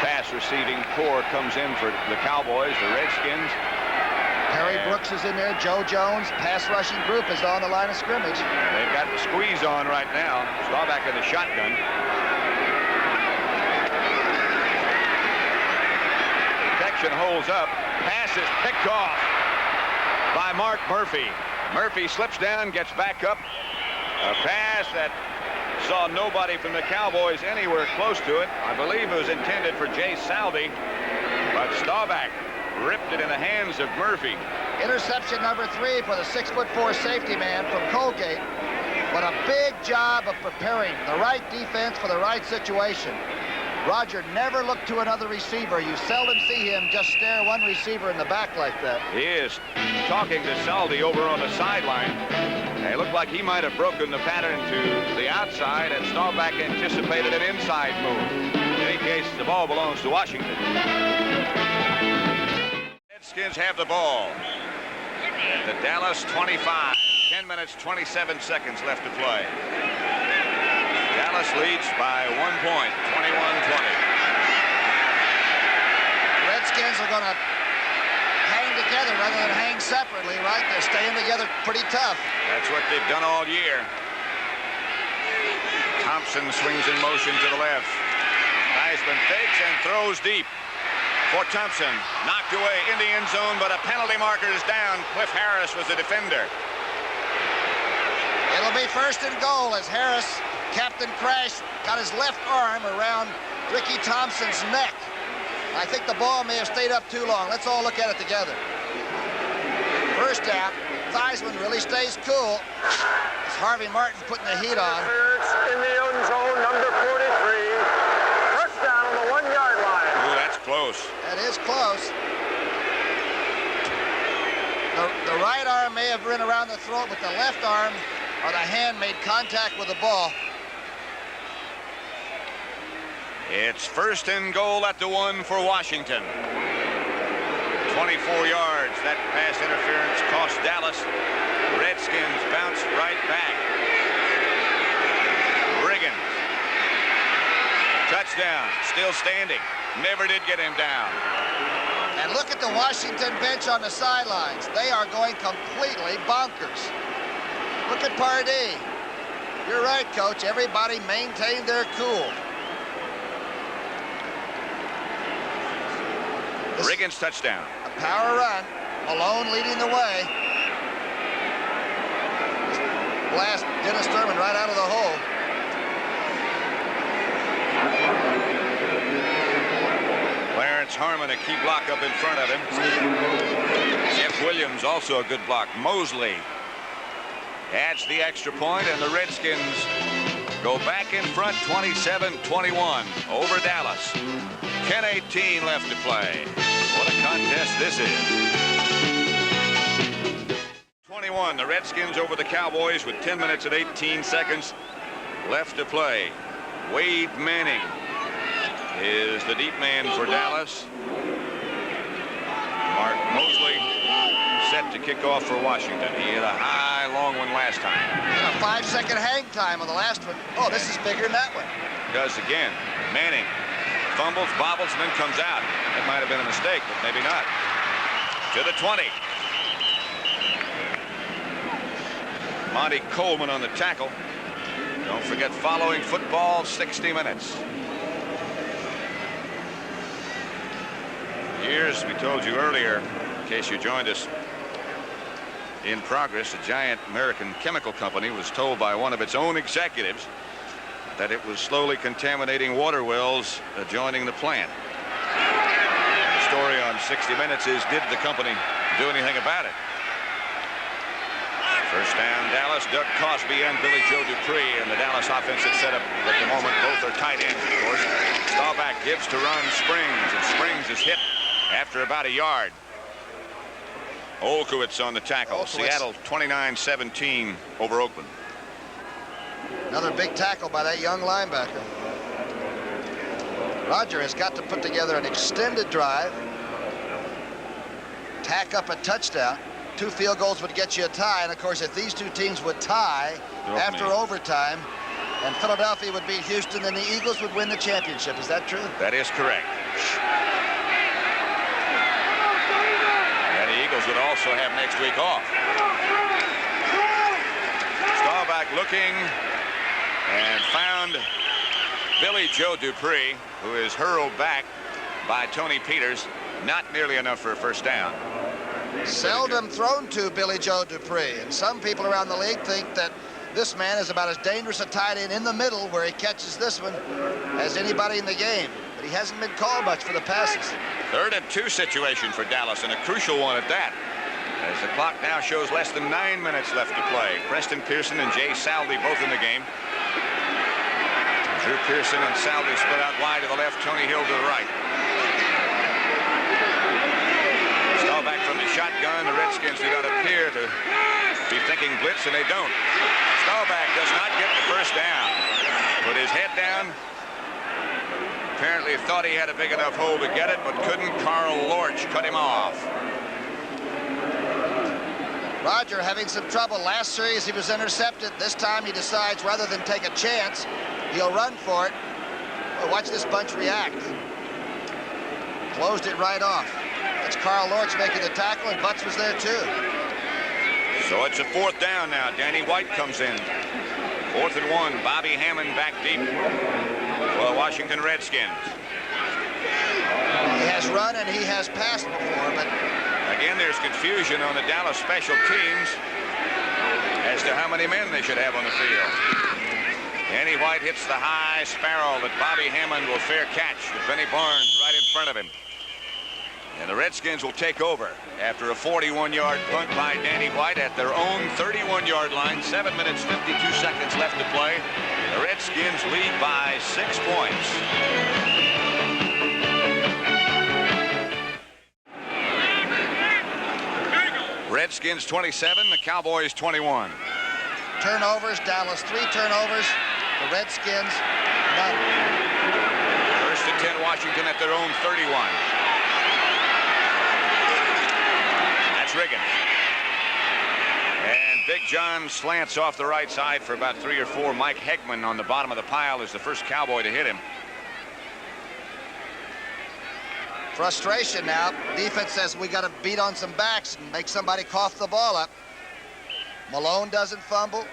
pass receiving core comes in for the Cowboys, the Redskins.
Harry Brooks is in there. Joe Jones, pass rushing group, is on the line of scrimmage.
They've got the squeeze on right now. Staubach in the shotgun. Protection holds up. Pass is picked off by Mark Murphy. Murphy slips down, gets back up. A pass that saw nobody from the Cowboys anywhere close to it. I believe it was intended for Jay Saldi, but Staubach ripped it in the hands of Murphy.
Interception number 3 for the 6'4" safety man from Colgate. But a big job of preparing the right defense for the right situation. Roger never looked to another receiver. You seldom see him just stare one receiver in the back like that.
He is talking to Saldi over on the sideline. It looked like he might have broken the pattern to the outside, and Staubach anticipated an inside move. In any case, the ball belongs to Washington. Redskins have the ball at the Dallas 25. 10 minutes, 27 seconds left to play. Dallas leads by 1 point, 21-20.
Redskins are going to hang together rather than hang separately, right? They're staying together pretty tough.
That's what they've done all year. Thompson swings in motion to the left. Theismann fakes and throws deep for Thompson. Knocked away in the end zone, but a penalty marker is down. Cliff Harris was the defender.
It'll be first and goal as Harris, Captain Crash, got his left arm around Ricky Thompson's neck. I think the ball may have stayed up too long. Let's all look at it together. First down, Theismann really stays cool. It's Harvey Martin putting the heat on.
In the end zone, number 43. First down on the 1 yard line.
Ooh, that's close.
That is close. The right arm may have run around the throat, but the left arm or the hand made contact with the ball.
It's first and goal at the 1 for Washington. 24 yards. That pass interference cost Dallas. Redskins bounce right back. Riggins. Touchdown. Still standing. Never did get him down.
And look at the Washington bench on the sidelines. They are going completely bonkers. Look at Pardee. You're right, Coach. Everybody maintained their cool.
Riggins touchdown.
A power run. Malone leading the way. Blast Dennis Thurman right out of the hole.
Clarence Harmon, a key block up in front of him. Jeff Williams, also a good block. Mosley adds the extra point, and the Redskins go back in front 27-21 over Dallas. 10:18 left to play. What a contest this is. 21, the Redskins over the Cowboys with 10 minutes and 18 seconds left to play. Wade Manning is the deep man for Dallas. Mark Mosley set to kick off for Washington. He had a high, long one last time.
And a 5-second hang time on the last one. Oh, this is bigger than that one.
Does again. Manning fumbles, bobbles, and then comes out. That might have been a mistake, but maybe not. To the 20. Monty Coleman on the tackle. Don't forget, following football 60 minutes. Years, we told you earlier, in case you joined us in progress, a giant American chemical company was told by one of its own executives that it was slowly contaminating water wells adjoining the plant. The story on 60 Minutes is, did the company do anything about it? First down, Dallas. Doug Cosby and Billy Joe Dupree, and the Dallas offensive setup at the moment. Both are tight ends, of course. Staubach gives to run Springs, and Springs is hit after about a yard. Olkowitz on the tackle.
Olkowitz.
Seattle 29-17 over Oakland.
Another big tackle by that young linebacker. Roger has got to put together an extended drive, tack up a touchdown. 2 field goals would get you a tie, and of course, if these two teams would tie after overtime, and Philadelphia would beat Houston, then the Eagles would win the championship. Is that true?
That is correct. And the Eagles would also have next week off. Staubach looking and found Billy Joe Dupree, who is hurled back by Tony Peters. Not nearly enough for a first down.
Seldom thrown to Billy Joe Dupree, and some people around the league think that this man is about as dangerous a tight end in the middle where he catches this one as anybody in the game, but he hasn't been called much for the passes.
3rd and 2 situation for Dallas, and a crucial one at that, as the clock now shows less than 9 minutes left to play. Preston Pearson and Jay Saldy both in the game. Drew Pearson and Saldy split out wide to the left, Tony Hill to the right. Staubach from the shotgun. The Redskins do not appear to be thinking blitz, and they don't. Staubach does not get the first down. Put his head down. Apparently thought he had a big enough hole to get it, but couldn't. Carl Lorch cut him off.
Roger having some trouble. Last series he was intercepted. This time he decides rather than take a chance, he'll run for it. Well, watch this bunch react. Closed it right off. That's Carl Lorch making the tackle, and Butts was there too.
So it's a 4th down now. Danny White comes in. 4th and 1. Bobby Hammond back deep for the Washington Redskins.
He has run and he has passed before, but
again, there's confusion on the Dallas special teams as to how many men they should have on the field. Danny White hits the high sparrow that Bobby Hammond will fair catch with Benny Barnes right in front of him. And the Redskins will take over after a 41-yard punt by Danny White at their own 31-yard line. 7 minutes, 52 seconds left to play. The Redskins lead by 6 points. Redskins 27, the Cowboys 21.
turnovers. Dallas 3 turnovers. The Redskins none.
1st and 10 Washington at their own 31. Riggins. And Big John slants off the right side for about 3 or 4. Mike Hegman on the bottom of the pile is the first Cowboy to hit him.
Frustration now. Defense says we got to beat on some backs and make somebody cough the ball up. Malone doesn't fumble.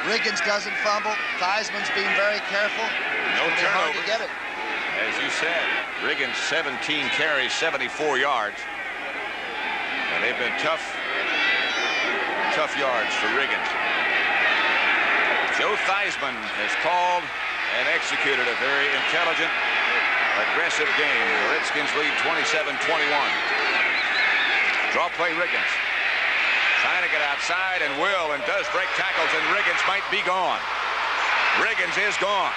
Riggins doesn't fumble. Theismann's being very careful.
No turnover.
Hard to get it.
As you said, Riggins 17 carries, 74 yards. And they've been tough yards for Riggins. Joe Theismann has called and executed a very intelligent, aggressive game. The Redskins lead 27-21. Draw play Riggins. Trying to get outside and will and does break tackles, and Riggins might be gone. Riggins is gone.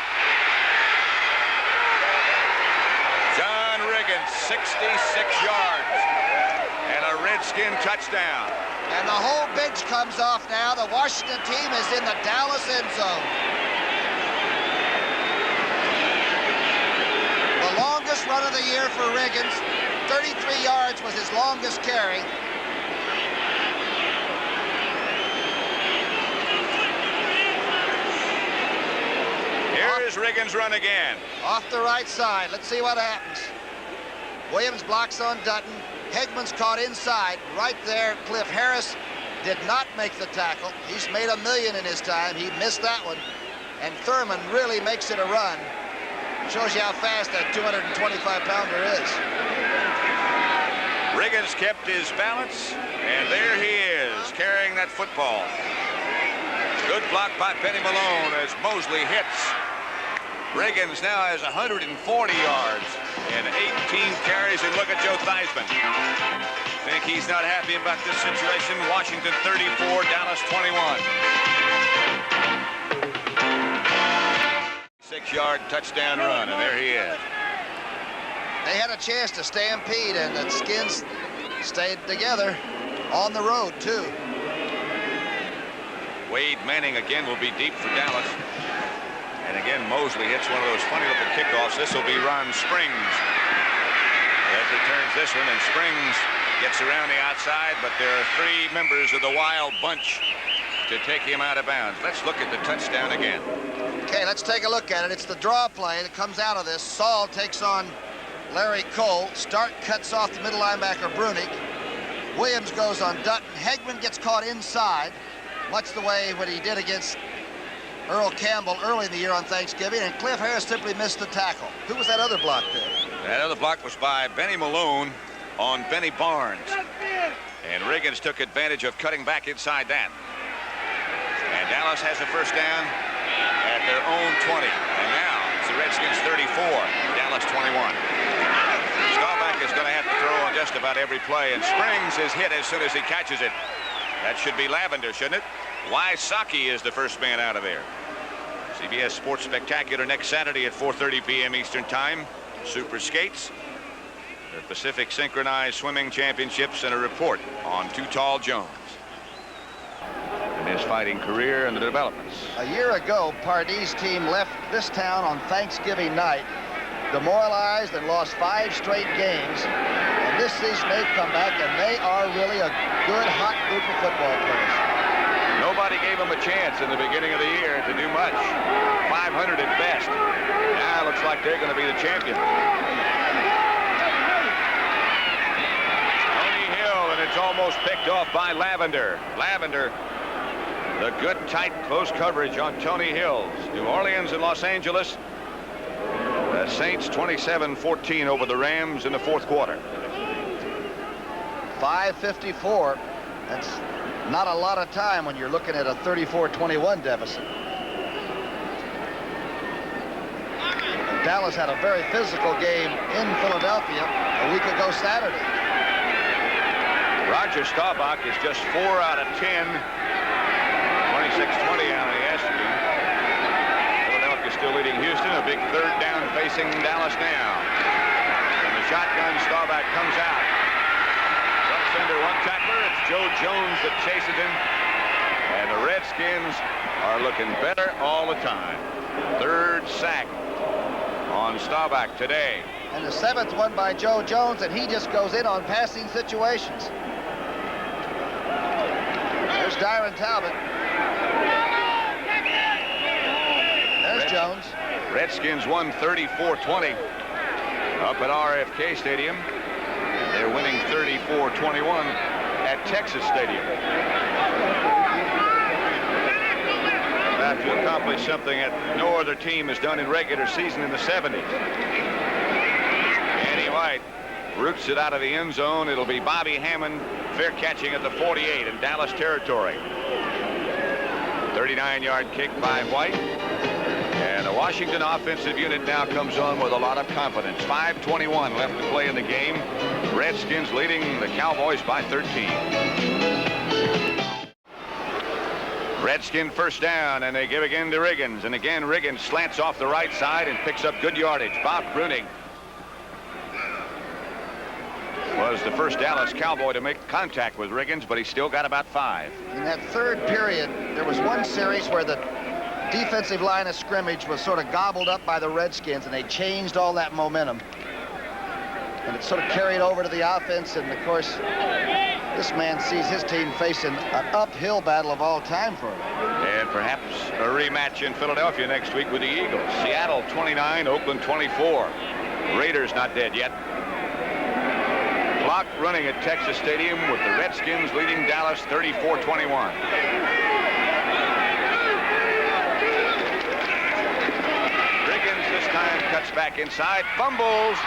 John Riggins, 66 yards and a Redskin touchdown.
And the whole bench comes off now. The Washington team is in the Dallas end zone. The longest run of the year for Riggins. 33 yards was his longest carry.
Here is Riggins' run again.
Off the right side. Let's see what happens. Williams blocks on Dutton. Hegman's caught inside. Right there, Cliff Harris did not make the tackle. He's made $1 million in his time. He missed that one. And Thurman really makes it a run. Shows you how fast that 225-pounder is.
Riggins kept his balance, and there he is, carrying that football. Good block by Benny Malone as Mosley hits. Riggins now has 140 yards and 18 carries, and look at Joe Theismann. Think he's not happy about this situation. Washington 34, Dallas 21. 6-yard touchdown run, and there he is.
They had a chance to stampede, and the Skins stayed together on the road, too.
Wade Manning again will be deep for Dallas. And again, Mosley hits one of those funny-looking kickoffs. This will be Ron Springs that returns this one, and Springs gets around the outside, but there are 3 members of the Wild Bunch to take him out of bounds. Let's look at the touchdown again.
Okay, let's take a look at it. It's the draw play that comes out of this. Saul takes on Larry Cole. Stark cuts off the middle linebacker, Brunig. Williams goes on Dutton. Hegman gets caught inside, much the way what he did against Earl Campbell early in the year on Thanksgiving, and Cliff Harris simply missed the tackle. Who was that other block there?
That other block was by Benny Malone on Benny Barnes. And Riggins took advantage of cutting back inside that. And Dallas has a first down at their own 20. And now it's the Redskins 34, Dallas 21. Staubach is going to have to throw on just about every play, and Springs is hit as soon as he catches it. That should be Lavender, shouldn't it? Wysocki is the first man out of there. CBS Sports Spectacular next Saturday at 4:30 p.m. Eastern Time. Super Skates, the Pacific Synchronized Swimming Championships, and a report on Too Tall Jones and his fighting career and the developments.
A year ago, Pardee team left this town on Thanksgiving night, demoralized and lost 5 straight games. And this season they've come back, and they are really a good, hot group of football players.
Nobody gave them a chance in the beginning of the year to do much. 500 at best. Now it looks like they're going to be the champion. Tony Hill, and it's almost picked off by Lavender. Lavender, the good, tight, close coverage on Tony Hill. New Orleans and Los Angeles. The Saints 27-14 over the Rams in the 4th quarter.
5:54. That's not a lot of time when you're looking at a 34-21 deficit. Dallas had a very physical game in Philadelphia a week ago Saturday.
Roger Staubach is just 4 out of 10. 26-20 out of the afternoon. Philadelphia still leading Houston. A big 3rd down facing Dallas now. And the shotgun, Staubach comes out. Under 1 tackler, it's Joe Jones that chases him, and the Redskins are looking better all the time. 3rd sack on Staubach today.
And the 7th one by Joe Jones, and he just goes in on passing situations. There's Dyron Talbot. There's Jones.
Redskins won 34-20 up at RFK Stadium. They're winning 34-21 at Texas Stadium. About to accomplish something that no other team has done in regular season in the 70s. Andy White roots it out of the end zone. It'll be Bobby Hammond fair catching at the 48 in Dallas territory. 39-yard kick by White. And the Washington offensive unit now comes on with a lot of confidence. 5:21 left to play in the game. Redskins leading the Cowboys by 13. Redskin first down, and they give again to Riggins. And again, Riggins slants off the right side and picks up good yardage. Bob Brunig was the first Dallas Cowboy to make contact with Riggins, but he still got about 5.
In that 3rd period, there was one series where the defensive line of scrimmage was sort of gobbled up by the Redskins, and they changed all that momentum. And it sort of carried over to the offense, and of course, this man sees his team facing an uphill battle of all time for him.
And perhaps a rematch in Philadelphia next week with the Eagles. Seattle 29, Oakland 24. Raiders not dead yet. clock running at Texas Stadium with the Redskins leading Dallas 34-21. This time cuts back inside, fumbles,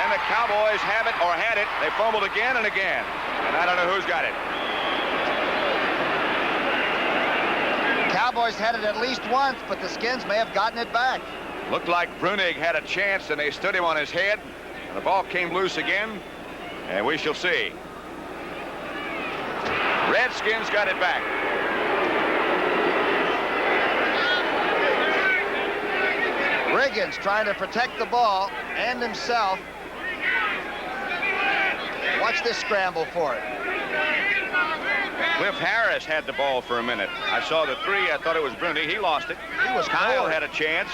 and the Cowboys have it, or had it. They fumbled again and again, and I don't know who's got it.
Cowboys had it at least once, but the Skins may have gotten it back.
Looked like Brunig had a chance, and they stood him on his head, and the ball came loose again, and we shall see. Redskins got it back.
Riggins trying to protect the ball and himself. Watch this scramble for it.
Cliff Harris had the ball for a minute. I saw the three. I thought it was Brunig. He lost it. Kyle had a chance.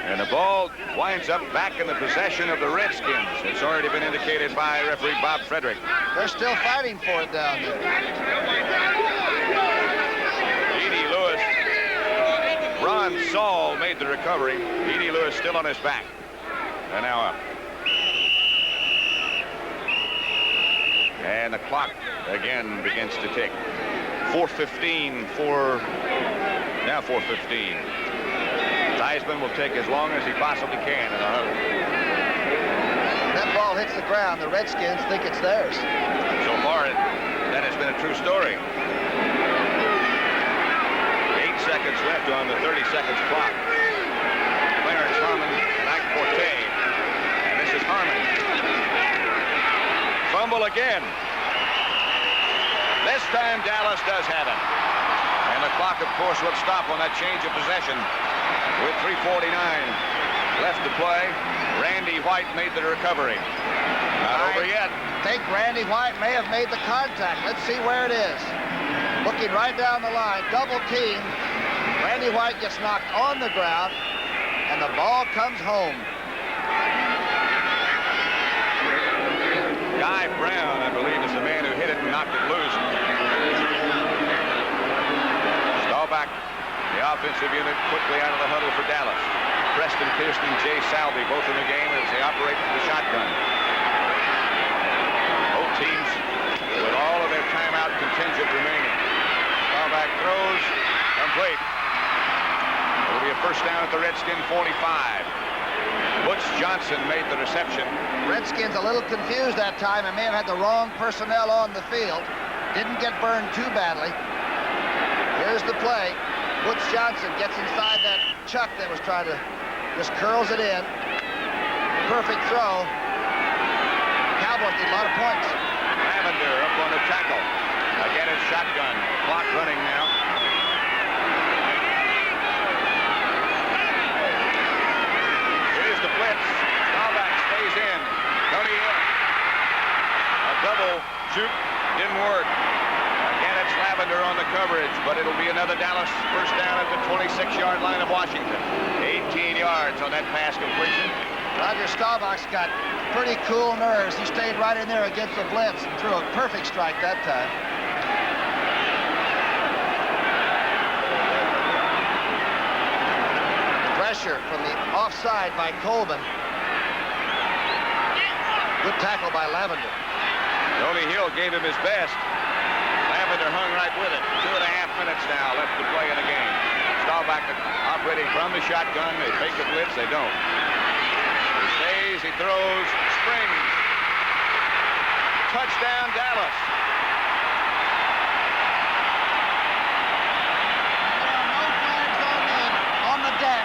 And the ball winds up back in the possession of the Redskins. It's already been indicated by referee Bob Frederick.
They're still fighting for it down there.
Edie Lewis. Ron Saul made the recovery. Edie Lewis still on his back. And now up. And the clock again begins to tick. 4:15 for now 4:15. Theismann will take as long as he possibly can in a huddle.
That ball hits the ground. The Redskins think it's theirs.
So far, that has been a true story. 8 seconds left on the 30 seconds clock. Clarence Harmon and Ike Forte. And this is Harmon. Fumble again. This time Dallas does have it. And the clock, of course, would stop on that change of possession with 3:49 left to play. Randy White made the recovery. Not over yet.
I think Randy White may have made the contact. Let's see where it is. Looking right down the line, double team. Randy White gets knocked on the ground, and the ball comes home.
Guy Brown, I believe, is the man who hit it and knocked it loose. Staubach, the offensive unit, quickly out of the huddle for Dallas. Preston Pearson and Jay Salvey both in the game as they operate the shotgun. Both teams with all of their timeout contingent remaining. Staubach throws, complete. It'll be a first down at the Redskin 45. Butch Johnson made the reception.
Redskins a little confused that time and may have had the wrong personnel on the field. Didn't get burned too badly. Here's the play. Butch Johnson gets inside that chuck that was trying to just curls it in. Perfect throw. Cowboys did a lot of points.
Lavender up on the tackle. Again, it's shotgun. Clock running now. Here's the blitz. Staubach stays in. Tony Hill. A double juke didn't work. Again, it's Lavender on the coverage, but it'll be another Dallas first down at the 26-yard line of Washington. 18 yards on that pass completion.
Roger Staubach's got pretty cool nerves. He stayed right in there against the blitz and threw a perfect strike that time. Pressure from the offside by Colvin. Good tackle by Lavender.
Tony Hill gave him his best. Lavender hung right with it. 2.5 minutes now left to play in the game. Staubach operating from the shotgun. They fake the blitz. They don't. He stays. He throws. Springs. Touchdown, Dallas.
There are no flags on the deck.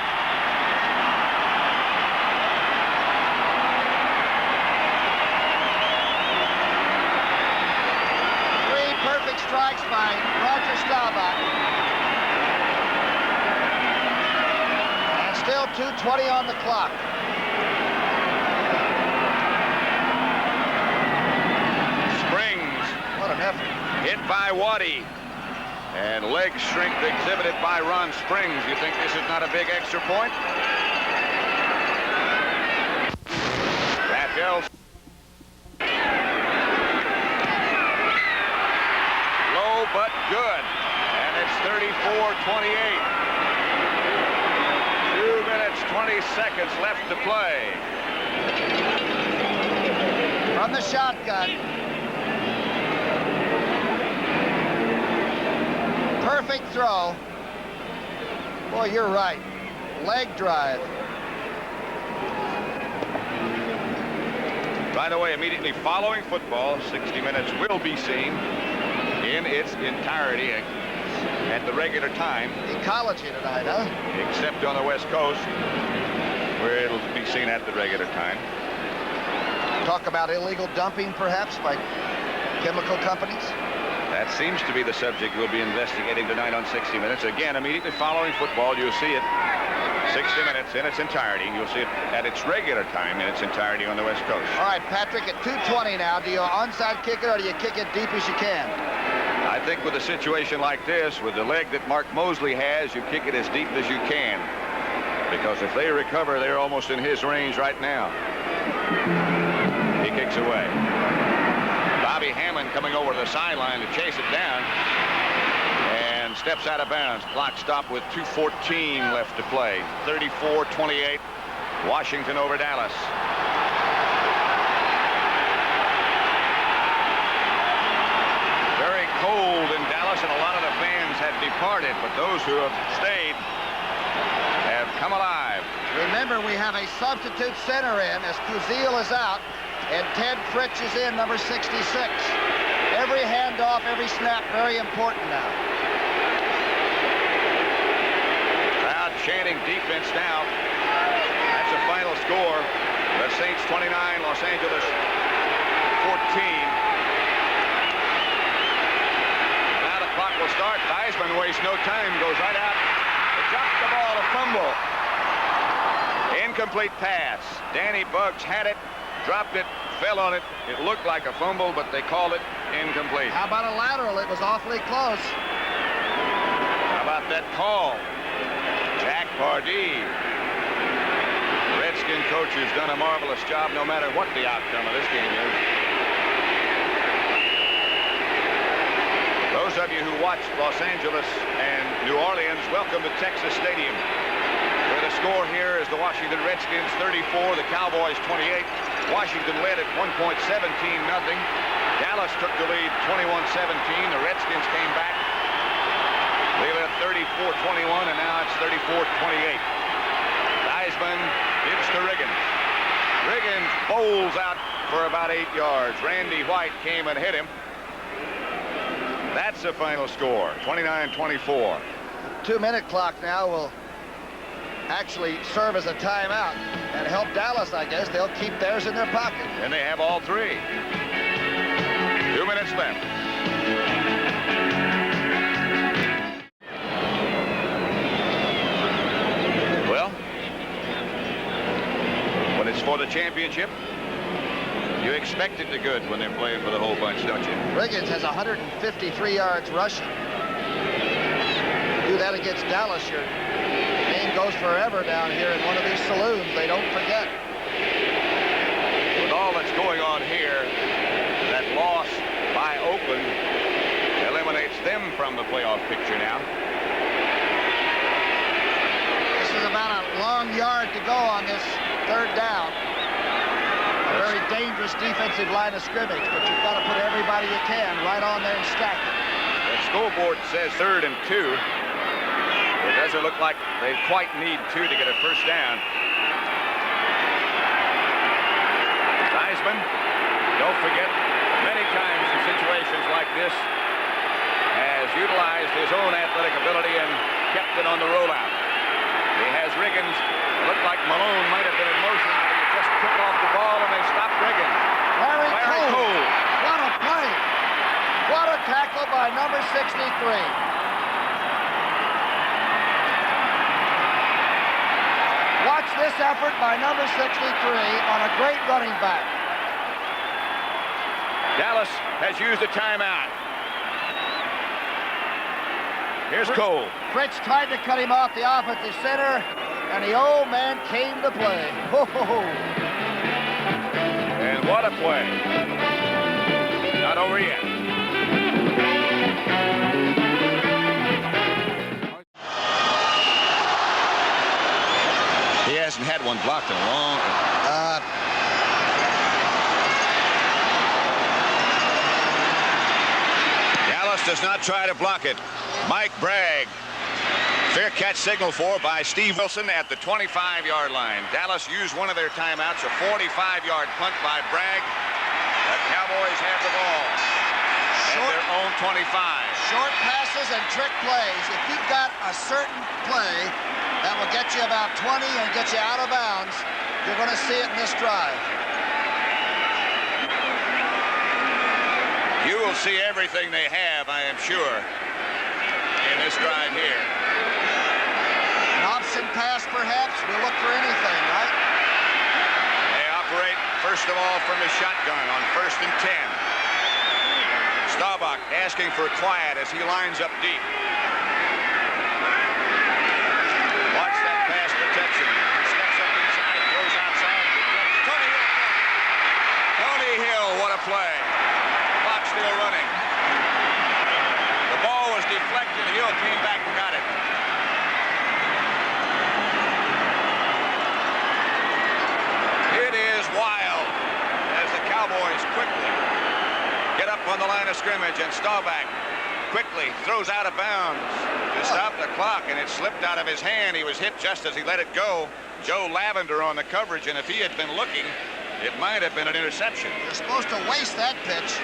Perfect strikes by Roger Staubach. And still 2:20 on the clock.
Springs.
What an effort.
Hit by Waddy. And leg strength exhibited by Ron Springs. You think this is not a big extra point? Raphael. But good. And it's 34-28. 2 minutes, 20 seconds left to play.
From the shotgun. Perfect throw. Boy, you're right. Leg drive.
By the way, immediately following football, 60 Minutes will be seen in its entirety at the regular time.
Ecology tonight, huh?
Except on the West Coast, where it'll be seen at the regular time.
Talk about illegal dumping, perhaps, by chemical companies?
That seems to be the subject we'll be investigating tonight on 60 Minutes. Again, immediately following football, you'll see it 60 Minutes in its entirety. You'll see it at its regular time in its entirety on the West Coast.
All right, Patrick, at 2:20 now, do you onside kick it or do you kick it deep as you can?
I think with a situation like this, with the leg that Mark Mosley has, you kick it as deep as you can. Because if they recover, they're almost in his range right now. He kicks away. Bobby Hammond coming over to the sideline to chase it down. And steps out of bounds. Clock stopped with 2:14 left to play. 34-28. Washington over Dallas. Very cold in Dallas, and a lot of the fans have departed, but those who have stayed have come alive.
Remember, we have a substitute center in as Kuzil is out, and Ted Fritsch is in, number 66. Every handoff, every snap, very important now.
Crowd chanting defense now. That's the final score. The Saints 29, Los Angeles 14. Now the clock will start. Theismann wastes no time, goes right out. Dropped the ball, a fumble. Incomplete pass. Danny Buggs had it, dropped it, fell on it. It looked like a fumble, but they called it incomplete.
How about a lateral? It was awfully close.
How about that call? Jack Pardee. Redskin coach has done a marvelous job no matter what the outcome of this game is. Those of you who watched Los Angeles and New Orleans, welcome to Texas Stadium, where the score here is the Washington Redskins 34, the Cowboys 28. Washington led at 1.17-0. Dallas took the lead 21-17. The Redskins came back. They led 34-21, and now it's 34-28. Theismann gives to Riggins. Riggins bowls out for about 8 yards. Randy White came and hit him. That's the final score, 29-24.
2-minute clock now will actually serve as a timeout and help Dallas, I guess. They'll keep theirs in their pocket.
And they have all three. 2 minutes left. Well, when it's for the championship, you expect it to good when they're playing for the whole bunch, don't you?
Riggins has 153 yards rushing. Do that against Dallas, your game goes forever down here in one of these saloons. They don't forget.
With all that's going on here, that loss by Oakland eliminates them from the playoff picture now.
This is about a long yard to go on this third down. A very dangerous defensive line of scrimmage, but you've got to put everybody you can right on there and stack it.
The scoreboard says 3rd and 2. It doesn't look like they quite need 2 to get a first down. Theismann, don't forget, many times in situations like this, has utilized his own athletic ability and kept it on the rollout. He has Riggins. It looked like Malone might have been in motion, but he just took off the ball and they stopped Riggins.
Larry Cole. What a play. What a tackle by number 63. Watch this effort by number 63 on a great running back.
Dallas has used a timeout. Here's Cole.
Fritsch tried to cut him off the offensive center, and the old man came to play. Ho, ho, ho.
And what a play. Not over yet. He hasn't had one blocked in a long. does not try to block it. Mike Bragg. Fair catch signal for by Steve Wilson at the 25-yard line. Dallas used one of their timeouts, a 45-yard punt by Bragg. The Cowboys have the ball at their own 25.
Short passes and trick plays. If you've got a certain play that will get you about 20 and get you out of bounds, you're going to see it in this drive.
You will see everything they have, I am sure, in this drive here.
An option pass, perhaps. We'll look for anything, right?
They operate, first of all, from the shotgun on 1st and 10. Staubach asking for quiet as he lines up deep. Watch that pass protection. He steps up inside, throws outside. Tony Hill, what a play. Clock still running. The ball was deflected. Hill came back and got it. It is wild as the Cowboys quickly get up on the line of scrimmage, and Staubach quickly throws out of bounds to stop the clock, and it slipped out of his hand. He was hit just as he let it go. Joe Lavender on the coverage, and if he had been looking, it might have been an interception.
You're supposed to waste that pitch.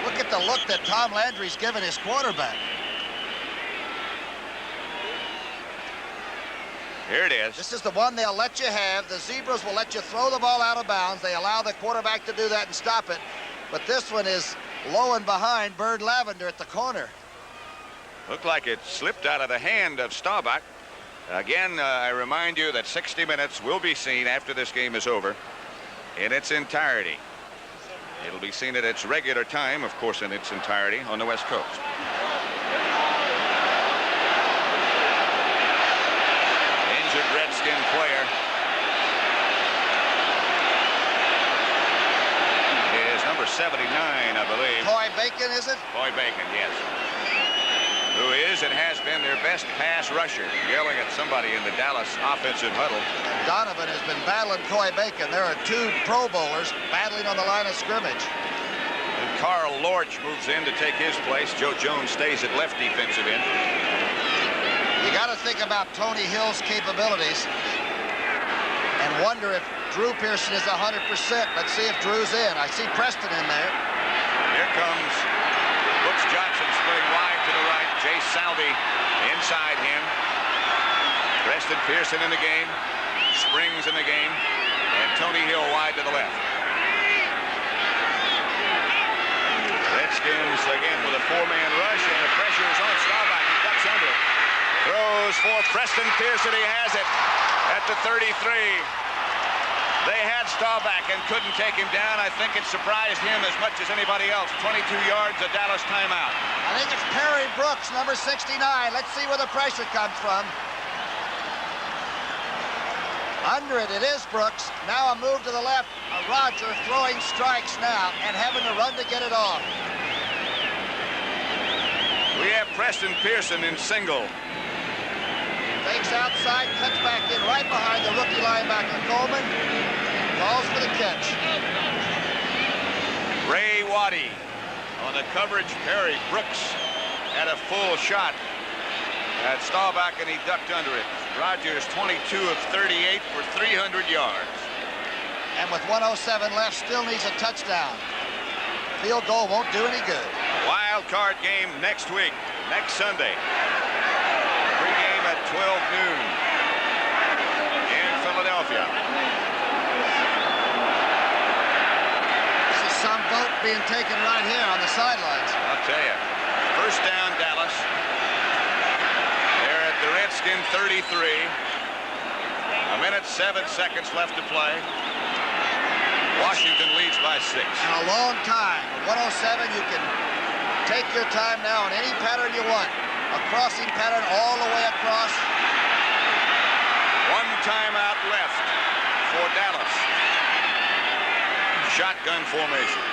Look at the look that Tom Landry's given his quarterback.
Here it is.
This is the one they'll let you have. The Zebras will let you throw the ball out of bounds. They allow the quarterback to do that and stop it. But this one is low and behind Bird Lavender at the corner.
Looked like it slipped out of the hand of Staubach. Again, I remind you that 60 Minutes will be seen after this game is over in its entirety. It'll be seen at its regular time, of course, in its entirety on the West Coast. Injured Redskin player is number 79, I believe.
Coy Bacon, is it?
Coy Bacon, yes. Who is and has been their best pass rusher, yelling at somebody in the Dallas offensive huddle.
Donovan has been battling Coy Bacon. There are two Pro Bowlers battling on the line of scrimmage.
And Carl Lorch moves in to take his place. Joe Jones stays at left defensive end.
You got to think about Tony Hill's capabilities and wonder if Drew Pearson is 100%. Let's see if Drew's in. I see Preston in there.
Here comes Brooks Johnson splitting wide to the right. Jay Salvey inside him. Preston Pearson in the game. Springs in the game. And Tony Hill wide to the left. Redskins again with a four-man rush, and the pressure is on Staubach. He ducks under it. Throws for Preston Pearson. He has it at the 33. They had Staubach and couldn't take him down. I think it surprised him as much as anybody else. 22 yards, a Dallas timeout.
I think it's Perry Brooks, number 69. Let's see where the pressure comes from. Under it, it is Brooks. Now a move to the left. Roger throwing strikes now and having to run to get it off.
We have Preston Pearson in single.
Fakes outside, cuts back in right behind the rookie linebacker Coleman. Calls for the catch.
Ray Waddy on the coverage. Perry Brooks had a full shot at Staubach, and he ducked under it. Rogers 22 of 38 for 300 yards.
And with 1:07 left, still needs a touchdown. Field goal won't do any good.
Wild card game next week, next Sunday. Pre-game at 12 noon in Philadelphia.
This is some vote being taken right here on the sidelines.
I'll tell you. First down, Dallas. They're at the Redskin 33. 1:07 left to play. Washington leads by 6.
In a long time. 1:07, you can take your time now in any pattern you want. A crossing pattern all the way across.
One timeout left for Dallas. Shotgun formation.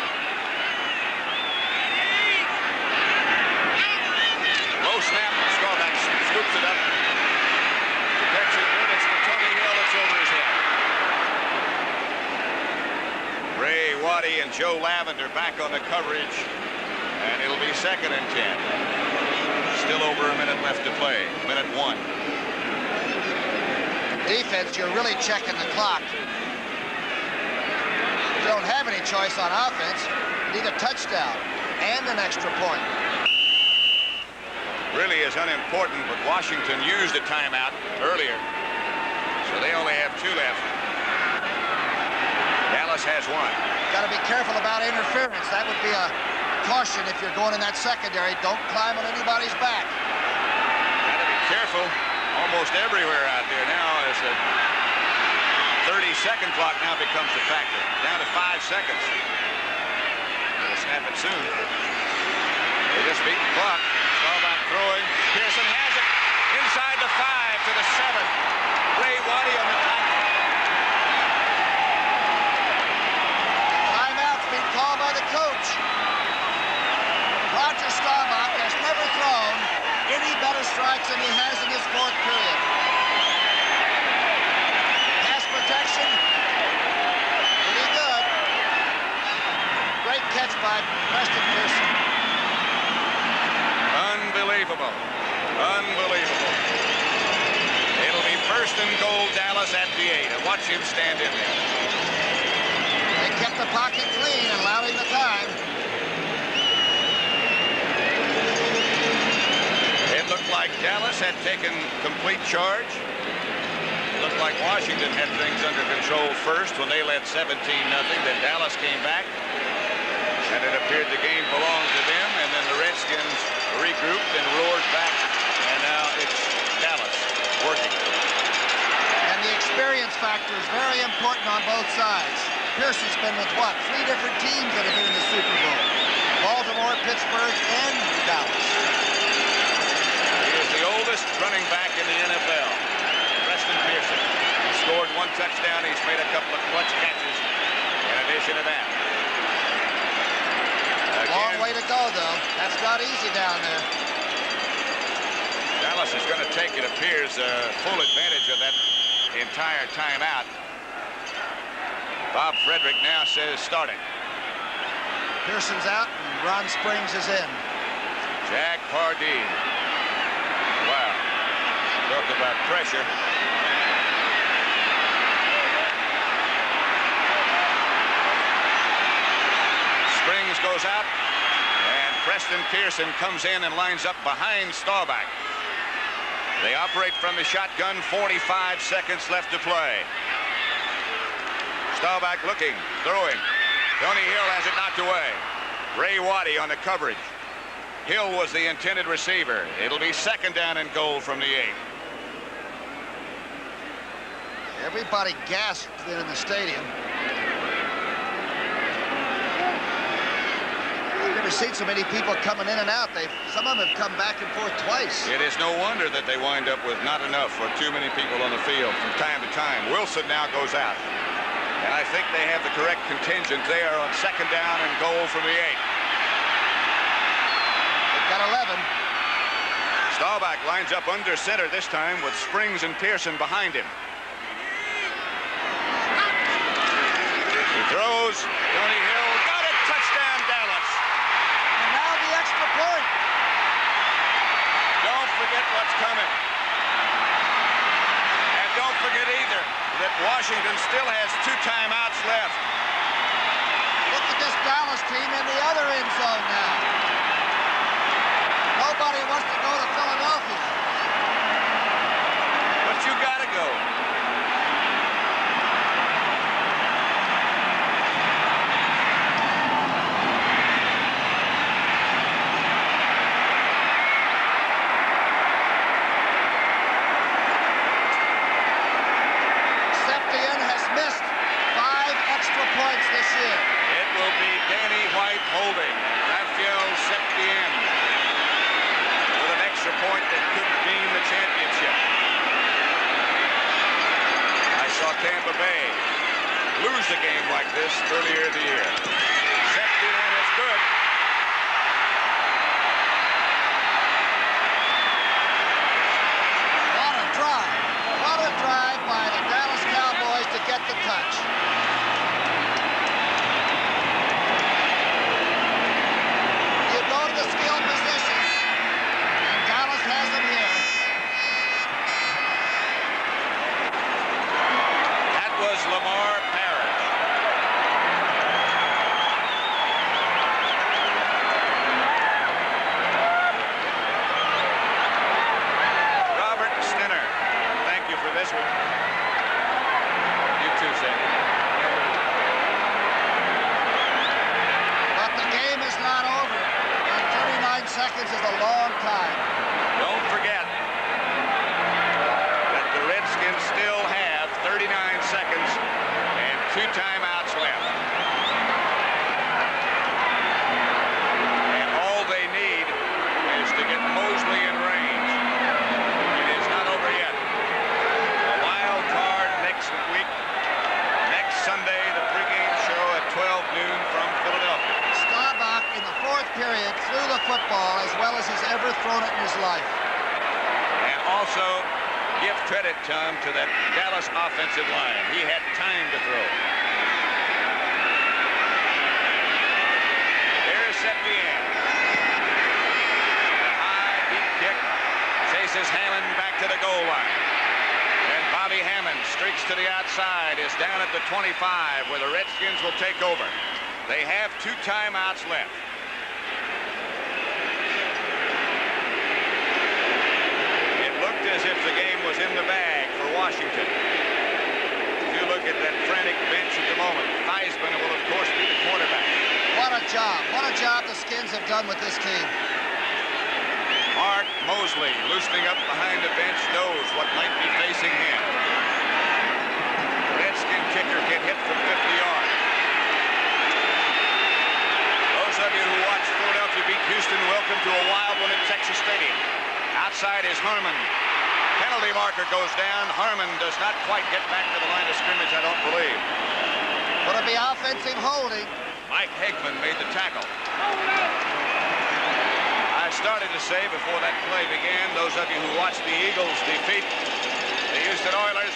Low snap. Staubach scoops it up. Protection good. It's to Tony Hill. It's over his head. Ray Waddy and Joe Lavender back on the coverage And it'll be 2nd and 10. Still over a minute left to play. Minute 1.
Defense, you're really checking the clock. You don't have any choice on offense. You need a touchdown and an extra point.
Really is unimportant, but Washington used a timeout earlier, so they only have 2 left. Dallas has 1.
Got to be careful about interference. That would be a caution if you're going in that secondary. Don't climb on anybody's back.
Got to be careful almost everywhere out there now as the 30-second clock now becomes a factor. Down to 5 seconds. They'll snap it soon. They just beat the clock. Staubach throwing. Pearson has it. Inside the 5 to the 7. Ray Waddy on the tackle.
Timeout's been called by the coach. Roger Staubach has never thrown any better strikes than he has in this 4th period. Pass protection, pretty good. Great catch by Preston Pearson.
Unbelievable. Unbelievable. It'll be 1st and goal, Dallas at the 8. And watch him stand in there.
They kept the pocket clean and allowed him the time.
It looked like Dallas had taken complete charge. It looked like Washington had things under control first when they led 17-0. Then Dallas came back, and it appeared the game belonged to them. And then the Redskins regrouped and roared back. And now it's Dallas working.
And the experience factor is very important on both sides. Pearson's been with, what, 3 different teams that have been in the Super Bowl. Baltimore, Pittsburgh, and Dallas.
He is the oldest running back in the NFL. Preston Pearson. He scored 1 touchdown. He's made a couple of clutch catches in addition to that.
Long way to go, though. That's not easy down there.
Dallas is going to take, it appears, full advantage of that entire timeout. Bob Frederick now says starting.
Pearson's out, and Ron Springs is in.
Jack Pardee. Wow. Talk about pressure. Springs goes out, and Preston Pearson comes in and lines up behind Staubach. They operate from the shotgun, 45 seconds left to play. Staubach looking, throwing. Tony Hill has it knocked away. Ray Waddy on the coverage. Hill was the intended receiver. It'll be 2nd down and goal from the 8.
Everybody gasped in the stadium. I've never seen so many people coming in and out. Some of them have come back and forth twice.
It is no wonder that they wind up with not enough or too many people on the field from time to time. Wilson now goes out. And I think they have the correct contingent there on 2nd down and goal from the 8.
They've got 11.
Staubach lines up under center this time with Springs and Pearson behind him. He throws. Tony Hill got it. Touchdown, Dallas.
And now the extra point.
Don't forget what's coming. And don't forget either that Washington still has 2 timeouts left.
Look at this Dallas team in the other end zone now. Nobody wants to go to Philadelphia.
But you gotta go. Holding. Raphael Septien with an extra point that could mean the championship. I saw Tampa Bay lose a game like this earlier in the year. Septien is good.
What a drive by the Dallas Cowboys to get the touch. You don't time.
Don't forget that the Redskins still have 39 seconds and 2 timeouts left. And all they need is to get Mosley in range. It is not over yet. A wild card next week. Next Sunday, the pregame show at 12 noon from Philadelphia.
Staubach in the 4th period threw the football as well as he's ever thrown it in his life.
And also give credit, Tom, to that Dallas offensive line. He had time to throw. There's Septien. A high, deep kick chases Hammond back to the goal line. And Bobby Hammond streaks to the outside, is down at the 25, where the Redskins will take over. They have 2 timeouts left. It looked as if the game was in the bag for Washington. If you look at that frantic bench at the moment, Theismann will, of course, be the quarterback.
What a job. What a job the Skins have done with this team.
Mark Mosley, loosening up behind the bench, knows what might be facing him. Redskin kicker get hit from 50 yards. Those of you who watched Philadelphia beat Houston, welcome to a wild one at Texas Stadium. Outside is Harmon. Penalty marker goes down. Harmon does not quite get back to the line of scrimmage, I don't believe.
Would it be offensive holding?
Mike Hegman made the tackle. I started to say before that play began, those of you who watched the Eagles defeat the Houston Oilers,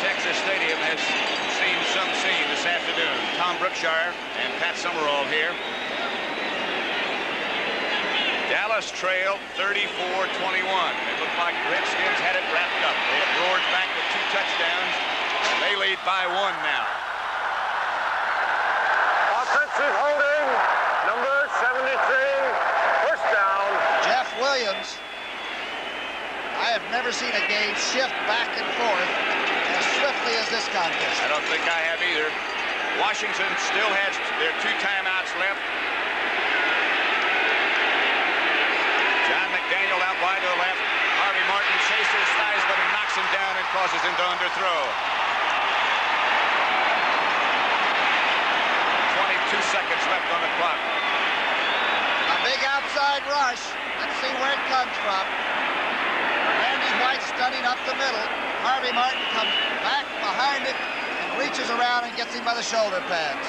Texas Stadium has seen some scene this afternoon. Tom Brookshire and Pat Summerall here. Dallas trailed 34-21. It looked like the Redskins had it wrapped up. They have roared back with 2 touchdowns, and they lead by 1 now.
Offensive holding, number 73, first down.
Jeff Williams. I have never seen a game shift back and forth as swiftly as this contest.
I don't think I have either. Washington still has their 2 timeouts left. John McDaniel out wide to the left. Harvey Martin chases Theismann and knocks him down and causes him to underthrow. 22 seconds left on the clock.
A big outside rush. Let's see where it comes from. Randy White stunning up the middle. Harvey Martin comes back behind it and reaches around and gets him by the shoulder pads.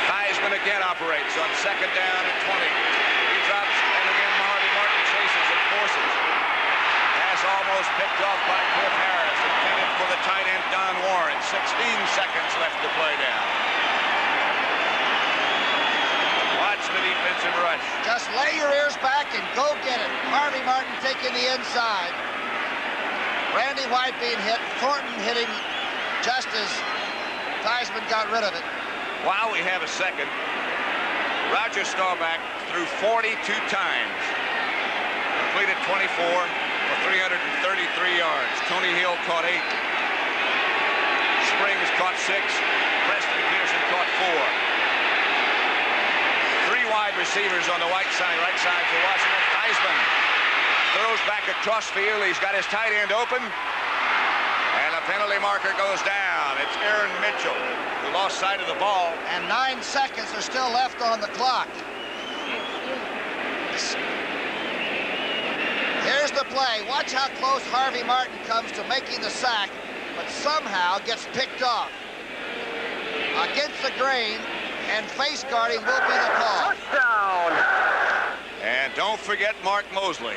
Theismann again operates on 2nd down and 20. He drops, and again Harvey Martin chases and forces. Pass almost picked off by Cliff Harris, intended for the tight end Don Warren. 16 seconds left to play down. Watch the defensive rush.
Just lay your ears back and go get it. Harvey Martin taking the inside. Randy White being hit. Thornton hitting just as Theismann got rid of it.
While we have a second, Roger Staubach threw 42 times. Completed 24 for 333 yards. Tony Hill caught 8. Springs caught 6. Preston Pearson caught 4. 3 wide receivers on the right side for Washington. Theismann throws back across field. He's got his tight end open. And a penalty marker goes down. It's Aaron Mitchell who lost sight of the ball.
And 9 seconds are still left on the clock. Here's the play. Watch how close Harvey Martin comes to making the sack, but somehow gets picked off. Against the grain, and face guarding will be the call.
Touchdown!
And don't forget Mark Mosley.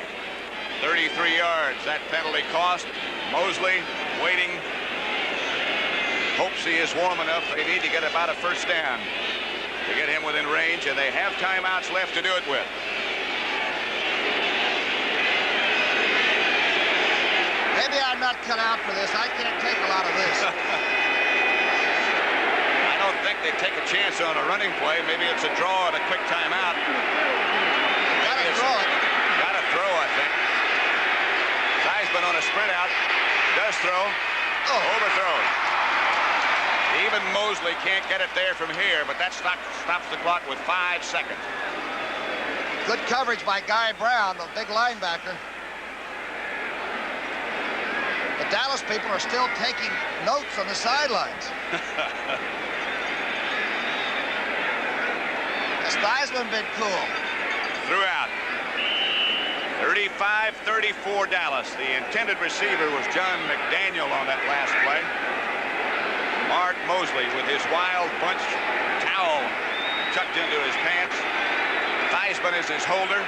33 yards, that penalty cost. Mosley waiting. Hopes he is warm enough. They need to get about a first down to get him within range, and they have timeouts left to do it with.
Maybe I'm not cut out for this. I can't take a lot of this.
I don't think they take a chance on a running play. Maybe it's a draw and a quick timeout.
Gotta throw it.
Gotta throw, I think. on a sprint out. Does throw. Overthrown. Even Mosley can't get it there from here, but that stops the clock with 5 seconds.
Good coverage by Guy Brown, the big linebacker. The Dallas people are still taking notes on the sidelines. Has Theismann been cool?
Throughout. 35-34 Dallas. The intended receiver was John McDaniel on that last play. Mark Mosley with his wild bunch towel tucked into his pants. Theismann is his holder.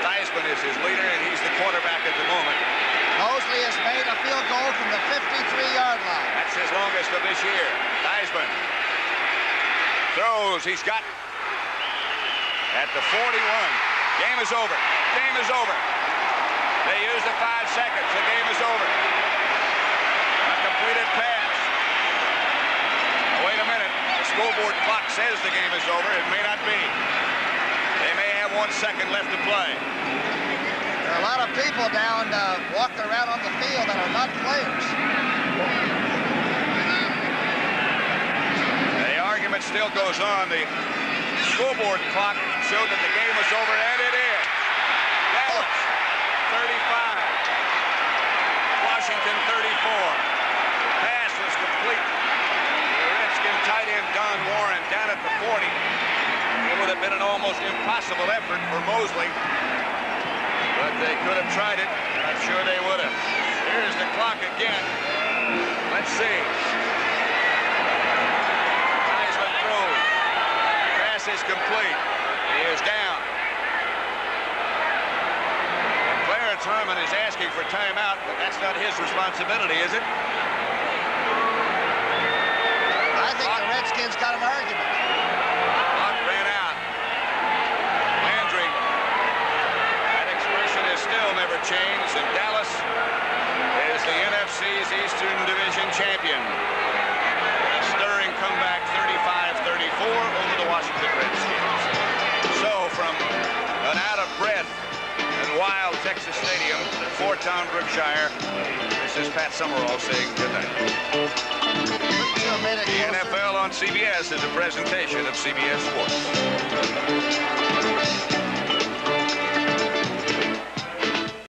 Theismann is his leader, and he's the quarterback at the moment.
Mosley has made a field goal from the 53-yard line.
That's his longest of this year. Theismann throws. He's got at the 41. Game is over. Game is over. They use the 5 seconds. The game is over. A completed pass. Wait a minute. The scoreboard clock says the game is over. It may not be. They may have 1 second left to play.
There are a lot of people down walking around on the field that are not players.
The argument still goes on. The scoreboard clock showed that the game was over, and it is. Dallas 35. Washington 34. Pass was complete. The Redskin tight end Don Warren down at the 40. It would have been an almost impossible effort for Mosley, but they could have tried it. I'm sure they would have. Here's the clock again. Let's see. Theismann throws. Pass is complete. He is down. And Clarence Herman is asking for timeout, but that's not his responsibility, is it?
I think the Redskins got an argument.
Clock ran out. Landry. That expression is still never changed, and Dallas is the NFC's Eastern Division champion. A stirring comeback, 35-34 over the Washington Redskins. So from an out-of-breath and wild Texas Stadium for Tom Brookshire, this is Pat Summerall saying good night. The NFL on CBS is a presentation of CBS Sports.